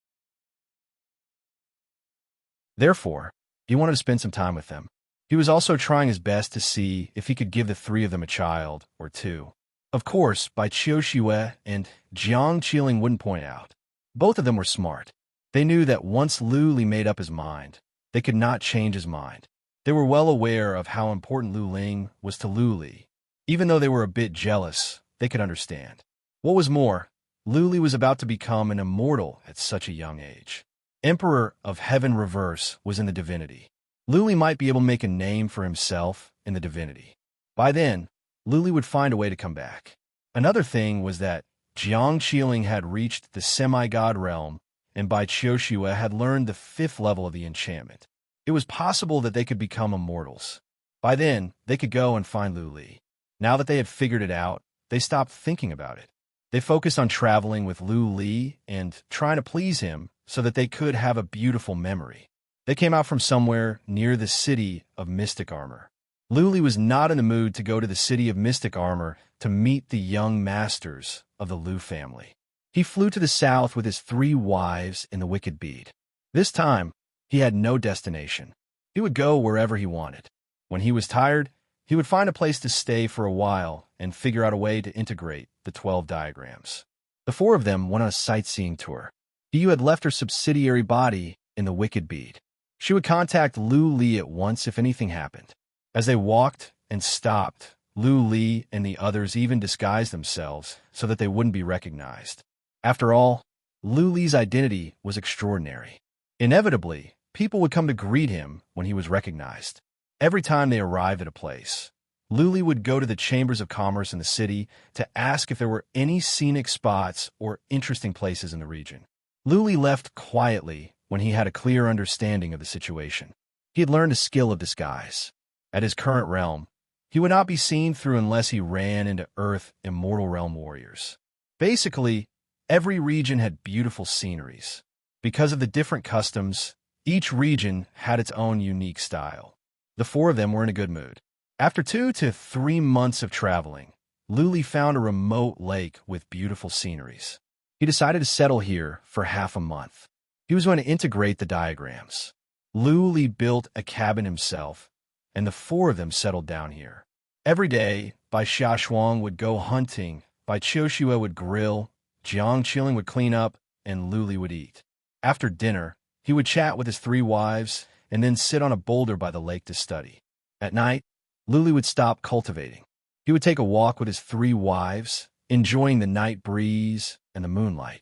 Therefore, he wanted to spend some time with them. He was also trying his best to see if he could give the 3 of them a child or 2. Of course, Bai Qiu Shue and Jiang Qiling wouldn't point out. Both of them were smart. They knew that once Liu Li made up his mind, they could not change his mind. They were well aware of how important Liu Ling was to Liu Li. Even though they were a bit jealous, they could understand. What was more, Liu Li was about to become an immortal at such a young age. Emperor of Heaven Reverse was in the divinity. Liu Li might be able to make a name for himself in the divinity. By then, Luli would find a way to come back. Another thing was that Jiang Qiling had reached the semi-god realm, and Bai Qiushua had learned the 5th level of the enchantment. It was possible that they could become immortals. By then, they could go and find Luli. Now that they had figured it out, they stopped thinking about it. They focused on traveling with Luli and trying to please him so that they could have a beautiful memory. They came out from somewhere near the city of Mystic Armor. Luli was not in the mood to go to the city of Mystic Armor to meet the young masters of the Lu family. He flew to the south with his 3 wives in the Wicked Bead. This time, he had no destination. He would go wherever he wanted. When he was tired, he would find a place to stay for a while and figure out a way to integrate the 12 diagrams. The 4 of them went on a sightseeing tour. Yu had left her subsidiary body in the Wicked Bead. She would contact Lu Li at once if anything happened. As they walked and stopped, Lu Li and the others even disguised themselves so that they wouldn't be recognized. After all, Lu Li's identity was extraordinary. Inevitably, people would come to greet him when he was recognized. Every time they arrived at a place, Lu Li would go to the chambers of commerce in the city to ask if there were any scenic spots or interesting places in the region. Lu Li left quietly when he had a clear understanding of the situation. He had learned a skill of disguise. At his current realm, he would not be seen through unless he ran into Earth Immortal Realm warriors. Basically, every region had beautiful sceneries. Because of the different customs, each region had its own unique style. The 4 of them were in a good mood. After 2 to 3 months of traveling, Lu Li found a remote lake with beautiful sceneries. He decided to settle here for half a month. He was going to integrate the diagrams. Lu Li built a cabin himself, and the 4 of them settled down here. Every day, Bai Xiaoshuang would go hunting, Bai Qiushua would grill, Jiang Qiling would clean up, and Lu Li would eat. After dinner, he would chat with his 3 wives and then sit on a boulder by the lake to study. At night, Lu Li would stop cultivating. He would take a walk with his 3 wives, enjoying the night breeze and the moonlight.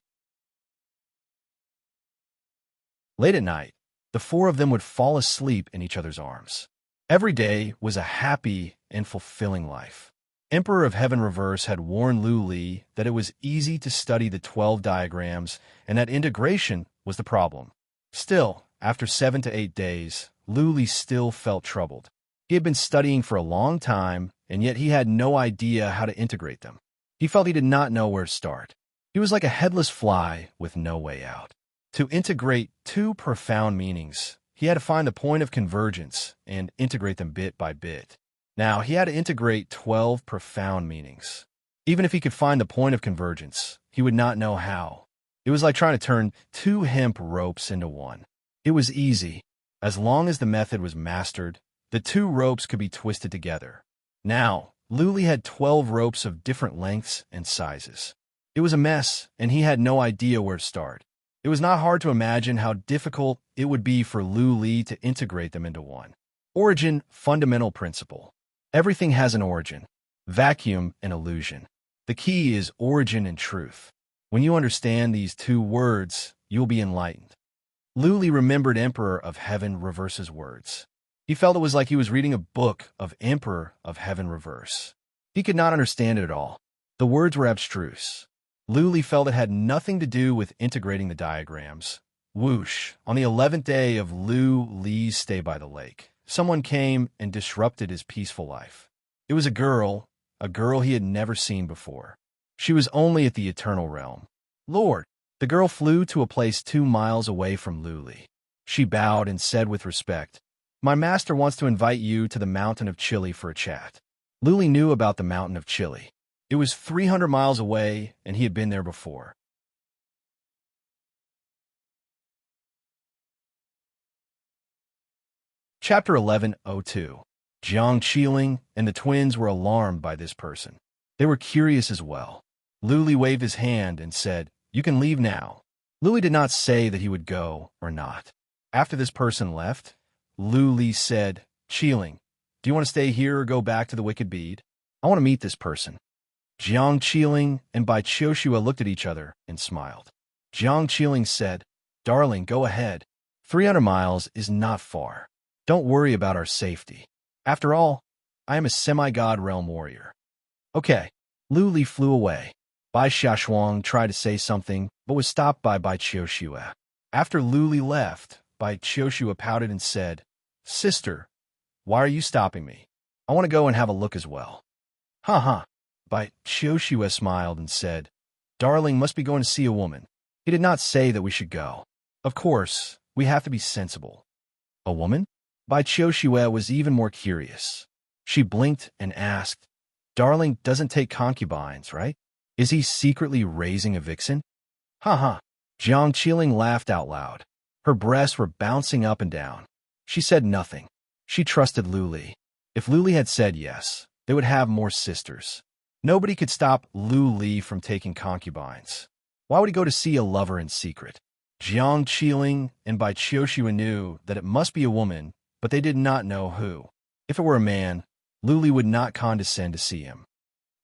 Late at night, the 4 of them would fall asleep in each other's arms. Every day was a happy and fulfilling life. Emperor of Heaven Reverse had warned Lu Li that it was easy to study the 12 diagrams and that integration was the problem. Still, after 7 to 8 days, Lu Li still felt troubled. He had been studying for a long time, and yet he had no idea how to integrate them. He felt he did not know where to start. He was like a headless fly with no way out. To integrate 2 profound meanings, he had to find the point of convergence and integrate them bit by bit. Now, he had to integrate 12 profound meanings. Even if he could find the point of convergence, he would not know how. It was like trying to turn 2 hemp ropes into one. It was easy. As long as the method was mastered, the 2 ropes could be twisted together. Now, Lu Li had 12 ropes of different lengths and sizes. It was a mess, and he had no idea where to start. It was not hard to imagine how difficult it would be for Lu Li to integrate them into one. Origin, fundamental principle. Everything has an origin, vacuum, and illusion. The key is origin and truth. When you understand these 2 words, you'll be enlightened. Lu Li remembered Emperor of Heaven Reverse's words. He felt it was like he was reading a book of Emperor of Heaven Reverse. He could not understand it at all. The words were abstruse. Lu Li felt it had nothing to do with integrating the diagrams. Whoosh! On the 11th day of Lu Li's stay by the lake, someone came and disrupted his peaceful life. It was a girl he had never seen before. She was only at the Eternal Realm. Lord! The girl flew to a place 2 miles away from Lu Li. She bowed and said with respect, "My master wants to invite you to the Mountain of Chili for a chat." Lu Li knew about the Mountain of Chili. It was 300 miles away, and he had been there before. Chapter 11:02. Jiang Qiling and the twins were alarmed by this person. They were curious as well. Lu Li waved his hand and said, "You can leave now." Lu Li did not say that he would go or not. After this person left, Lu Li said, "Qiling, do you want to stay here or go back to the Wicked Bead? I want to meet this person." Jiang Qiling and Bai Qiushua looked at each other and smiled. Jiang Qiling said, "Darling, go ahead. 300 miles is not far. Don't worry about our safety. After all, I am a semi-god realm warrior. Okay. Lu Li flew away. Bai Xiaoshuang tried to say something, but was stopped by Bai Qiushua. After Lu Li left, Bai Qiushua pouted and said, Sister, why are you stopping me? I want to go and have a look as well. Ha ha. Bai Qiushua smiled and said, Darling must be going to see a woman. He did not say that we should go. Of course, we have to be sensible. A woman? Bai Qiushua was even more curious. She blinked and asked, Darling doesn't take concubines, right? Is he secretly raising a vixen? Ha ha. Jiang Qiling laughed out loud. Her breasts were bouncing up and down. She said nothing. She trusted Lu Li. If Lu Li had said yes, they would have more sisters. Nobody could stop Lu Li from taking concubines. Why would he go to see a lover in secret? Jiang Qiling and Bai Qiushua knew that it must be a woman, but they did not know who. If it were a man, Lu Li would not condescend to see him.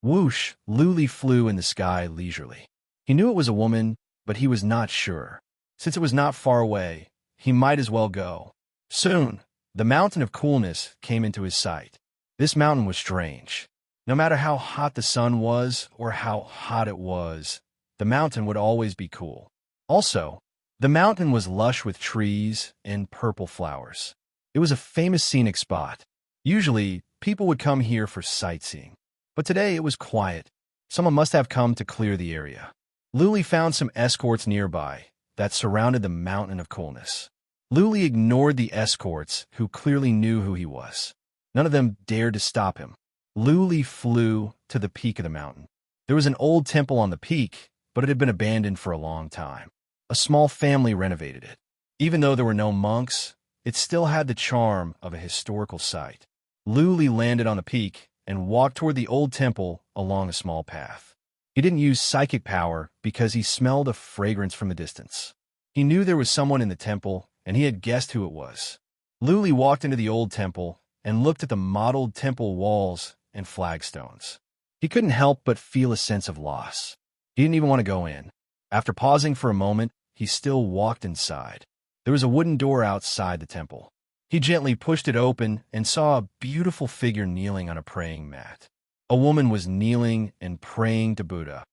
Whoosh, Lu Li flew in the sky leisurely. He knew it was a woman, but he was not sure. Since it was not far away, he might as well go. Soon, the mountain of coolness came into his sight. This mountain was strange. No matter how hot the sun was or how hot it was, the mountain would always be cool. Also, the mountain was lush with trees and purple flowers. It was a famous scenic spot. Usually, people would come here for sightseeing. But today it was quiet. Someone must have come to clear the area. Lu Li found some escorts nearby that surrounded the mountain of coolness. Lu Li ignored the escorts, who clearly knew who he was. None of them dared to stop him. Lu Li flew to the peak of the mountain. There was an old temple on the peak, but it had been abandoned for a long time. A small family renovated it. Even though there were no monks, it still had the charm of a historical site. Lu Li landed on the peak and walked toward the old temple along a small path. He didn't use psychic power because he smelled a fragrance from a distance. He knew there was someone in the temple, and he had guessed who it was. Lu Li walked into the old temple and looked at the mottled temple walls and flagstones. He couldn't help but feel a sense of loss. He didn't even want to go in. After pausing for a moment, he still walked inside. There was a wooden door outside the temple. He gently pushed it open and saw a beautiful figure kneeling on a praying mat. A woman was kneeling and praying to Buddha.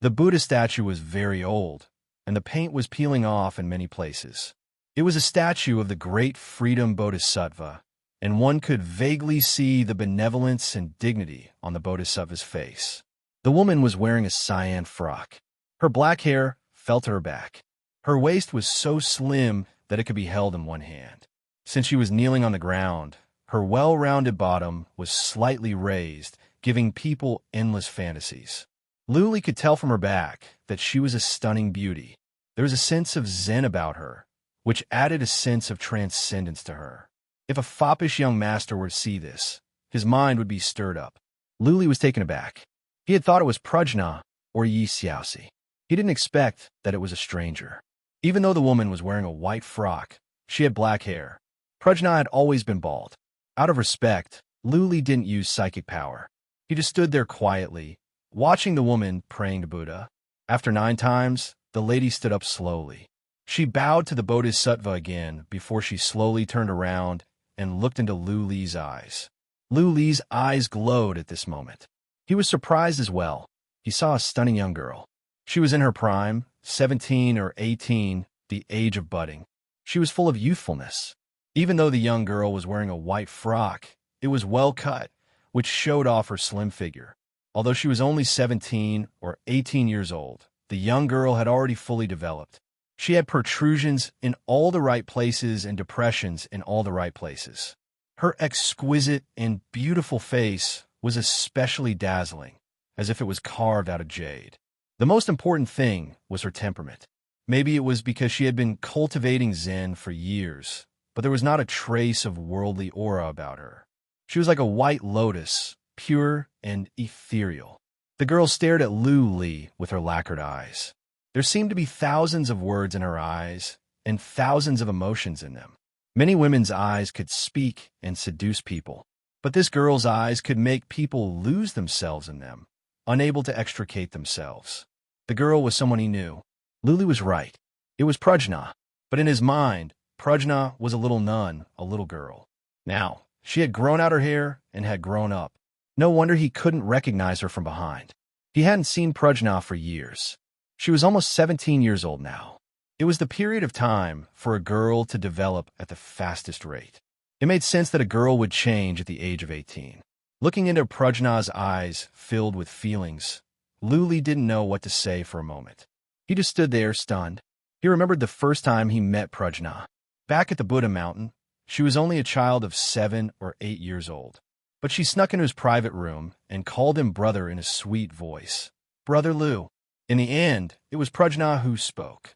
The Buddha statue was very old, and the paint was peeling off in many places. It was a statue of the great freedom Bodhisattva, and one could vaguely see the benevolence and dignity on the Bodhisattva's face. The woman was wearing a cyan frock. Her black hair fell to her back. Her waist was so slim that it could be held in one hand. Since she was kneeling on the ground, her well-rounded bottom was slightly raised, giving people endless fantasies. Lu Li could tell from her back that she was a stunning beauty. There was a sense of zen about her, which added a sense of transcendence to her. If a foppish young master were to see this, his mind would be stirred up. Lu Li was taken aback. He had thought it was Prajna or Yi Xiaoxi. He didn't expect that it was a stranger. Even though the woman was wearing a white frock, she had black hair. Prajna had always been bald. Out of respect, Lu Li didn't use psychic power. He just stood there quietly, watching the woman praying to Buddha. After 9 times, the lady stood up slowly. She bowed to the Bodhisattva again before she slowly turned around and looked into Lu Li's eyes. Lu Li's eyes glowed at this moment. He was surprised as well. He saw a stunning young girl. She was in her prime, 17 or 18, the age of budding. She was full of youthfulness. Even though the young girl was wearing a white frock, it was well cut, which showed off her slim figure. Although she was only 17 or 18 years old, the young girl had already fully developed. She had protrusions in all the right places and depressions in all the right places. Her exquisite and beautiful face was especially dazzling, as if it was carved out of jade. The most important thing was her temperament. Maybe it was because she had been cultivating Zen for years, but there was not a trace of worldly aura about her. She was like a white lotus, pure and ethereal. The girl stared at Lu Li with her lacquered eyes. There seemed to be thousands of words in her eyes and thousands of emotions in them. Many women's eyes could speak and seduce people, but this girl's eyes could make people lose themselves in them, unable to extricate themselves. The girl was someone he knew. Lu Li was right. It was Prajna, but in his mind, Prajna was a little nun, a little girl. Now, she had grown out her hair and had grown up. No wonder he couldn't recognize her from behind. He hadn't seen Prajna for years. She was almost 17 years old now. It was the period of time for a girl to develop at the fastest rate. It made sense that a girl would change at the age of 18. Looking into Prajna's eyes filled with feelings, Luli didn't know what to say for a moment. He just stood there, stunned. He remembered the first time he met Prajna. Back at the Buddha mountain, she was only a child of 7 or 8 years old. But she snuck into his private room and called him brother in a sweet voice. Brother Lu. In the end, it was Prajna who spoke.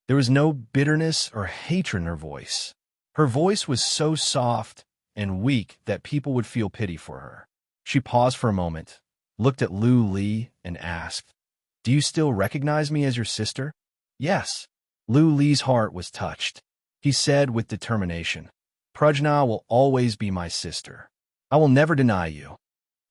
There was no bitterness or hatred in her voice. Her voice was so soft and weak that people would feel pity for her. She paused for a moment, looked at Lu Li, and asked, "Do you still recognize me as your sister?" Yes. Lu Li's heart was touched. He said with determination, "Prajna will always be my sister. I will never deny you."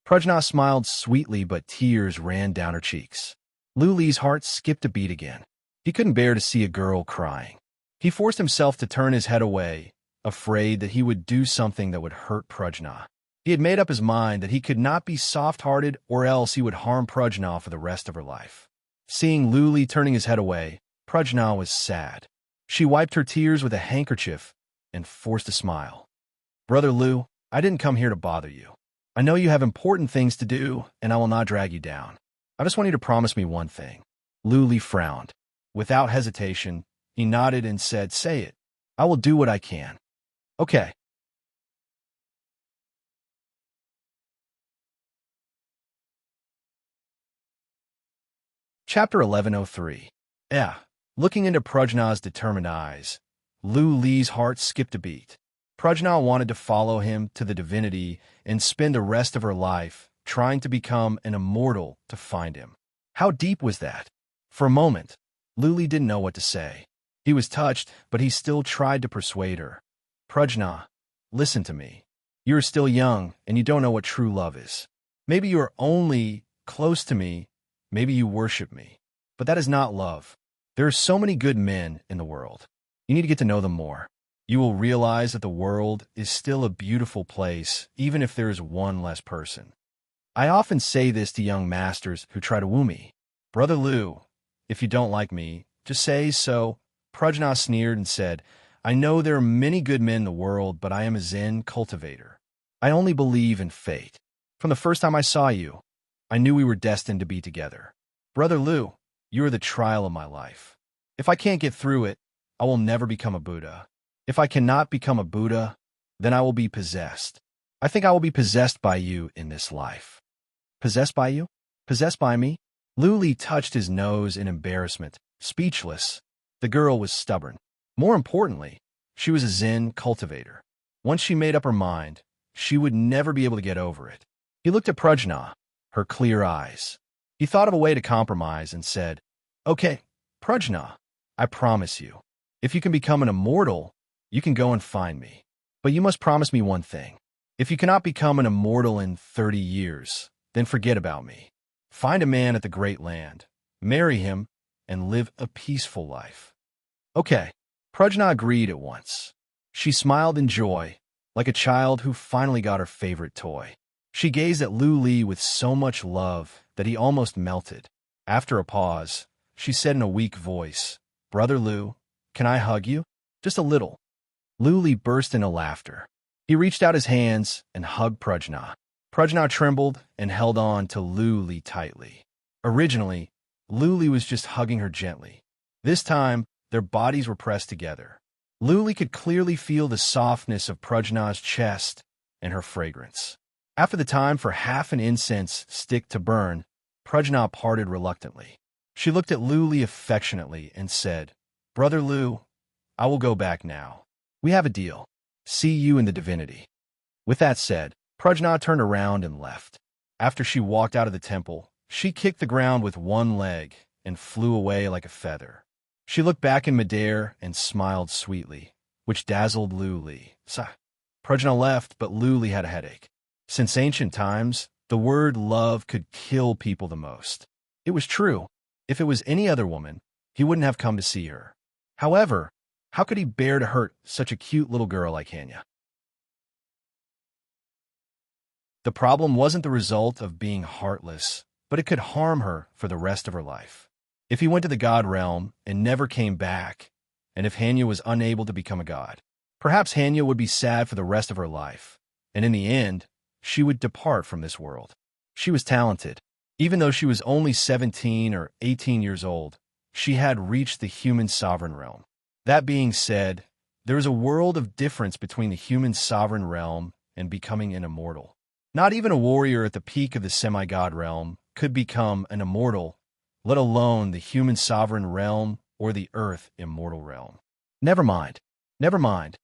Prajna smiled sweetly, but tears ran down her cheeks. Lu Li's heart skipped a beat again. He couldn't bear to see a girl crying. He forced himself to turn his head away, afraid that he would do something that would hurt Prajna. He had made up his mind that he could not be soft-hearted or else he would harm Prajna for the rest of her life. Seeing Lu Li turning his head away, Prajna was sad. She wiped her tears with a handkerchief and forced a smile. "Brother Lu, I didn't come here to bother you. I know you have important things to do, and I will not drag you down. I just want you to promise me one thing." Lu Li frowned. Without hesitation, he nodded and said, "Say it. I will do what I can." "Okay." Chapter 1103. Looking into Prajna's determined eyes, Lu Li's heart skipped a beat. Prajna wanted to follow him to the divinity and spend the rest of her life trying to become an immortal to find him. How deep was that? For a moment, Lu Li didn't know what to say. He was touched, but he still tried to persuade her. "Prajna, listen to me. You are still young, and you don't know what true love is. Maybe you are only close to me, maybe you worship me. But that is not love. There are so many good men in the world. You need to get to know them more. You will realize that the world is still a beautiful place, even if there is one less person. I often say this to young masters who try to woo me. Brother Lu, if you don't like me, just say so." Prajna sneered and said, "I know there are many good men in the world, but I am a Zen cultivator. I only believe in fate. From the first time I saw you, I knew we were destined to be together. Brother Lu, you are the trial of my life. If I can't get through it, I will never become a Buddha. If I cannot become a Buddha, then I will be possessed. I think I will be possessed by you in this life." "Possessed by you? Possessed by me?" Lu Li touched his nose in embarrassment, speechless. The girl was stubborn. More importantly, she was a Zen cultivator. Once she made up her mind, she would never be able to get over it. He looked at Prajna, her clear eyes. He thought of a way to compromise and said, "Okay, Prajna, I promise you, if you can become an immortal, you can go and find me. But you must promise me one thing. If you cannot become an immortal in 30 years, then forget about me. Find a man at the great land, marry him, and live a peaceful life." "Okay." Prajna agreed at once. She smiled in joy, like a child who finally got her favorite toy. She gazed at Lu Li with so much love that he almost melted. After a pause, she said in a weak voice, "Brother Lu, can I hug you? Just a little." Lu Li burst into laughter. He reached out his hands and hugged Prajna. Prajna trembled and held on to Lu Li tightly. Originally, Lu Li was just hugging her gently. This time, their bodies were pressed together. Lu Li could clearly feel the softness of Prajna's chest and her fragrance. After the time for half an incense stick to burn, Prajna parted reluctantly. She looked at Lu Li affectionately and said, "Brother Lu, I will go back now. We have a deal. See you in the divinity." With that said, Prajna turned around and left. After she walked out of the temple, she kicked the ground with one leg and flew away like a feather. She looked back in midair and smiled sweetly, which dazzled Lu Li. Prajna left, but Lu Li had a headache. Since ancient times, the word love could kill people the most. It was true. If it was any other woman, he wouldn't have come to see her. However, How could he bear to hurt such a cute little girl like Hanya? The problem wasn't the result of being heartless, but it could harm her for the rest of her life. If he went to the god realm and never came back, and if Hanya was unable to become a god, perhaps Hanya would be sad for the rest of her life, and in the end, she would depart from this world. She was talented. Even though she was only 17 or 18 years old, she had reached the human sovereign realm. That being said, there is a world of difference between the human sovereign realm and becoming an immortal. Not even a warrior at the peak of the semi-god realm could become an immortal, let alone the human sovereign realm or the earth immortal realm. Never mind. Never mind.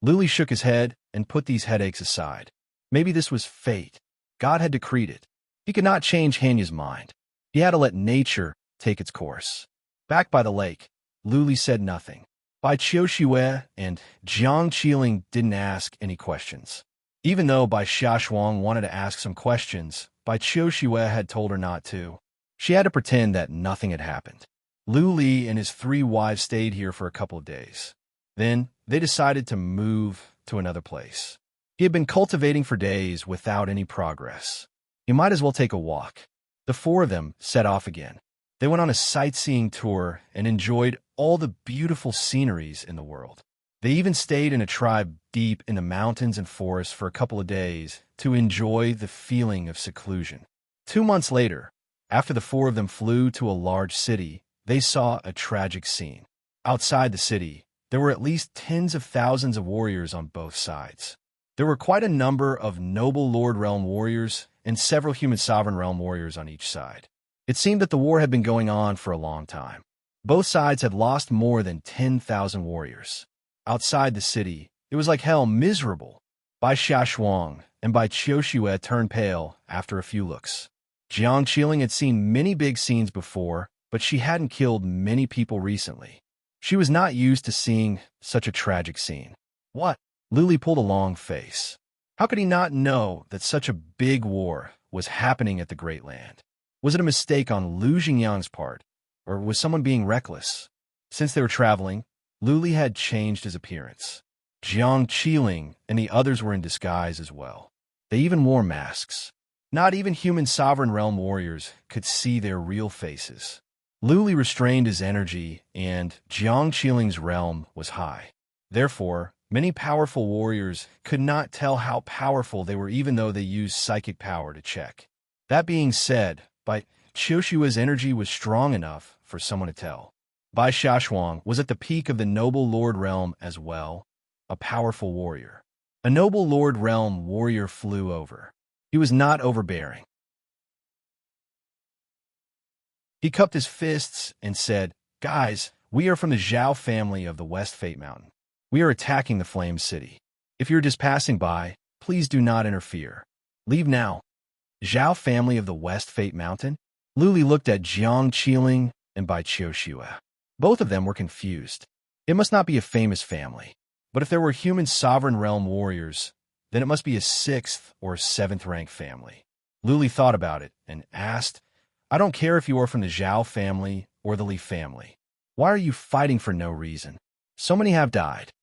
Luli shook his head and put these headaches aside. Maybe this was fate. God had decreed it. He could not change Hanya's mind. He had to let nature take its course. Back by the lake, Luli said nothing. Bai Qiuxiue and Jiang Qiling didn't ask any questions. Even though Bai Xiaoshuang wanted to ask some questions, Bai Qiuxiue had told her not to. She had to pretend that nothing had happened. Lu Li and his 3 wives stayed here for a couple of days. Then, they decided to move to another place. He had been cultivating for days without any progress. He might as well take a walk. The 4 of them set off again. They went on a sightseeing tour and enjoyed all the beautiful sceneries in the world. They even stayed in a tribe deep in the mountains and forests for a couple of days to enjoy the feeling of seclusion. 2 months later, after the 4 of them flew to a large city, they saw a tragic scene. Outside the city, there were at least tens of thousands of warriors on both sides. There were quite a number of noble Lord Realm warriors and several human sovereign realm warriors on each side. It seemed that the war had been going on for a long time. Both sides had lost more than 10,000 warriors. Outside the city, it was like hell, miserable. Bai Xiaoshuang and Bai Qiuxiue turned pale after a few looks. Jiang Qiling had seen many big scenes before, but she hadn't killed many people recently. She was not used to seeing such a tragic scene. What? Luli pulled a long face. How could he not know that such a big war was happening at the Great Land? Was it a mistake on Lu Xingyang's part, or was someone being reckless? Since they were traveling, Luli had changed his appearance. Jiang Qiling and the others were in disguise as well. They even wore masks. Not even human sovereign realm warriors could see their real faces. Luli restrained his energy, and Jiang Qiling's realm was high. Therefore, many powerful warriors could not tell how powerful they were even though they used psychic power to check. That being said, Bai Qiushue's energy was strong enough for someone to tell. Bai Xiaoshuang was at the peak of the noble Lord Realm as well, a powerful warrior. A noble Lord Realm warrior flew over. He was not overbearing. He cupped his fists and said, "Guys, we are from the Zhao family of the West Fate Mountain. We are attacking the Flame City. If you're just passing by, please do not interfere. Leave now." Zhao family of the West Fate Mountain? Luli looked at Jiang Qiling and Bai Qiuxiue. Both of them were confused. It must not be a famous family. But if there were human sovereign realm warriors, then it must be a 6th or 7th rank family. Luli thought about it and asked, "I don't care if you are from the Zhao family or the Li family. Why are you fighting for no reason? So many have died."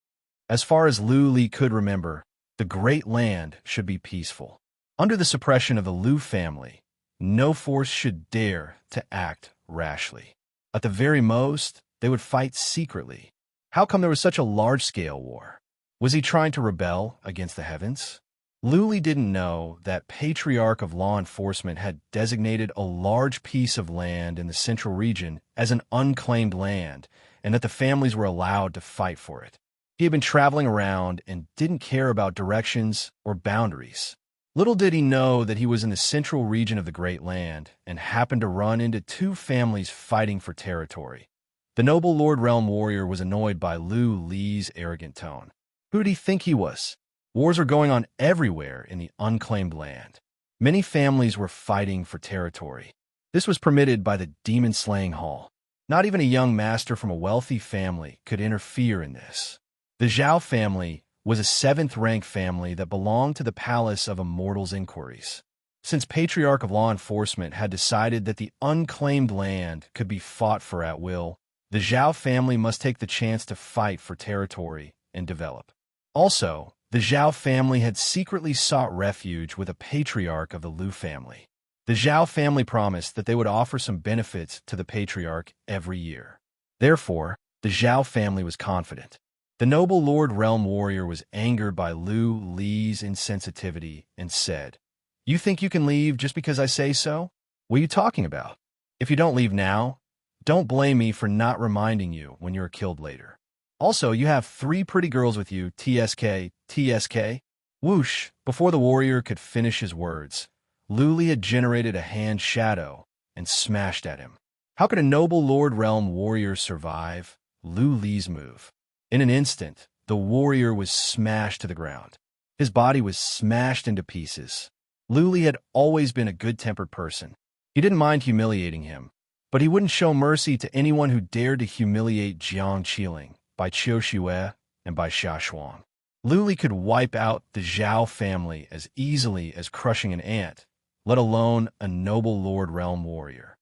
As far as Lu Li could remember, the Great Land should be peaceful. Under the suppression of the Lu family, no force should dare to act rashly. At the very most, they would fight secretly. How come there was such a large-scale war? Was he trying to rebel against the heavens? Luli didn't know that Patriarch of Law Enforcement had designated a large piece of land in the central region as an unclaimed land, and that the families were allowed to fight for it. He had been traveling around and didn't care about directions or boundaries. Little did he know that he was in the central region of the Great Land and happened to run into 2 families fighting for territory. The noble Lord Realm warrior was annoyed by Lu Li's arrogant tone. Who did he think he was? Wars are going on everywhere in the unclaimed land. Many families were fighting for territory. This was permitted by the demon-slaying hall. Not even a young master from a wealthy family could interfere in this. The Zhao family was a 7th rank family that belonged to the Palace of Immortals Inquiries. Since Patriarch of Law Enforcement had decided that the unclaimed land could be fought for at will, The Zhao family must take the chance to fight for territory and develop. Also, the Zhao family had secretly sought refuge with a patriarch of the Lu family. The Zhao family promised that they would offer some benefits to the patriarch every year. Therefore, the Zhao family was confident. The noble Lord Realm Warrior was angered by Lu Li's insensitivity and said, "You think you can leave just because I say so? What are you talking about? If you don't leave now, don't blame me for not reminding you when you're killed later. Also, you have 3 pretty girls with you, TSK, TSK." Whoosh! Before the warrior could finish his words, Lu Li had generated a hand shadow and smashed at him. How could a noble Lord Realm Warrior survive Lu Li's move? In an instant, the warrior was smashed to the ground. His body was smashed into pieces. Lu Li had always been a good-tempered person. He didn't mind humiliating him, but he wouldn't show mercy to anyone who dared to humiliate Jiang Qiling by Qiu Xue and by Xia Shuang. Lu Li could wipe out the Zhao family as easily as crushing an ant, let alone a noble Lord Realm Warrior.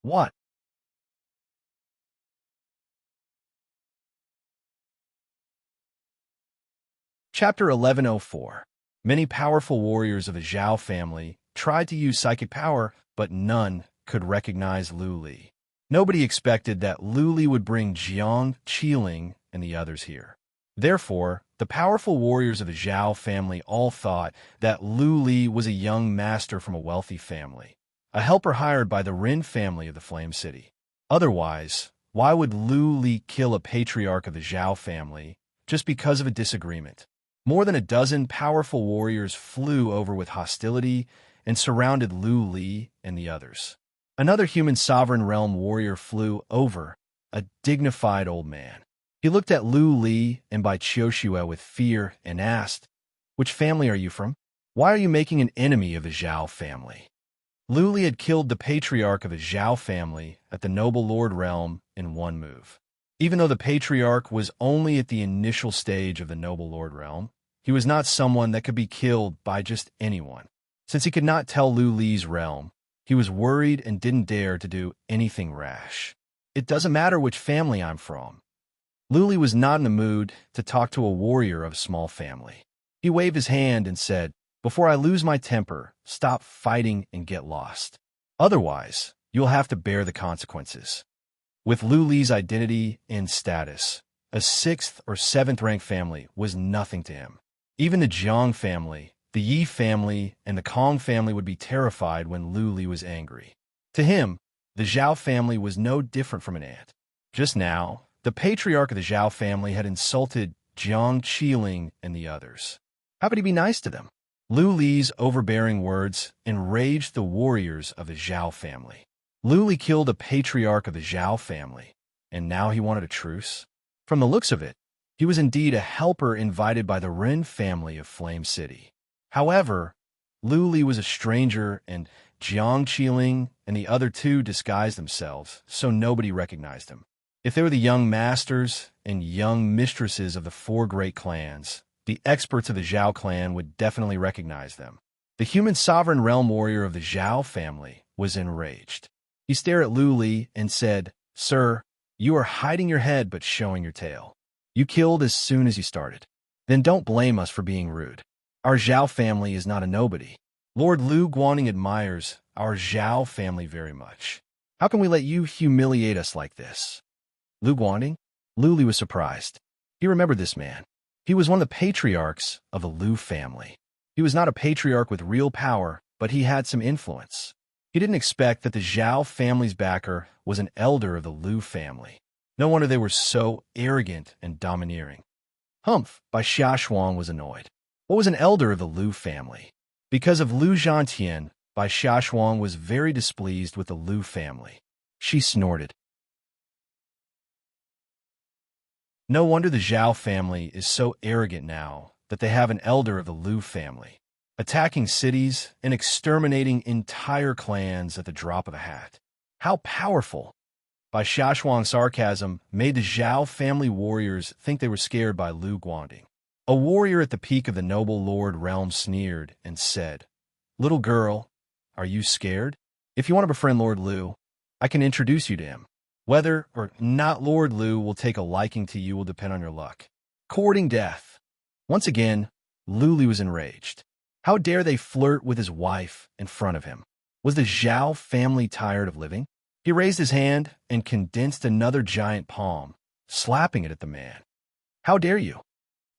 What? Chapter 1104. Many powerful warriors of the Zhao family tried to use psychic power, but none could recognize Lu Li. Nobody expected that Lu Li would bring Jiang Qiling and the others here. Therefore, the powerful warriors of the Zhao family all thought that Lu Li was a young master from a wealthy family, a helper hired by the Rin family of the Flame City. Otherwise, why would Lu Li kill a patriarch of the Zhao family just because of a disagreement? More than a dozen powerful warriors flew over with hostility and surrounded Lu Li and the others. Another human sovereign realm warrior flew over, a dignified old man. He looked at Lu Li and Bai Qiuxue with fear and asked, "Which family are you from? Why are you making an enemy of the Zhao family?" Lu Li had killed the patriarch of the Zhao family at the Noble Lord Realm in one move. Even though the patriarch was only at the initial stage of the Noble Lord Realm, he was not someone that could be killed by just anyone. Since he could not tell Lu Li's realm, he was worried and didn't dare to do anything rash. "It doesn't matter which family I'm from." Lu Li was not in the mood to talk to a warrior of a small family. He waved his hand and said, "Before I lose my temper, stop fighting and get lost. Otherwise, you'll have to bear the consequences." With Lu Li's identity and status, a 6th or 7th rank family was nothing to him. Even the Jiang family, the Yi family, and the Kong family would be terrified when Lu Li was angry. To him, the Zhao family was no different from an ant. Just now, the patriarch of the Zhao family had insulted Jiang Qiling and the others. How could he be nice to them? Lu Li's overbearing words enraged the warriors of the Zhao family. Lu Li killed a patriarch of the Zhao family, and now he wanted a truce? From the looks of it, he was indeed a helper invited by the Rin family of Flame City. However, Lu Li was a stranger, and Jiang Qiling and the other 2 disguised themselves, so nobody recognized him. If they were the young masters and young mistresses of the 4 great clans, the experts of the Zhao clan would definitely recognize them. The human sovereign realm warrior of the Zhao family was enraged. He stared at Lu Li and said, "Sir, you are hiding your head but showing your tail. You killed as soon as you started. Then don't blame us for being rude. Our Zhao family is not a nobody. Lord Lu Guangning admires our Zhao family very much. How can we let you humiliate us like this?" Lu Guangning? Lu Li was surprised. He remembered this man. He was one of the patriarchs of the Lu family. He was not a patriarch with real power, but he had some influence. He didn't expect that the Zhao family's backer was an elder of the Lu family. No wonder they were so arrogant and domineering. Humph, Bai Xiaoshuang was annoyed. What was an elder of the Lu family? Because of Lu Zhantian, Bai Xiaoshuang was very displeased with the Lu family. She snorted. No wonder the Zhao family is so arrogant now that they have an elder of the Lu family, attacking cities and exterminating entire clans at the drop of a hat. How powerful! Bai Xiaoshuang's sarcasm made the Zhao family warriors think they were scared by Lu Guangding. A warrior at the peak of the noble lord realm sneered and said, "Little girl, are you scared? If you want to befriend Lord Lu, I can introduce you to him. Whether or not Lord Lu will take a liking to you will depend on your luck. Courting death. Once again, Luli was enraged. How dare they flirt with his wife in front of him? Was the Zhao family tired of living? He raised his hand and condensed another giant palm, slapping it at the man. How dare you?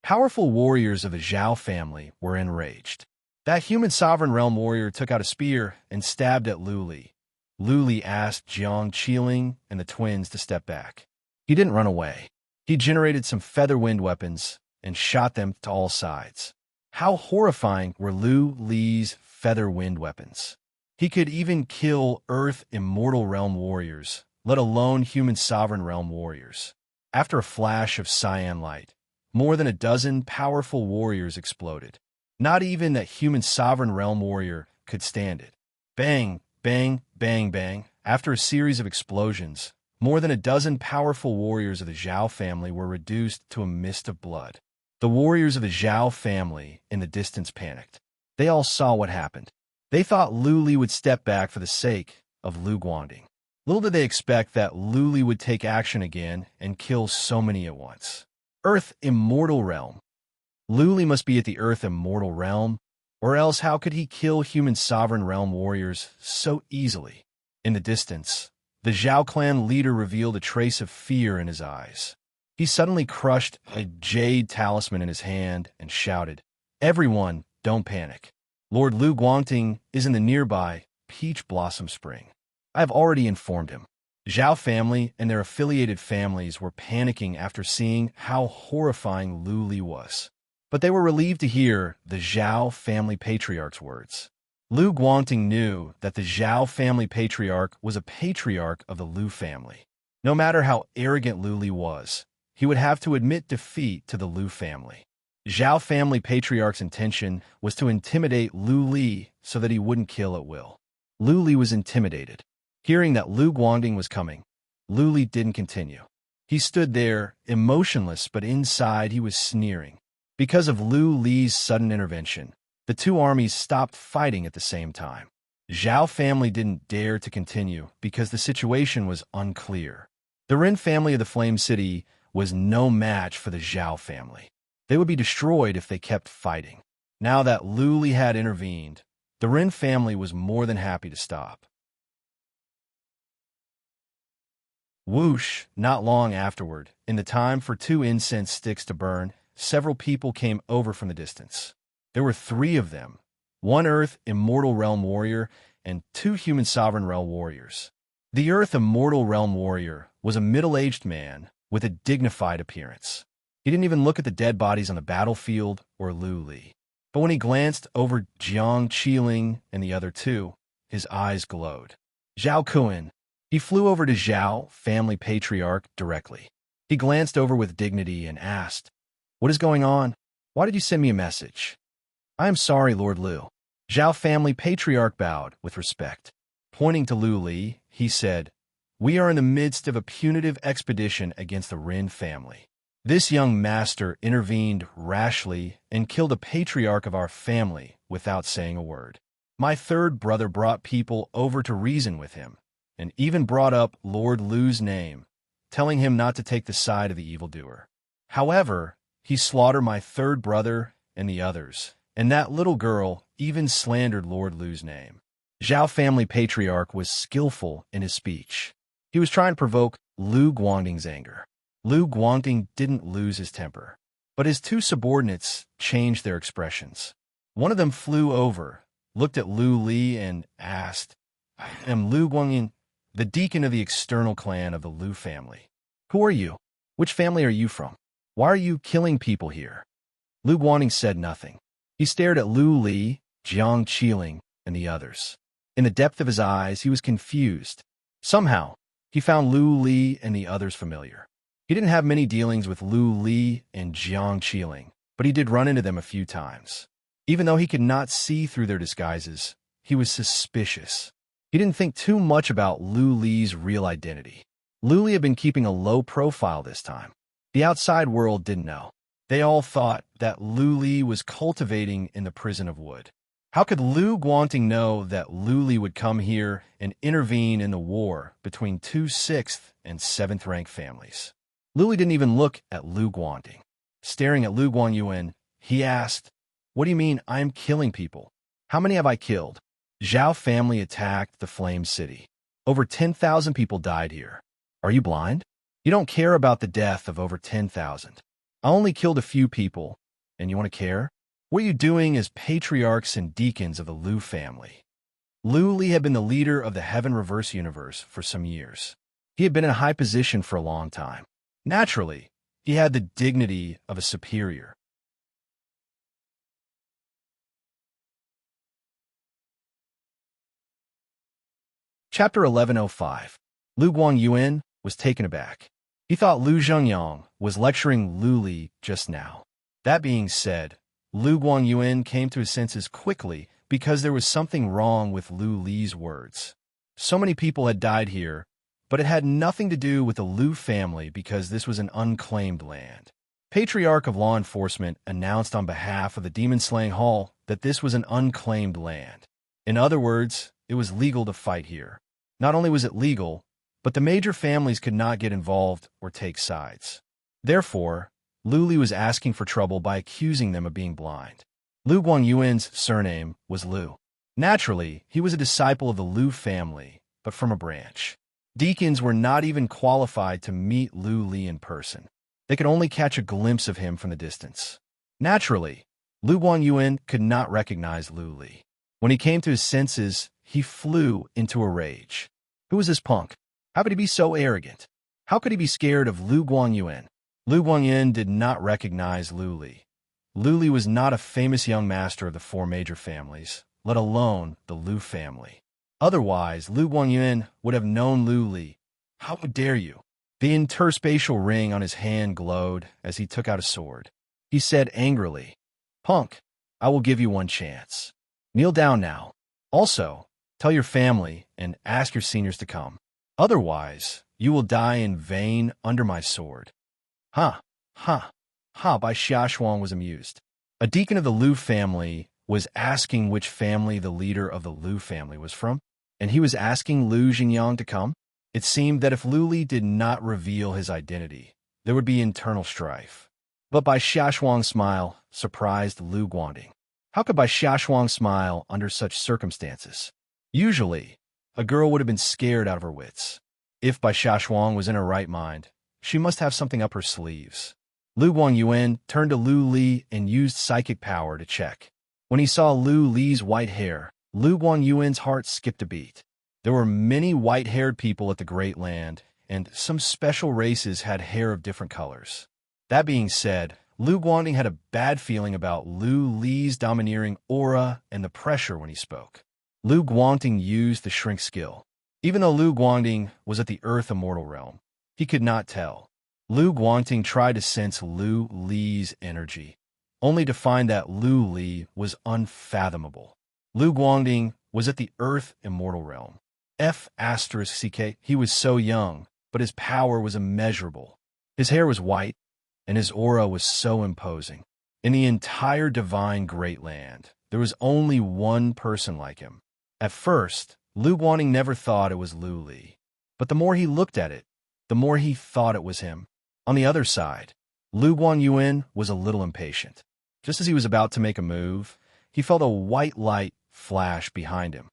Powerful warriors of the Zhao family were enraged. That human sovereign realm warrior took out a spear and stabbed at Luli. Luli asked Jiang Qiling and the twins to step back. He didn't run away. He generated some feather wind weapons and shot them to all sides. How horrifying were Lu Li's feather wind weapons. He could even kill Earth Immortal Realm warriors, let alone human sovereign realm warriors. After a flash of cyan light, more than a dozen powerful warriors exploded. Not even that human sovereign realm warrior could stand it. Bang, bang, bang, bang. After a series of explosions, more than a dozen powerful warriors of the Zhao family were reduced to a mist of blood. The warriors of the Zhao family in the distance panicked. They all saw what happened. They thought Lu Li would step back for the sake of Lu Guangding. Little did they expect that Lu Li would take action again and kill so many at once. Earth Immortal Realm. Lu Li must be at the Earth Immortal Realm, or else how could he kill human sovereign realm warriors so easily? In the distance, the Zhao clan leader revealed a trace of fear in his eyes. He suddenly crushed a jade talisman in his hand and shouted, "Everyone, don't panic. Lord Lu Guangting is in the nearby Peach Blossom Spring. I have already informed him." Zhao family and their affiliated families were panicking after seeing how horrifying Lu Li was. But they were relieved to hear the Zhao family patriarch's words. Lu Guangting knew that the Zhao family patriarch was a patriarch of the Lu family. No matter how arrogant Lu Li was, he would have to admit defeat to the Lu family. Zhao family patriarch's intention was to intimidate Lu Li so that he wouldn't kill at will. Lu Li was intimidated. Hearing that Lu Guangding was coming, Lu Li didn't continue. He stood there, emotionless, but inside he was sneering. Because of Lu Li's sudden intervention, the two armies stopped fighting at the same time. Zhao family didn't dare to continue because the situation was unclear. The Ren family of the Flame City was no match for the Zhao family. They would be destroyed if they kept fighting. Now that Lu Li had intervened, the Ren family was more than happy to stop. Whoosh! Not long afterward, in the time for 2 incense sticks to burn, several people came over from the distance. There were 3 of them, 1 Earth Immortal Realm warrior and 2 human sovereign realm warriors. The Earth Immortal Realm warrior was a middle-aged man with a dignified appearance. He didn't even look at the dead bodies on the battlefield or Lu Li. But when he glanced over Jiang Qiling and the other 2, his eyes glowed. Zhao Kuan. He flew over to Zhao family patriarch directly. He glanced over with dignity and asked, "What is going on? Why did you send me a message?" "I am sorry, Lord Lu." Zhao family patriarch bowed with respect. Pointing to Lu Li, he said, "We are in the midst of a punitive expedition against the Ren family. This young master intervened rashly and killed a patriarch of our family without saying a word. My 3rd brother brought people over to reason with him, and even brought up Lord Lu's name, telling him not to take the side of the evildoer. However, he slaughtered my 3rd brother and the others, and that little girl even slandered Lord Lu's name." Zhao family patriarch was skillful in his speech. He was trying to provoke Lu Guangding's anger. Lu Guangding didn't lose his temper, but his 2 subordinates changed their expressions. One of them flew over, looked at Lu Li, and asked, "I am Lu Guangding, the deacon of the external clan of the Lu family. Who are you? Which family are you from? Why are you killing people here?" Lu Guangding said nothing. He stared at Lu Li, Jiang Qiling, and the others. In the depth of his eyes, he was confused. Somehow, he found Lu Li and the others familiar. He didn't have many dealings with Lu Li and Jiang Qiling, but he did run into them a few times. Even though he could not see through their disguises, he was suspicious. He didn't think too much about Lu Li's real identity. Lu Li had been keeping a low profile this time. The outside world didn't know. They all thought that Lu Li was cultivating in the prison of wood. How could Lu Guangting know that Lu Li would come here and intervene in the war between two 6th and 7th rank families? Lu Li didn't even look at Lu Guangting. Staring at Lu Guangyuan, he asked, "What do you mean I'm killing people? How many have I killed?" Zhao family attacked the Flame City. Over 10,000 people died here. Are you blind? You don't care about the death of over 10,000. I only killed a few people, and you want to care? What are you doing as patriarchs and deacons of the Lu family? Lu Li had been the leader of the Heaven Reverse Universe for some years. He had been in a high position for a long time. Naturally, he had the dignity of a superior. Chapter 1105. Lu Guangyuan was taken aback. He thought Lu Zhengyang was lecturing Lu Li just now. That being said, Lu Guangyuan came to his senses quickly because there was something wrong with Lu Li's words. So many people had died here, but it had nothing to do with the Lu family because this was an unclaimed land. Patriarch of Law Enforcement announced on behalf of the Demon-Slaying Hall that this was an unclaimed land. In other words, it was legal to fight here. Not only was it legal, but the major families could not get involved or take sides. Therefore, Lu Li was asking for trouble by accusing them of being blind. Lu Guangyuan's surname was Lu. Naturally, he was a disciple of the Lu family, but from a branch. Deacons were not even qualified to meet Lu Li in person. They could only catch a glimpse of him from the distance. Naturally, Lu Guangyuan could not recognize Lu Li. When he came to his senses, he flew into a rage. Who was this punk? How could he be so arrogant? How could he be scared of Lu Guangyuan? Lu Guangyuan did not recognize Lu Li. Lu Li was not a famous young master of the 4 major families, let alone the Lu family. Otherwise, Lu Guangyuan would have known Lu Li. How dare you? The interspatial ring on his hand glowed as he took out a sword. He said angrily, "Punk, I will give you one chance. Kneel down now. Also, tell your family and ask your seniors to come. Otherwise, you will die in vain under my sword." Ha, ha, ha, Bai Xiaoshuang was amused. A deacon of the Lu family was asking which family the leader of the Lu family was from, and he was asking Lu Xingyang to come. It seemed that if Lu Li did not reveal his identity, there would be internal strife. But Bai Xiaoshuang's smile surprised Lu Guangting. How could Bai Xiaoshuang smile under such circumstances? Usually, a girl would have been scared out of her wits. If Bai Xiaoshuang was in her right mind, she must have something up her sleeves. Lu Guangyuan turned to Lu Li and used psychic power to check. When he saw Lu Li's white hair, Lu Guangyuan's heart skipped a beat. There were many white-haired people at the Great Land, and some special races had hair of different colors. That being said, Lu Guangting had a bad feeling about Lu Li's domineering aura and the pressure when he spoke. Lu Guangting used the shrink skill. Even though Lu Guangting was at the Earth Immortal Realm, he could not tell. Lu Guangting tried to sense Lu Li's energy, only to find that Lu Li was unfathomable. Lu Guangting was at the Earth Immortal Realm. F***ck, he was so young, but his power was immeasurable. His hair was white, and his aura was so imposing. In the entire divine Great Land, there was only one person like him. At first, Lu Guangting never thought it was Lu Li, but the more he looked at it, the more he thought it was him. On the other side, Lu Guangyuan was a little impatient. Just as he was about to make a move, he felt a white light flash behind him.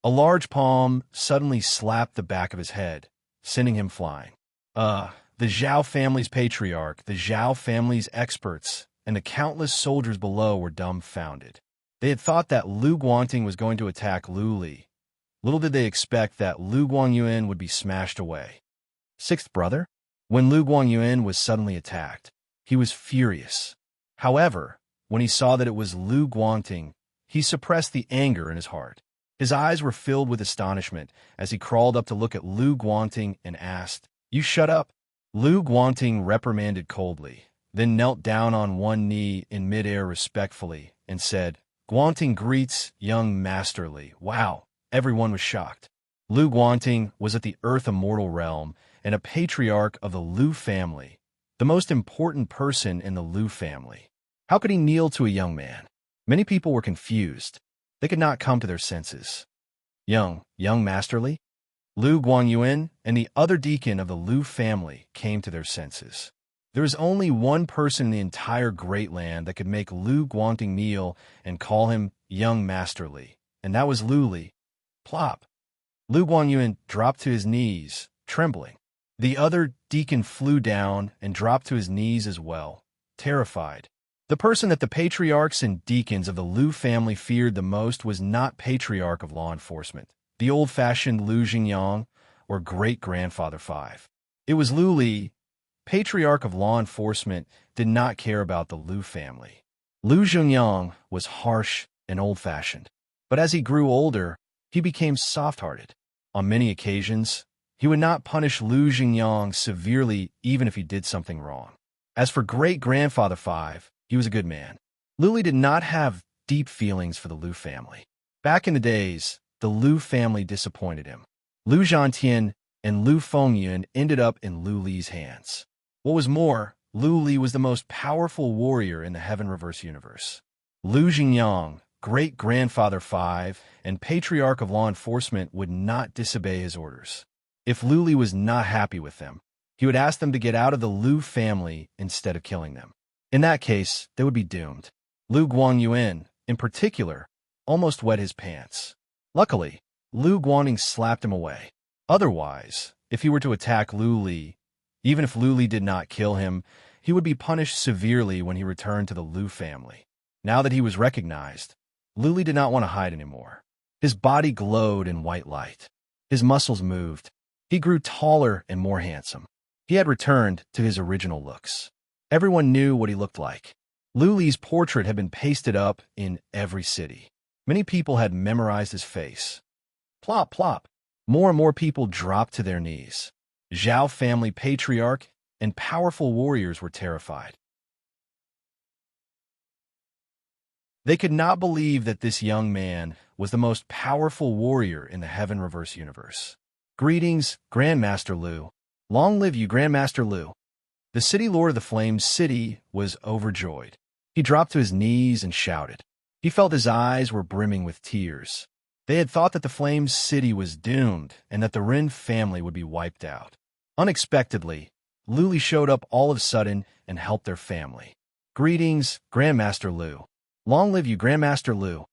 A large palm suddenly slapped the back of his head, sending him flying. The Zhao family's patriarch, the Zhao family's experts, and the countless soldiers below were dumbfounded. They had thought that Lu Guangting was going to attack Lu Li. Little did they expect that Lu Guangyuan would be smashed away. 6th brother? When Lu Guangyuan was suddenly attacked, he was furious. However, when he saw that it was Lu Guangting, he suppressed the anger in his heart. His eyes were filled with astonishment as he crawled up to look at Lu Guangting and asked, "You shut up." Lu Guangting reprimanded coldly, then knelt down on one knee in midair respectfully and said, "Guangting greets young masterly." Wow, everyone was shocked. Lu Guangting was at the Earth Immortal Realm and a patriarch of the Lu family, the most important person in the Lu family. How could he kneel to a young man? Many people were confused. They could not come to their senses. Young masterly? Lu Guangyuan and the other deacon of the Lu family came to their senses. There is only one person in the entire Great Land that could make Lu Guangting kneel and call him young masterly, and that was Lu Li. Plop! Lu Guangyuan dropped to his knees, trembling. The other deacon flew down and dropped to his knees as well, terrified. The person that the patriarchs and deacons of the Lu family feared the most was not patriarch of law enforcement, the old-fashioned Lu Xingyang, or great-grandfather 5. It was Lu Li. Patriarch of law enforcement did not care about the Lu family. Lu Xingyang was harsh and old-fashioned, but as he grew older, he became soft-hearted. On many occasions, he would not punish Lu Xingyang severely even if he did something wrong. As for great-grandfather 5, he was a good man. Lu Li did not have deep feelings for the Lu family. Back in the days, the Lu family disappointed him. Lu Zhantian and Lu Fengyun ended up in Lu Li's hands. What was more, Lu Li was the most powerful warrior in the Heaven Reverse universe. Lu Xingyang, great-grandfather 5, and patriarch of law enforcement would not disobey his orders. If Lu Li was not happy with them, he would ask them to get out of the Lu family instead of killing them. In that case, they would be doomed. Lu Guangyuan, in particular, almost wet his pants. Luckily, Lu Guangting slapped him away. Otherwise, if he were to attack Lu Li, even if Lu Li did not kill him, he would be punished severely when he returned to the Lu family. Now that he was recognized, Lu Li did not want to hide anymore. His body glowed in white light. His muscles moved. He grew taller and more handsome. He had returned to his original looks. Everyone knew what he looked like. Lu Li's portrait had been pasted up in every city. Many people had memorized his face. Plop, plop. More and more people dropped to their knees. Zhao family patriarch and powerful warriors were terrified. They could not believe that this young man was the most powerful warrior in the Heaven Reverse universe. Greetings, Grandmaster Lu. Long live you, Grandmaster Lu. The city lord of the Flame City was overjoyed. He dropped to his knees and shouted. He felt his eyes were brimming with tears. They had thought that the Flame City was doomed and that the Rin family would be wiped out. Unexpectedly, Lu Li showed up all of a sudden and helped their family. Greetings, Grandmaster Lu. Long live you, Grandmaster Lu.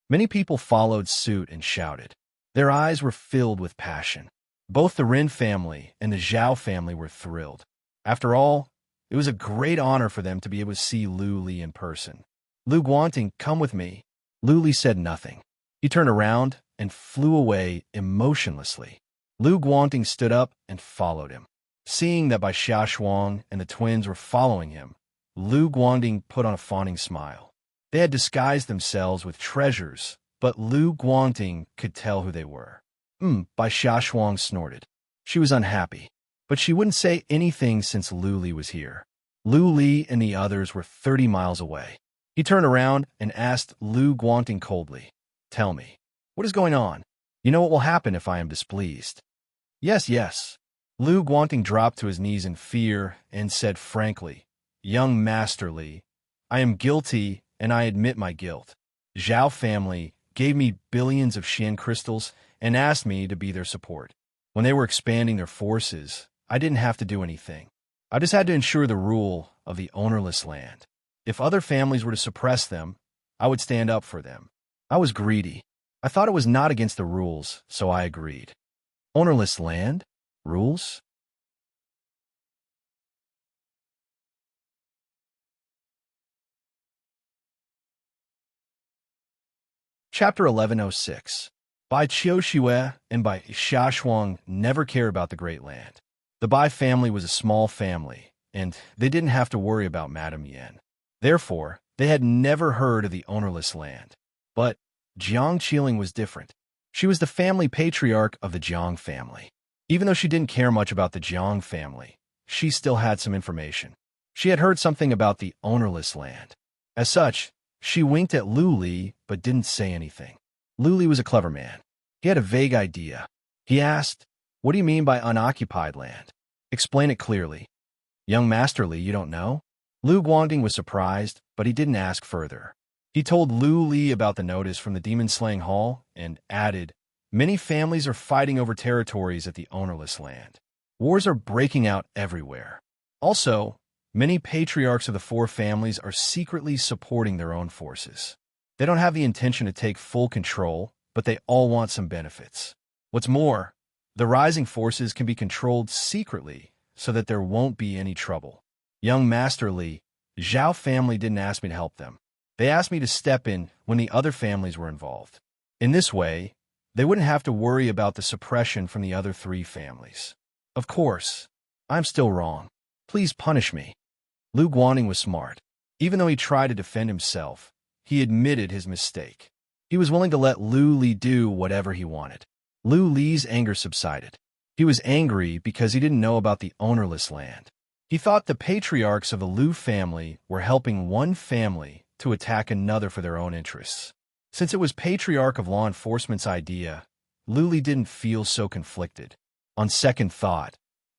Many people followed suit and shouted. Their eyes were filled with passion. Both the Rin family and the Zhao family were thrilled. After all, it was a great honor for them to be able to see Lu Li in person. Lu Guangting, come with me. Lu Li said nothing. He turned around and flew away emotionlessly. Lu Guangting stood up and followed him. Seeing that Bai Xiaoshuang and the twins were following him, Lu Guangting put on a fawning smile. They had disguised themselves with treasures, but Lu Guangting could tell who they were. Bai Xiaoshuang snorted. She was unhappy, but she wouldn't say anything since Lu Li was here. Lu Li and the others were 30 miles away. He turned around and asked Lu Guangting coldly, "Tell me, what is going on? You know what will happen if I am displeased." Yes. Lu Guangting dropped to his knees in fear and said frankly, "Young Master Li, I am guilty and I admit my guilt. Zhao family gave me billions of Xian crystals and asked me to be their support. When they were expanding their forces, I didn't have to do anything. I just had to ensure the rule of the ownerless land. If other families were to suppress them, I would stand up for them. I was greedy. I thought it was not against the rules, so I agreed." Ownerless land? Rules? Chapter 1106. Bai Qiuxue and Bai Xiaoshuang never cared about the Great Land. The Bai family was a small family, and they didn't have to worry about Madame Yan. Therefore, they had never heard of the ownerless land. But Jiang Qiling was different. She was the family patriarch of the Jiang family. Even though she didn't care much about the Jiang family, she still had some information. She had heard something about the ownerless land. As such, she winked at Lu Li but didn't say anything. Lu Li was a clever man. He had a vague idea. He asked, "What do you mean by unoccupied land? Explain it clearly." "Young Master Li, you don't know? Lu Guangding was surprised, but he didn't ask further. He told Lu Li about the notice from the demon-slaying hall and added, "Many families are fighting over territories at the ownerless land. Wars are breaking out everywhere. Also, many patriarchs of the four families are secretly supporting their own forces. They don't have the intention to take full control, but they all want some benefits. What's more, the rising forces can be controlled secretly so that there won't be any trouble. Young Master Li, Zhao family didn't ask me to help them. They asked me to step in when the other families were involved. In this way, they wouldn't have to worry about the suppression from the other three families. Of course, I'm still wrong. Please punish me." Lu Guangding was smart. Even though he tried to defend himself, he admitted his mistake. He was willing to let Lu Li do whatever he wanted. Lu Li's anger subsided. He was angry because he didn't know about the ownerless land. He thought the patriarchs of the Lu family were helping one family to attack another for their own interests. Since it was Patriarch of Law Enforcement's idea, Lu Li didn't feel so conflicted. On second thought,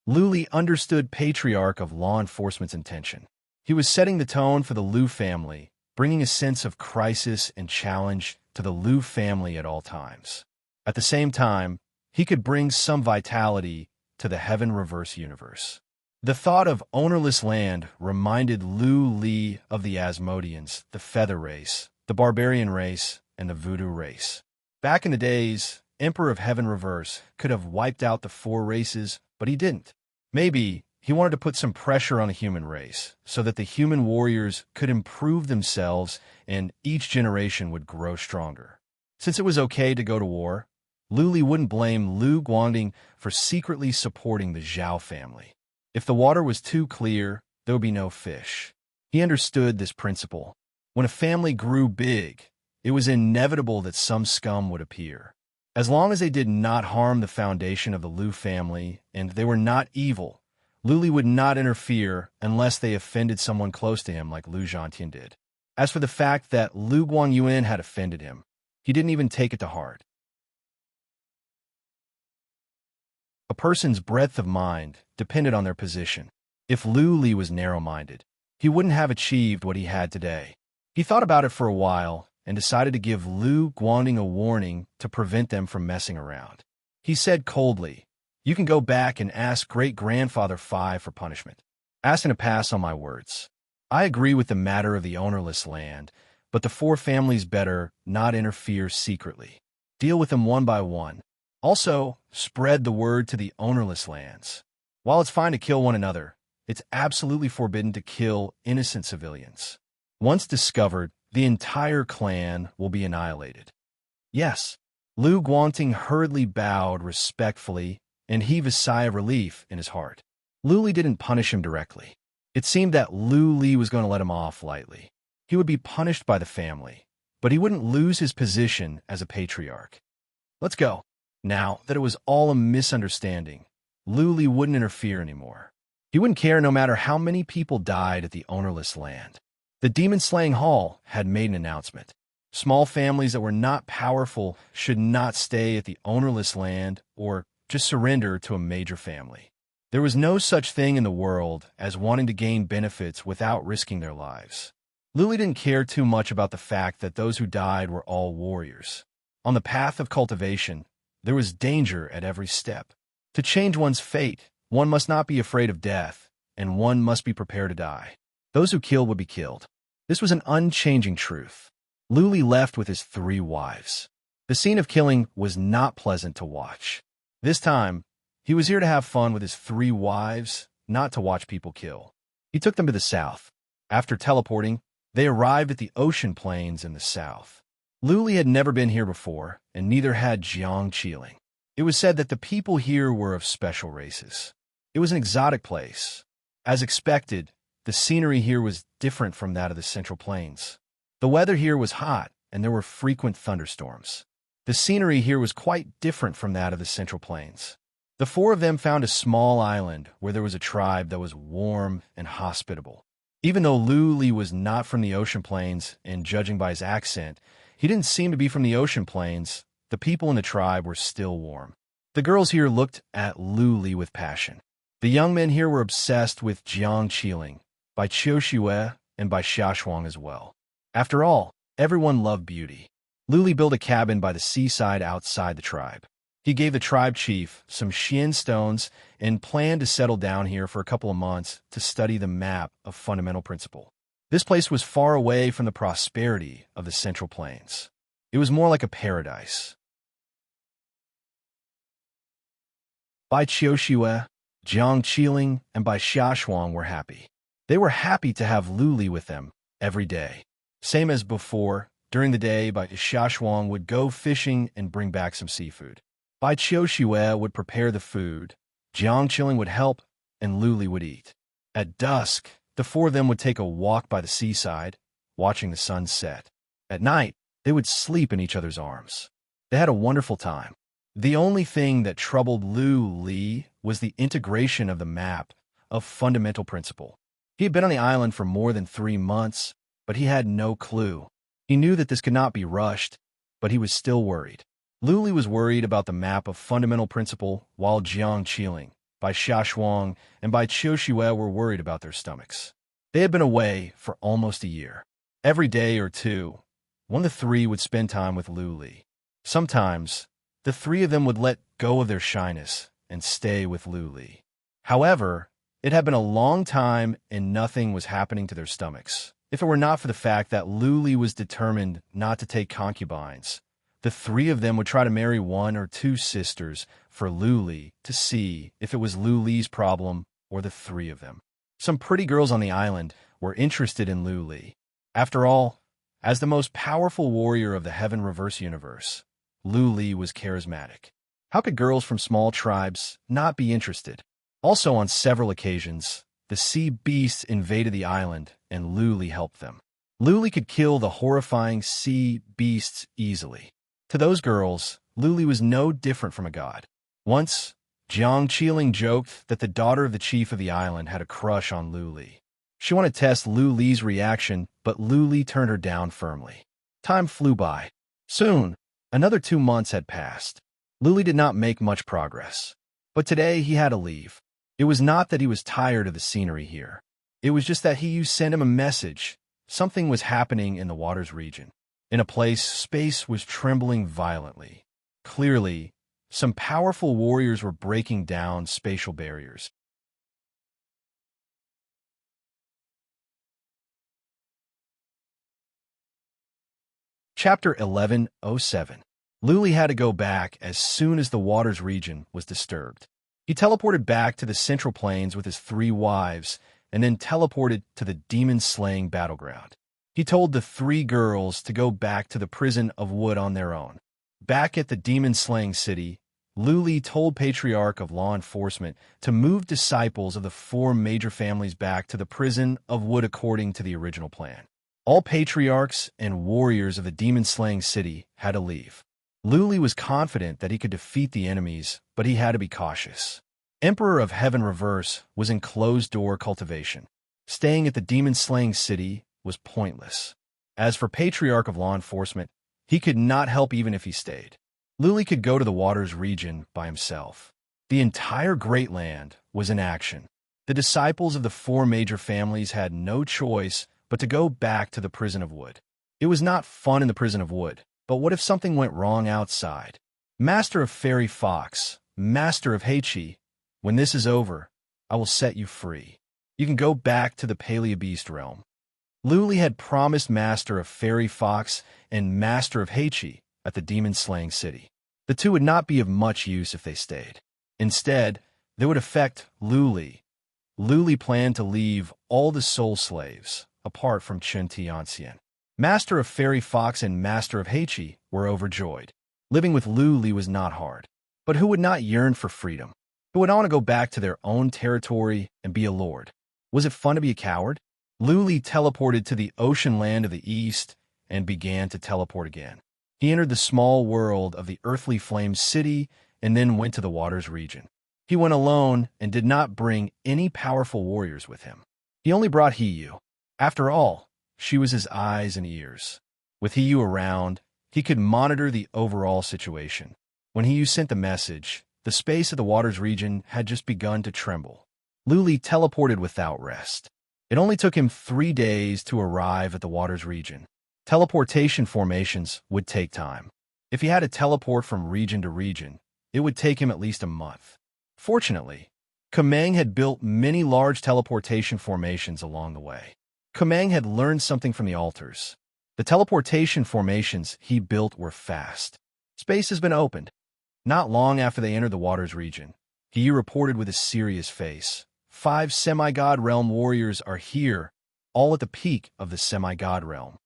Lu Li understood Patriarch of Law Enforcement's intention. He was setting the tone for the Lu family, bringing a sense of crisis and challenge to the Lu family at all times. At the same time, he could bring some vitality to the Heaven Reverse universe. The thought of ownerless land reminded Lu Li of the Asmodeans, the Feather race, the Barbarian race, and the Voodoo race. Back in the days, Emperor of Heaven Reverse could have wiped out the four races, but he didn't. Maybe he wanted to put some pressure on the human race so that the human warriors could improve themselves and each generation would grow stronger. Since it was okay to go to war, Lu Li wouldn't blame Lu Guangding for secretly supporting the Zhao family. If the water was too clear, there would be no fish. He understood this principle. When a family grew big, it was inevitable that some scum would appear. As long as they did not harm the foundation of the Lu family and they were not evil, Lu Li would not interfere unless they offended someone close to him like Lu Zhantian did. As for the fact that Lu Guangyuan had offended him, he didn't even take it to heart. A person's breadth of mind depended on their position. If Lu Li was narrow-minded, he wouldn't have achieved what he had today. He thought about it for a while and decided to give Lu Guangding a warning to prevent them from messing around. He said coldly, "You can go back and ask great-grandfather Phi for punishment. Ask him to pass on my words. I agree with the matter of the ownerless land, but the four families better not interfere secretly. Deal with them one by one. Also, spread the word to the ownerless lands. While it's fine to kill one another, it's absolutely forbidden to kill innocent civilians. Once discovered, the entire clan will be annihilated." Yes. Lu Guangding hurriedly bowed respectfully and heaved a sigh of relief in his heart. Lu Li didn't punish him directly. It seemed that Lu Li was going to let him off lightly. He would be punished by the family, but he wouldn't lose his position as a patriarch. Let's go. Now that it was all a misunderstanding, Lu Li wouldn't interfere anymore. He wouldn't care no matter how many people died at the ownerless land. The demon-slaying hall had made an announcement. Small families that were not powerful should not stay at the ownerless land or just surrender to a major family. There was no such thing in the world as wanting to gain benefits without risking their lives. Lu Li didn't care too much about the fact that those who died were all warriors. On the path of cultivation, there was danger at every step. To change one's fate, one must not be afraid of death, and one must be prepared to die. Those who killed would be killed. This was an unchanging truth. Lu Li left with his 3 wives. The scene of killing was not pleasant to watch. This time, he was here to have fun with his 3 wives, not to watch people kill. He took them to the south. After teleporting, they arrived at the ocean plains in the south. Lu Li had never been here before, and neither had Jiang Qiling. It was said that the people here were of special races. It was an exotic place. As expected, the scenery here was different from that of the Central Plains. The weather here was hot, and there were frequent thunderstorms. The scenery here was quite different from that of the Central Plains. The 4 of them found a small island where there was a tribe that was warm and hospitable. Even though Lu Li was not from the ocean plains, and judging by his accent, he didn't seem to be from the ocean plains, the people in the tribe were still warm. The girls here looked at Lu Li with passion. The young men here were obsessed with Jiang Qiling, by Qiuxue, and by Xiaoshuang as well. After all, everyone loved beauty. Luli built a cabin by the seaside outside the tribe. He gave the tribe chief some Xian stones and planned to settle down here for a couple of months to study the map of fundamental principle. This place was far away from the prosperity of the Central Plains. It was more like a paradise. Bai Qiuxue, Jiang Qiling, and Bai Xiaoshuang were happy. They were happy to have Luli with them every day. Same as before, during the day, Bai Xiaoshuang would go fishing and bring back some seafood. Bai Qiuxue would prepare the food, Jiang Qiling would help, and Luli would eat. At dusk, the four of them would take a walk by the seaside, watching the sun set. At night, they would sleep in each other's arms. They had a wonderful time. The only thing that troubled Luli was the integration of the map of fundamental principle. He had been on the island for more than 3 months, but he had no clue. He knew that this could not be rushed, but he was still worried. Luli was worried about the map of fundamental principle, while Jiang Qiling, Bai Xiaoshuang, and Bai Qiuxue were worried about their stomachs. They had been away for almost a year. Every day or two, one of the three would spend time with Luli. Sometimes, the three of them would let go of their shyness and stay with Luli. However, it had been a long time and nothing was happening to their stomachs. If it were not for the fact that Luli was determined not to take concubines, the three of them would try to marry 1 or 2 sisters for Luli to see if it was Luli's problem or the three of them. Some pretty girls on the island were interested in Luli. After all, as the most powerful warrior of the Heaven Reverse universe, Luli was charismatic. How could girls from small tribes not be interested? Also, on several occasions, the sea beasts invaded the island and Luli helped them. Luli could kill the horrifying sea beasts easily. To those girls, Luli was no different from a god. Once, Jiang Qiling joked that the daughter of the chief of the island had a crush on Luli. She wanted to test Luli's reaction, but Luli turned her down firmly. Time flew by. Soon, another 2 months had passed. Luli did not make much progress. But today he had to leave. It was not that he was tired of the scenery here. It was just that he sent him a message. Something was happening in the waters region. In a place, space was trembling violently. Clearly, some powerful warriors were breaking down spatial barriers. Chapter 1107. Luli had to go back as soon as the waters region was disturbed. He teleported back to the Central Plains with his 3 wives and then teleported to the demon-slaying battleground. He told the 3 girls to go back to the prison of wood on their own. Back at the demon-slaying city, Luli told Patriarch of Law Enforcement to move disciples of the 4 major families back to the prison of wood according to the original plan. All patriarchs and warriors of the demon-slaying city had to leave. Luli was confident that he could defeat the enemies, but he had to be cautious. Emperor of Heaven Reverse was in closed-door cultivation. Staying at the demon-slaying city was pointless. As for Patriarch of Law Enforcement, he could not help even if he stayed. Luli could go to the waters region by himself. The entire Great Land was in action. The disciples of the 4 major families had no choice but to go back to the prison of wood. It was not fun in the prison of wood, but what if something went wrong outside? Master of Fairy Fox, Master of Heichi, when this is over, I will set you free. You can go back to the Paleobeast realm. Luli had promised Master of Fairy Fox and Master of Heichi at the demon-slaying city. The 2 would not be of much use if they stayed. Instead, they would affect Luli. Luli planned to leave all the soul slaves, apart from Chen Tianxian. Master of Fairy Fox and Master of Heichi were overjoyed. Living with Luli was not hard. But who would not yearn for freedom? Who would want to go back to their own territory and be a lord? Was it fun to be a coward? Luli teleported to the ocean land of the east and began to teleport again. He entered the small world of the earthly flame city and then went to the waters region. He went alone and did not bring any powerful warriors with him. He only brought Hiyu. After all, she was his eyes and ears. With Hiyu around, he could monitor the overall situation. When Hiyu sent the message, the space of the waters region had just begun to tremble. Luli teleported without rest. It only took him 3 days to arrive at the water's region. Teleportation formations would take time. If he had to teleport from region to region, it would take him at least a month. Fortunately, Kamang had built many large teleportation formations along the way. Kamang had learned something from the altars. The teleportation formations he built were fast. Space has been opened. Not long after they entered the water's region, he reported with a serious face, 5 semi-god realm warriors are here, all at the peak of the semi-god realm.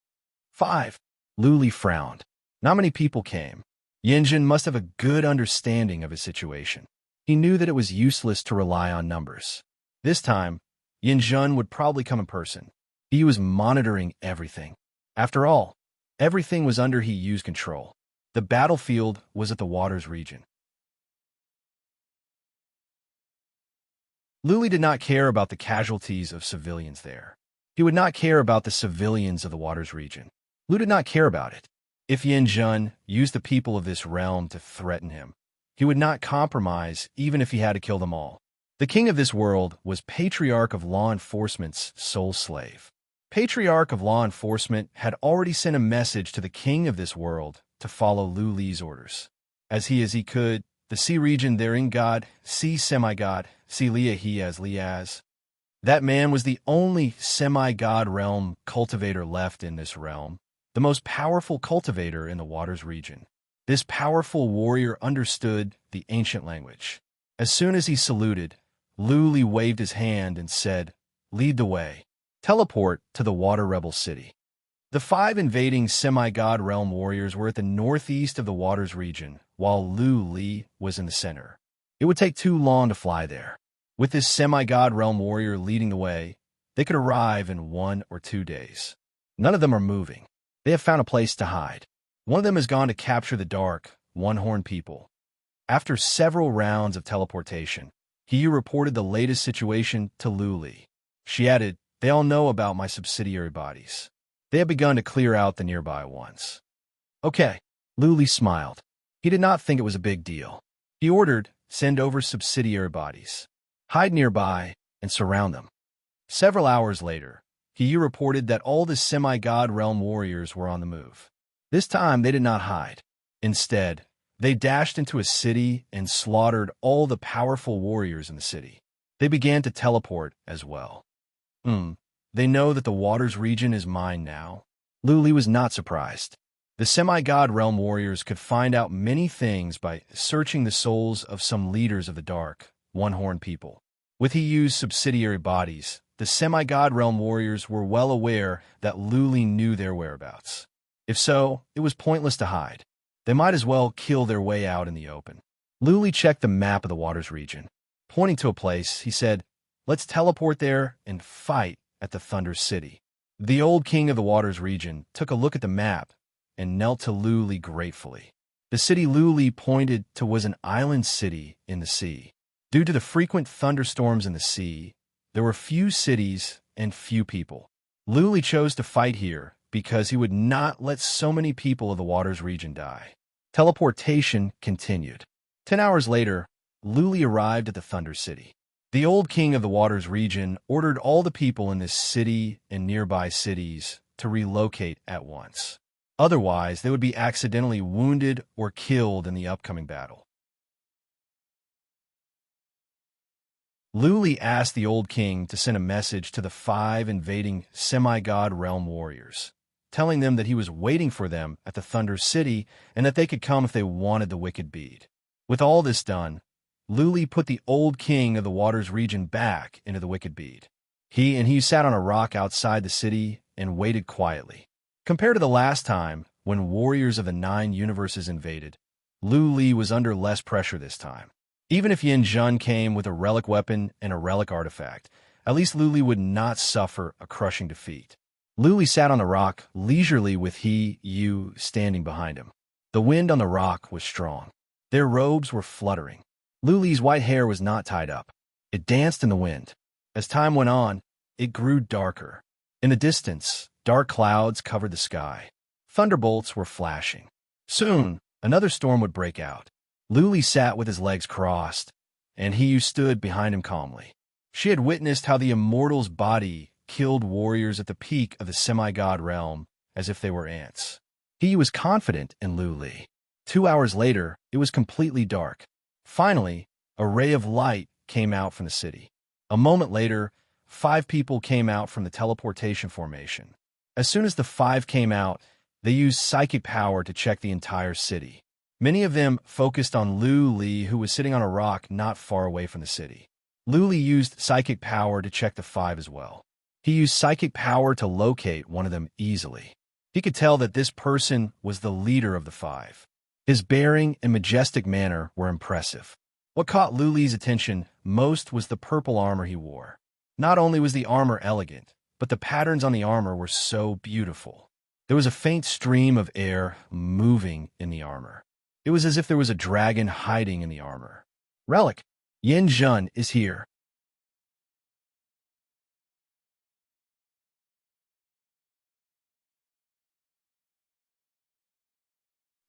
5. Luli frowned. Not many people came. Yinjin must have a good understanding of his situation. He knew that it was useless to rely on numbers. This time, Yinjin would probably come in person. He was monitoring everything. After all, everything was under He-Yu's control. The battlefield was at the water's region. Luli did not care about the casualties of civilians there. He would not care about the civilians of the water's region. Lu did not care about it. If Yin Jun used the people of this realm to threaten him, he would not compromise even if he had to kill them all. The king of this world was Patriarch of Law Enforcement's sole slave. Patriarch of Law Enforcement had already sent a message to the king of this world to follow Lu Li's orders. As he could, the sea region therein God, sea semi-god, sea Lia he as Liaz. That man was the only semi-god realm cultivator left in this realm, the most powerful cultivator in the water's region. This powerful warrior understood the ancient language. As soon as he saluted, Lu Li waved his hand and said, "Lead the way. Teleport to the Water Rebel City." The 5 invading semi-god realm warriors were at the northeast of the water's region, while Lu Li was in the center. It would take too long to fly there. With this semi-god realm warrior leading the way, they could arrive in 1 or 2 days. None of them are moving. They have found a place to hide. One of them has gone to capture the dark, one-horned people. After several rounds of teleportation, He reported the latest situation to Lu Li. She added, "They all know about my subsidiary bodies. They have begun to clear out the nearby ones." Okay, Lu Li smiled. He did not think it was a big deal. He ordered, "Send over subsidiary bodies. Hide nearby and surround them." Several hours later, He reported that all the semi-god realm warriors were on the move. This time, they did not hide. Instead, they dashed into a city and slaughtered all the powerful warriors in the city. They began to teleport as well. They know that the water's region is mine now. Lu Li was not surprised. The semi-god realm warriors could find out many things by searching the souls of some leaders of the dark, one-horned people. With He-Yu's subsidiary bodies, the semi-god realm warriors were well aware that Lu Li knew their whereabouts. If so, it was pointless to hide. They might as well kill their way out in the open. Lu Li checked the map of the water's region. Pointing to a place, he said, "Let's teleport there and fight at the Thunder City." The old king of the water's region took a look at the map and knelt to Lu Li gratefully. The city Lu Li pointed to was an island city in the sea. Due to the frequent thunderstorms in the sea, there were few cities and few people. Lu Li chose to fight here because he would not let so many people of the water's region die. Teleportation continued. 10 hours later, Lu Li arrived at the Thunder City. The old king of the water's region ordered all the people in this city and nearby cities to relocate at once. Otherwise, they would be accidentally wounded or killed in the upcoming battle. Lu Li asked the old king to send a message to the 5 invading semi-god realm warriors, telling them that he was waiting for them at the Thunder City and that they could come if they wanted the wicked bead. With all this done, Lu Li put the old king of the water's region back into the wicked bead. He sat on a rock outside the city and waited quietly. Compared to the last time, when warriors of the 9 universes invaded, Lu Li was under less pressure this time. Even if Yin Jun came with a relic weapon and a relic artifact, at least Lu Li would not suffer a crushing defeat. Lu Li sat on the rock leisurely with He-Yu standing behind him. The wind on the rock was strong. Their robes were fluttering. Lu Li's white hair was not tied up. It danced in the wind. As time went on, it grew darker. In the distance, dark clouds covered the sky. Thunderbolts were flashing. Soon, another storm would break out. Lu Li sat with his legs crossed, and He-Yu stood behind him calmly. She had witnessed how the immortal's body killed warriors at the peak of the semi-god realm as if they were ants. He was confident in Lu Li. 2 hours later, it was completely dark. Finally, a ray of light came out from the city. A moment later, 5 people came out from the teleportation formation. As soon as the 5 came out, they used psychic power to check the entire city. Many of them focused on Lu Li, who was sitting on a rock not far away from the city. Lu Li used psychic power to check the 5 as well. He used psychic power to locate one of them easily. He could tell that this person was the leader of the 5. His bearing and majestic manner were impressive. What caught Lu Li's attention most was the purple armor he wore. Not only was the armor elegant, but the patterns on the armor were so beautiful. There was a faint stream of air moving in the armor. It was as if there was a dragon hiding in the armor. Relic, Yin Jun is here.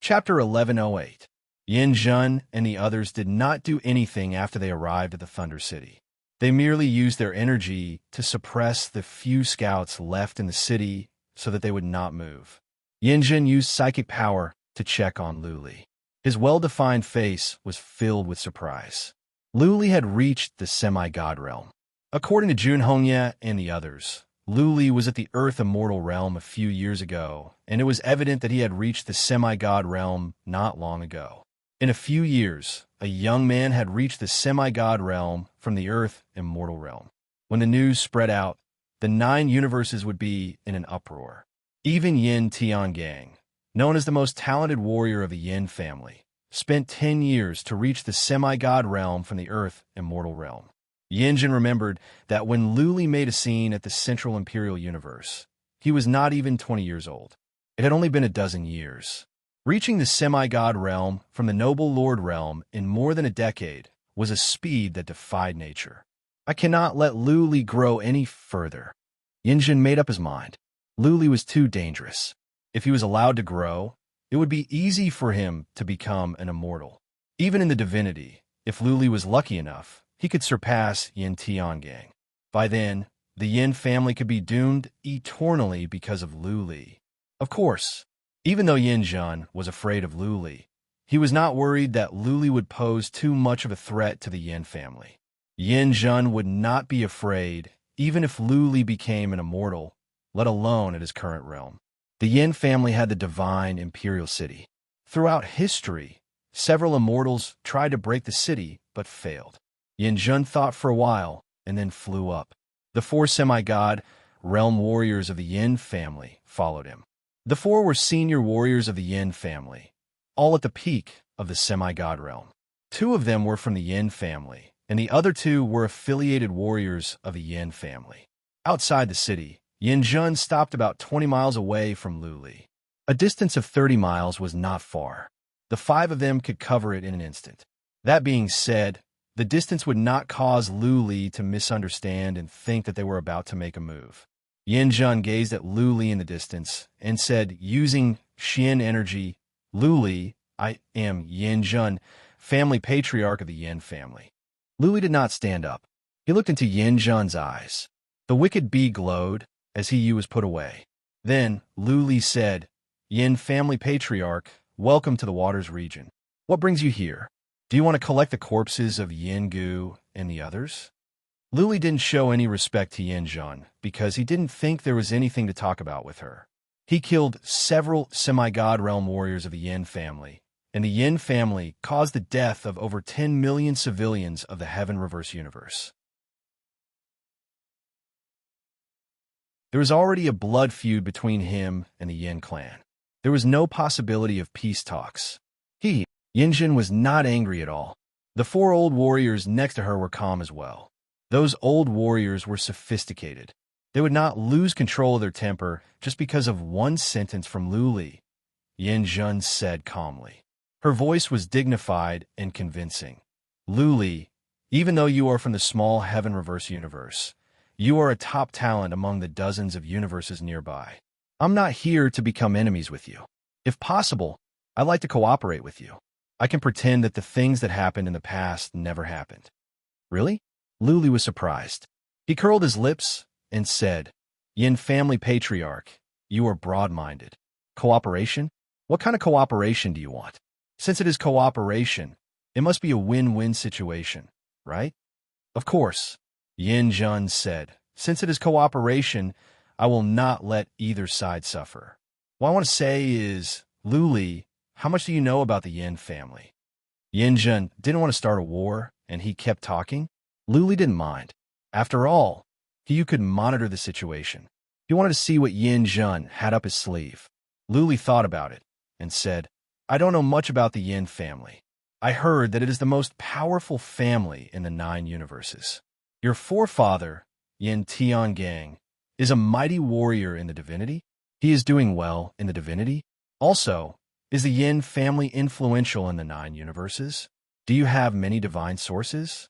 Chapter 1108. Yin Jun and the others did not do anything after they arrived at the Thunder City. They merely used their energy to suppress the few scouts left in the city so that they would not move. Yin Jun used psychic power to check on Lu Li. His well-defined face was filled with surprise. Lu Li had reached the semi-god realm. According to Jun Hongye and the others, Lu Li was at the Earth Immortal realm a few years ago, and it was evident that he had reached the semi-god realm not long ago. In a few years, a young man had reached the semi-god realm from the Earth Immortal realm. When the news spread out, the 9 universes would be in an uproar. Even Yin Tiangang, known as the most talented warrior of the Yin family, spent 10 years to reach the semi-god realm from the Earth Immortal realm. Yin Jin remembered that when Lu Li made a scene at the Central Imperial Universe, he was not even 20 years old. It had only been a dozen years. Reaching the semi-god realm from the noble lord realm in more than a decade was a speed that defied nature. I cannot let Lu Li grow any further. Yin Jin made up his mind. Lu Li was too dangerous. If he was allowed to grow, it would be easy for him to become an immortal. Even in the divinity, if Lu Li was lucky enough, he could surpass Yin Tiangang. By then, the Yin family could be doomed eternally because of Lu Li. Of course, even though Yin Jun was afraid of Lu Li, he was not worried that Lu Li would pose too much of a threat to the Yin family. Yin Jun would not be afraid even if Lu Li became an immortal, let alone at his current realm. The Yin family had the divine imperial city. Throughout history, several immortals tried to break the city but failed. Yin Jun thought for a while and then flew up. The 4 semi-god realm warriors of the Yin family followed him. The 4 were senior warriors of the Yin family, all at the peak of the semi-god realm. 2 of them were from the Yin family, and the other 2 were affiliated warriors of the Yin family. Outside the city, Yin Jun stopped about 20 miles away from Lu Li. A distance of 30 miles was not far. The 5 of them could cover it in an instant. That being said, the distance would not cause Lu Li to misunderstand and think that they were about to make a move. Yin Jun gazed at Lu Li in the distance and said, using Xian energy, Lu Li, I am Yin Jun, family patriarch of the Yin family. Lu Li did not stand up. He looked into Yin Jun's eyes. The wicked bee glowed as he was put away. Then Lu Li said, Yin family patriarch, welcome to the Waters region. What brings you here? Do you want to collect the corpses of Yin Gu and the others? Lu Li didn't show any respect to Yin Jun because he didn't think there was anything to talk about with her. He killed several semi-god realm warriors of the Yin family, and the Yin family caused the death of over 10 million civilians of the Heaven Reverse universe. There was already a blood feud between him and the Yin clan. There was no possibility of peace talks. Yin Jin, was not angry at all. The 4 old warriors next to her were calm as well. Those old warriors were sophisticated. They would not lose control of their temper just because of one sentence from Lu Li, Yin Jun said calmly. Her voice was dignified and convincing. Lu Li, even though you are from the small Heaven Reverse universe, you are a top talent among the dozens of universes nearby. I'm not here to become enemies with you. If possible, I'd like to cooperate with you. I can pretend that the things that happened in the past never happened. Really? Lu Li was surprised. He curled his lips and said, Yin family patriarch, you are broad-minded. Cooperation? What kind of cooperation do you want? Since it is cooperation, it must be a win-win situation, right? Of course, Yin Jun said. Since it is cooperation, I will not let either side suffer. What I want to say is, Luli, how much do you know about the Yin family? Yin Jun didn't want to start a war, and he kept talking. Luli didn't mind. After all, he could monitor the situation. He wanted to see what Yin Jun had up his sleeve. Luli thought about it and said, I don't know much about the Yin family. I heard that it is the most powerful family in the 9 universes. Your forefather, Yin Tiangang, is a mighty warrior in the divinity. He is doing well in the divinity. Also, is the Yin family influential in the 9 universes? Do you have many divine sources?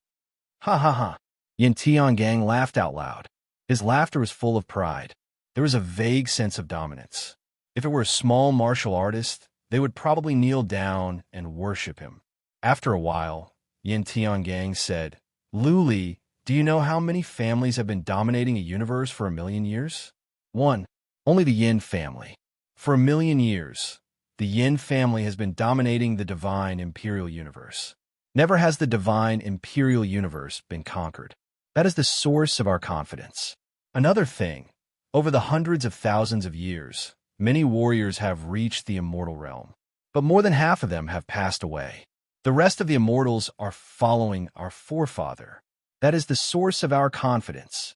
Ha ha ha. Yin Tiangang laughed out loud. His laughter was full of pride. There was a vague sense of dominance. If it were a small martial artist, they would probably kneel down and worship him. After a while, Yin Tiangang said, Luli, do you know how many families have been dominating a universe for 1,000,000 years? 1. Only the Yin family. For 1,000,000 years, the Yin family has been dominating the divine imperial universe. Never has the divine imperial universe been conquered. That is the source of our confidence. Another thing, over the hundreds of thousands of years, many warriors have reached the immortal realm, but more than half of them have passed away. The rest of the immortals are following our forefather. That is the source of our confidence.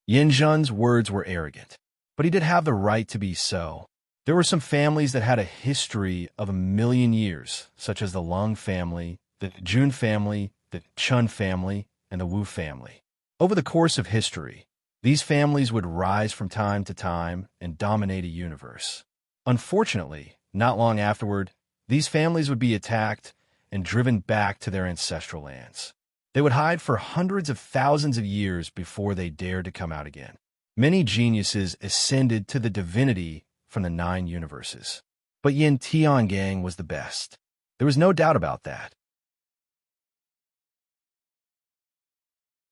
Yin Jun's words were arrogant, but he did have the right to be so. There were some families that had a history of 1,000,000 years, such as the Lung family, the Jun family, the Chun family, and the Wu family. Over the course of history, these families would rise from time to time and dominate a universe. Unfortunately, not long afterward, these families would be attacked and driven back to their ancestral lands. They would hide for hundreds of thousands of years before they dared to come out again. Many geniuses ascended to the divinity from the 9 universes, but Yin Tiangang was the best. There was no doubt about that.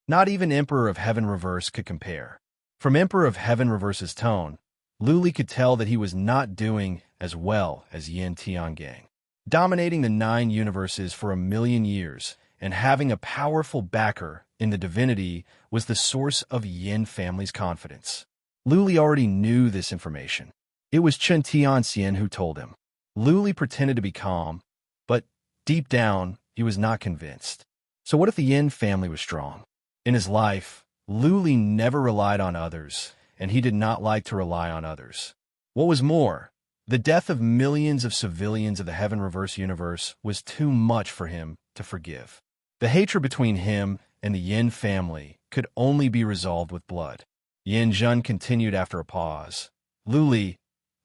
Not even Emperor of Heaven Reverse could compare. From Emperor of Heaven Reverse's tone, Luli could tell that he was not doing as well as Yin Tiangang. Dominating the 9 universes for 1,000,000 years and having a powerful backer in the divinity was the source of Yin family's confidence. Luli already knew this information. It was Chen Tianxian who told him. Luli pretended to be calm, but deep down, he was not convinced. So what if the Yin family was strong? In his life, Luli never relied on others, and he did not like to rely on others. What was more, the death of millions of civilians of the Heaven Reverse universe was too much for him to forgive. The hatred between him and the Yin family could only be resolved with blood. Yin Jun continued after a pause. Luli,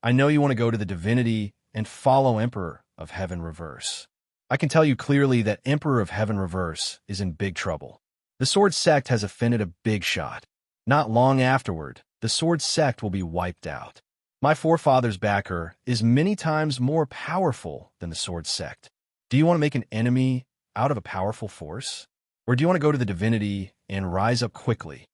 I know you want to go to the divinity and follow Emperor of Heaven Reverse. I can tell you clearly that Emperor of Heaven Reverse is in big trouble. The Sword Sect has offended a big shot. Not long afterward, the Sword Sect will be wiped out. My forefather's backer is many times more powerful than the Sword Sect. Do you want to make an enemy out of a powerful force? Or do you want to go to the divinity and rise up quickly?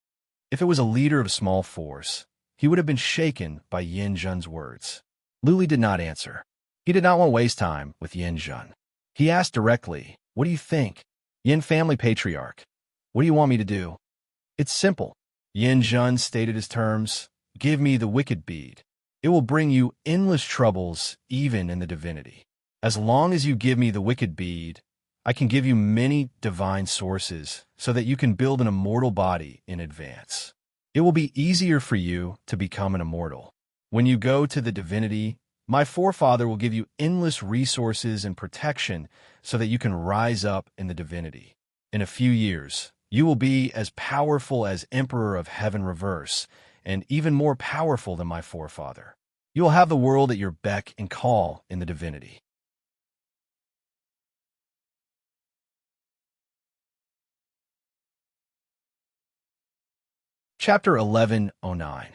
If it was a leader of a small force, he would have been shaken by Yin Jun's words. Luli did not answer. He did not want to waste time with Yin Jun. He asked directly, what do you think? Yin family patriarch, what do you want me to do? It's simple. Yin Jun stated his terms. Give me the wicked bead. It will bring you endless troubles even in the divinity. As long as you give me the wicked bead, I can give you many divine sources so that you can build an immortal body in advance. It will be easier for you to become an immortal. When you go to the divinity, my forefather will give you endless resources and protection so that you can rise up in the divinity. In a few years, you will be as powerful as Emperor of Heaven Reverse, and even more powerful than my forefather. You will have the world at your beck and call in the divinity. Chapter 1109.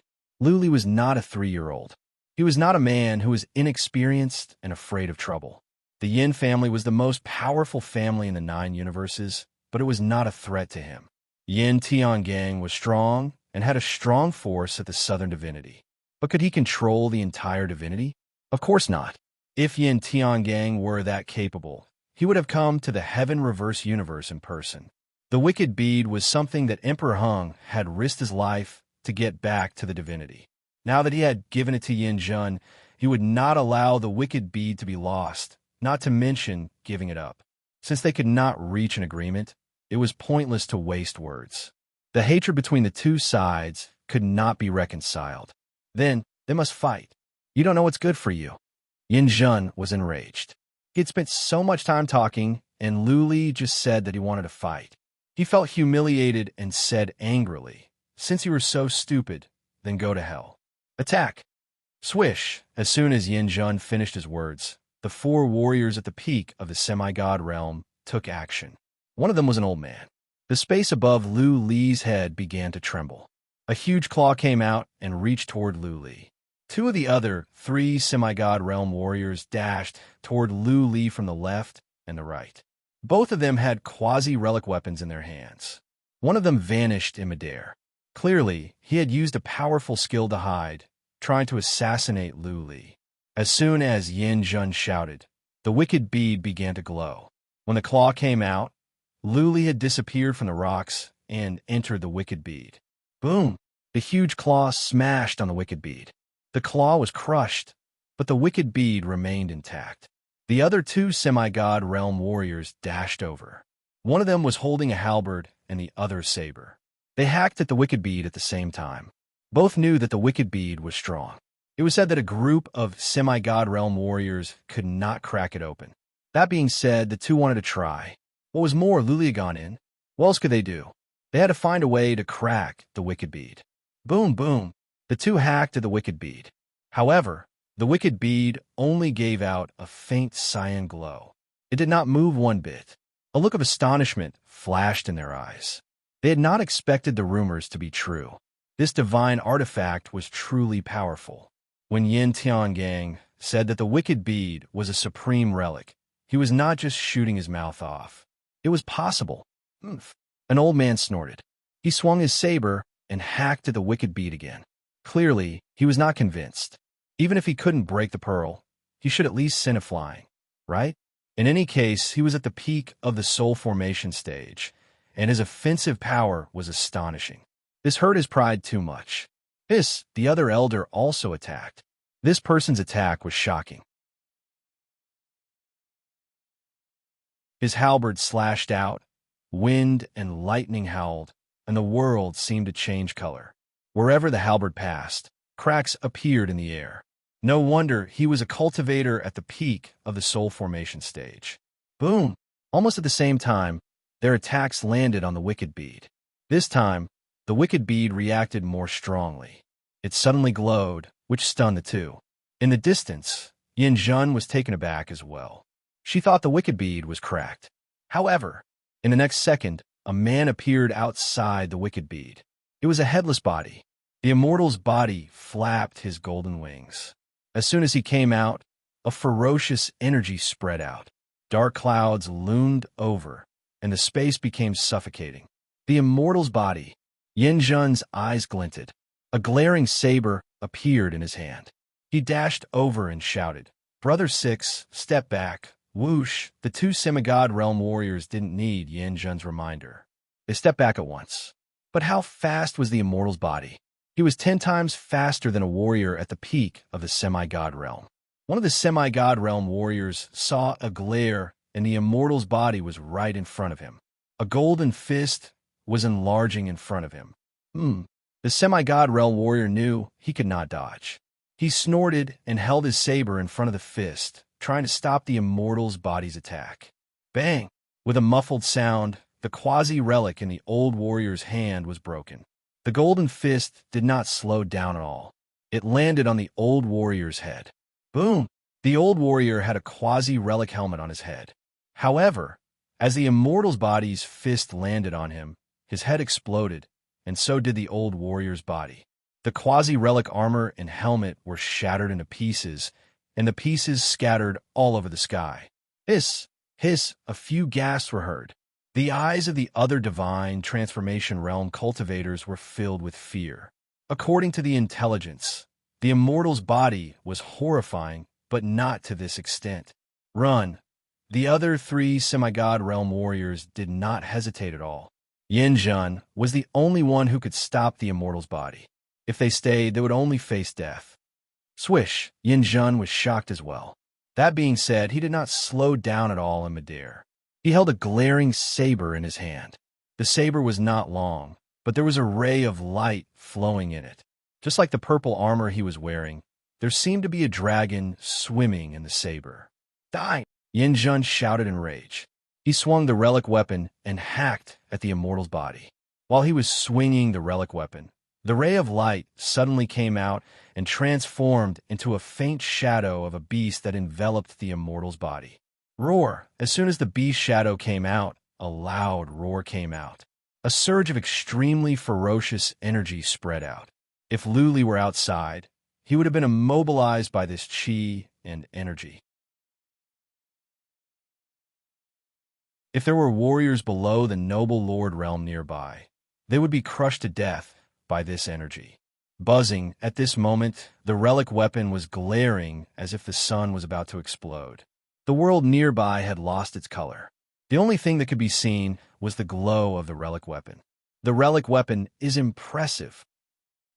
Luli was not a 3-year-old. He was not a man who was inexperienced and afraid of trouble. The Yin family was the most powerful family in the 9 universes, but it was not a threat to him. Yin Tiangang was strong and had a strong force at the southern divinity. But could he control the entire divinity? Of course not. If Yin Tiangang were that capable, he would have come to the heaven-reverse universe in person. The wicked bead was something that Emperor Hung had risked his life to get back to the divinity. Now that he had given it to Yin Jun, he would not allow the wicked bead to be lost, not to mention giving it up. Since they could not reach an agreement, it was pointless to waste words. The hatred between the two sides could not be reconciled. Then they must fight. You don't know what's good for you. Yin Jun was enraged. He had spent so much time talking, and Lu Li just said that he wanted to fight. He felt humiliated and said angrily, "Since you were so stupid, then go to hell. Attack!" Swish! As soon as Yin Jun finished his words, the 4 warriors at the peak of the semi-god realm took action. One of them was an old man. The space above Lu Li's head began to tremble. A huge claw came out and reached toward Lu Li. 2 of the other 3 semi-god realm warriors dashed toward Lu Li from the left and the right. Both of them had quasi-relic weapons in their hands. One of them vanished in midair. Clearly, he had used a powerful skill to hide, trying to assassinate Lu Li. As soon as Yin Jun shouted, the wicked bead began to glow. When the claw came out, Lu Li had disappeared from the rocks and entered the wicked bead. Boom! The huge claw smashed on the wicked bead. The claw was crushed, but the wicked bead remained intact. The other 2 semi-god realm warriors dashed over. One of them was holding a halberd and the other a saber. They hacked at the wicked bead at the same time. Both knew that the wicked bead was strong. It was said that a group of semi-god realm warriors could not crack it open. That being said, the 2 wanted to try. What was more, Lu Li had gone in. What else could they do? They had to find a way to crack the wicked bead. Boom, boom. The 2 hacked at the wicked bead. However, the wicked bead only gave out a faint cyan glow. It did not move one bit. A look of astonishment flashed in their eyes. They had not expected the rumors to be true. This divine artifact was truly powerful. When Yin Tiangang said that the wicked bead was a supreme relic, he was not just shooting his mouth off. It was possible. Oomph. An old man snorted. He swung his saber and hacked at the wicked bead again. Clearly, he was not convinced. Even if he couldn't break the pearl, he should at least send it flying, right? In any case, he was at the peak of the soul formation stage, and his offensive power was astonishing. This hurt his pride too much. The other elder also attacked. This person's attack was shocking. His halberd slashed out, wind and lightning howled, and the world seemed to change color. Wherever the halberd passed, cracks appeared in the air. No wonder he was a cultivator at the peak of the soul formation stage. Boom! Almost at the same time, their attacks landed on the wicked bead. This time, the wicked bead reacted more strongly. It suddenly glowed, which stunned the 2. In the distance, Yin Jun was taken aback as well. She thought the wicked bead was cracked. However, in the next second, a man appeared outside the wicked bead. It was a headless body. The immortal's body flapped his golden wings. As soon as he came out, a ferocious energy spread out. Dark clouds loomed over, and the space became suffocating. The immortal's body. Yin Jun's eyes glinted. A glaring saber appeared in his hand. He dashed over and shouted, "Brother 6, step back." Whoosh! The 2 semi-god realm warriors didn't need Yin Jun's reminder. They stepped back at once. But how fast was the immortal's body? He was 10 times faster than a warrior at the peak of the semi-god realm. One of the semi-god realm warriors saw a glare, and the immortal's body was right in front of him. A golden fist was enlarging in front of him. The semi-god realm warrior knew he could not dodge. He snorted and held his saber in front of the fist, trying to stop the immortal's body's attack. Bang! With a muffled sound, the quasi-relic in the old warrior's hand was broken. The golden fist did not slow down at all. It landed on the old warrior's head. Boom! The old warrior had a quasi-relic helmet on his head. However, as the immortal's body's fist landed on him, his head exploded, and so did the old warrior's body. The quasi-relic armor and helmet were shattered into pieces, and the pieces scattered all over the sky. Hiss! Hiss! A few gasps were heard. The eyes of the other divine transformation realm cultivators were filled with fear. According to the intelligence, the immortal's body was horrifying, but not to this extent. Run! The other three semi-god realm warriors did not hesitate at all. Yin Jun was the only one who could stop the immortal's body. If they stayed, they would only face death. Swish! Yin Jun was shocked as well. That being said, he did not slow down at all in midair. He held a glaring saber in his hand. The saber was not long, but there was a ray of light flowing in it. Just like the purple armor he was wearing, there seemed to be a dragon swimming in the saber. Die! Yin Jun shouted in rage. He swung the relic weapon and hacked at the immortal's body. While he was swinging the relic weapon, the ray of light suddenly came out and transformed into a faint shadow of a beast that enveloped the immortal's body. Roar! As soon as the beast shadow came out, a loud roar came out. A surge of extremely ferocious energy spread out. If Luli were outside, he would have been immobilized by this chi and energy. If there were warriors below the noble lord realm nearby, they would be crushed to death by this energy. Buzzing, at this moment, the relic weapon was glaring as if the sun was about to explode. The world nearby had lost its color. The only thing that could be seen was the glow of the relic weapon. The relic weapon is impressive.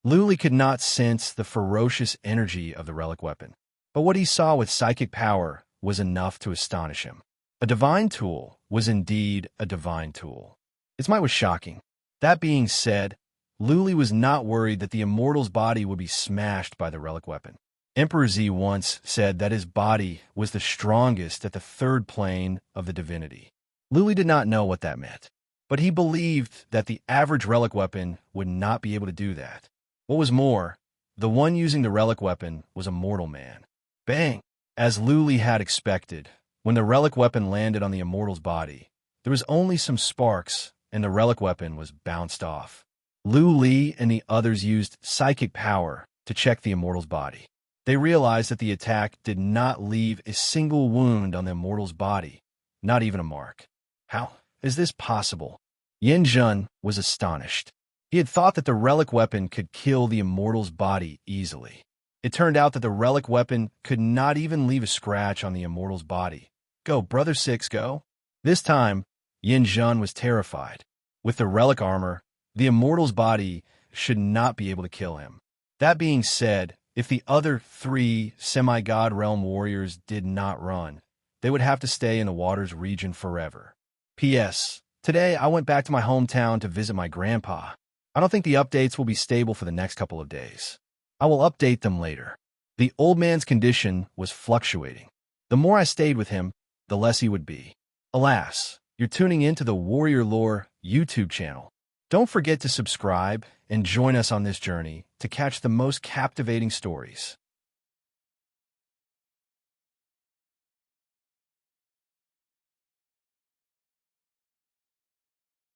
Luli could not sense the ferocious energy of the relic weapon, but what he saw with psychic power was enough to astonish him. A divine tool was indeed a divine tool. Its might was shocking. That being said, Luli was not worried that the immortal's body would be smashed by the relic weapon. Emperor Z once said that his body was the strongest at the third plane of the divinity. Luli did not know what that meant, but he believed that the average relic weapon would not be able to do that. What was more, the one using the relic weapon was a mortal man. Bang! As Luli had expected, when the relic weapon landed on the immortal's body, there was only some sparks and the relic weapon was bounced off. Luli and the others used psychic power to check the immortal's body. They realized that the attack did not leave a single wound on the immortal's body, not even a mark. How is this possible? Yin Jun was astonished. He had thought that the relic weapon could kill the immortal's body easily. It turned out that the relic weapon could not even leave a scratch on the immortal's body. Go, Brother Six, go. This time, Yin Jun was terrified. With the relic armor, the immortal's body should not be able to kill him. That being said, if the other three semi-god realm warriors did not run, they would have to stay in the Waters region forever. P.S. Today, I went back to my hometown to visit my grandpa. I don't think the updates will be stable for the next couple of days. I will update them later. The old man's condition was fluctuating. The more I stayed with him, the less he would be. Alas, you're tuning into the Warrior Lore YouTube channel. Don't forget to subscribe and join us on this journey to catch the most captivating stories.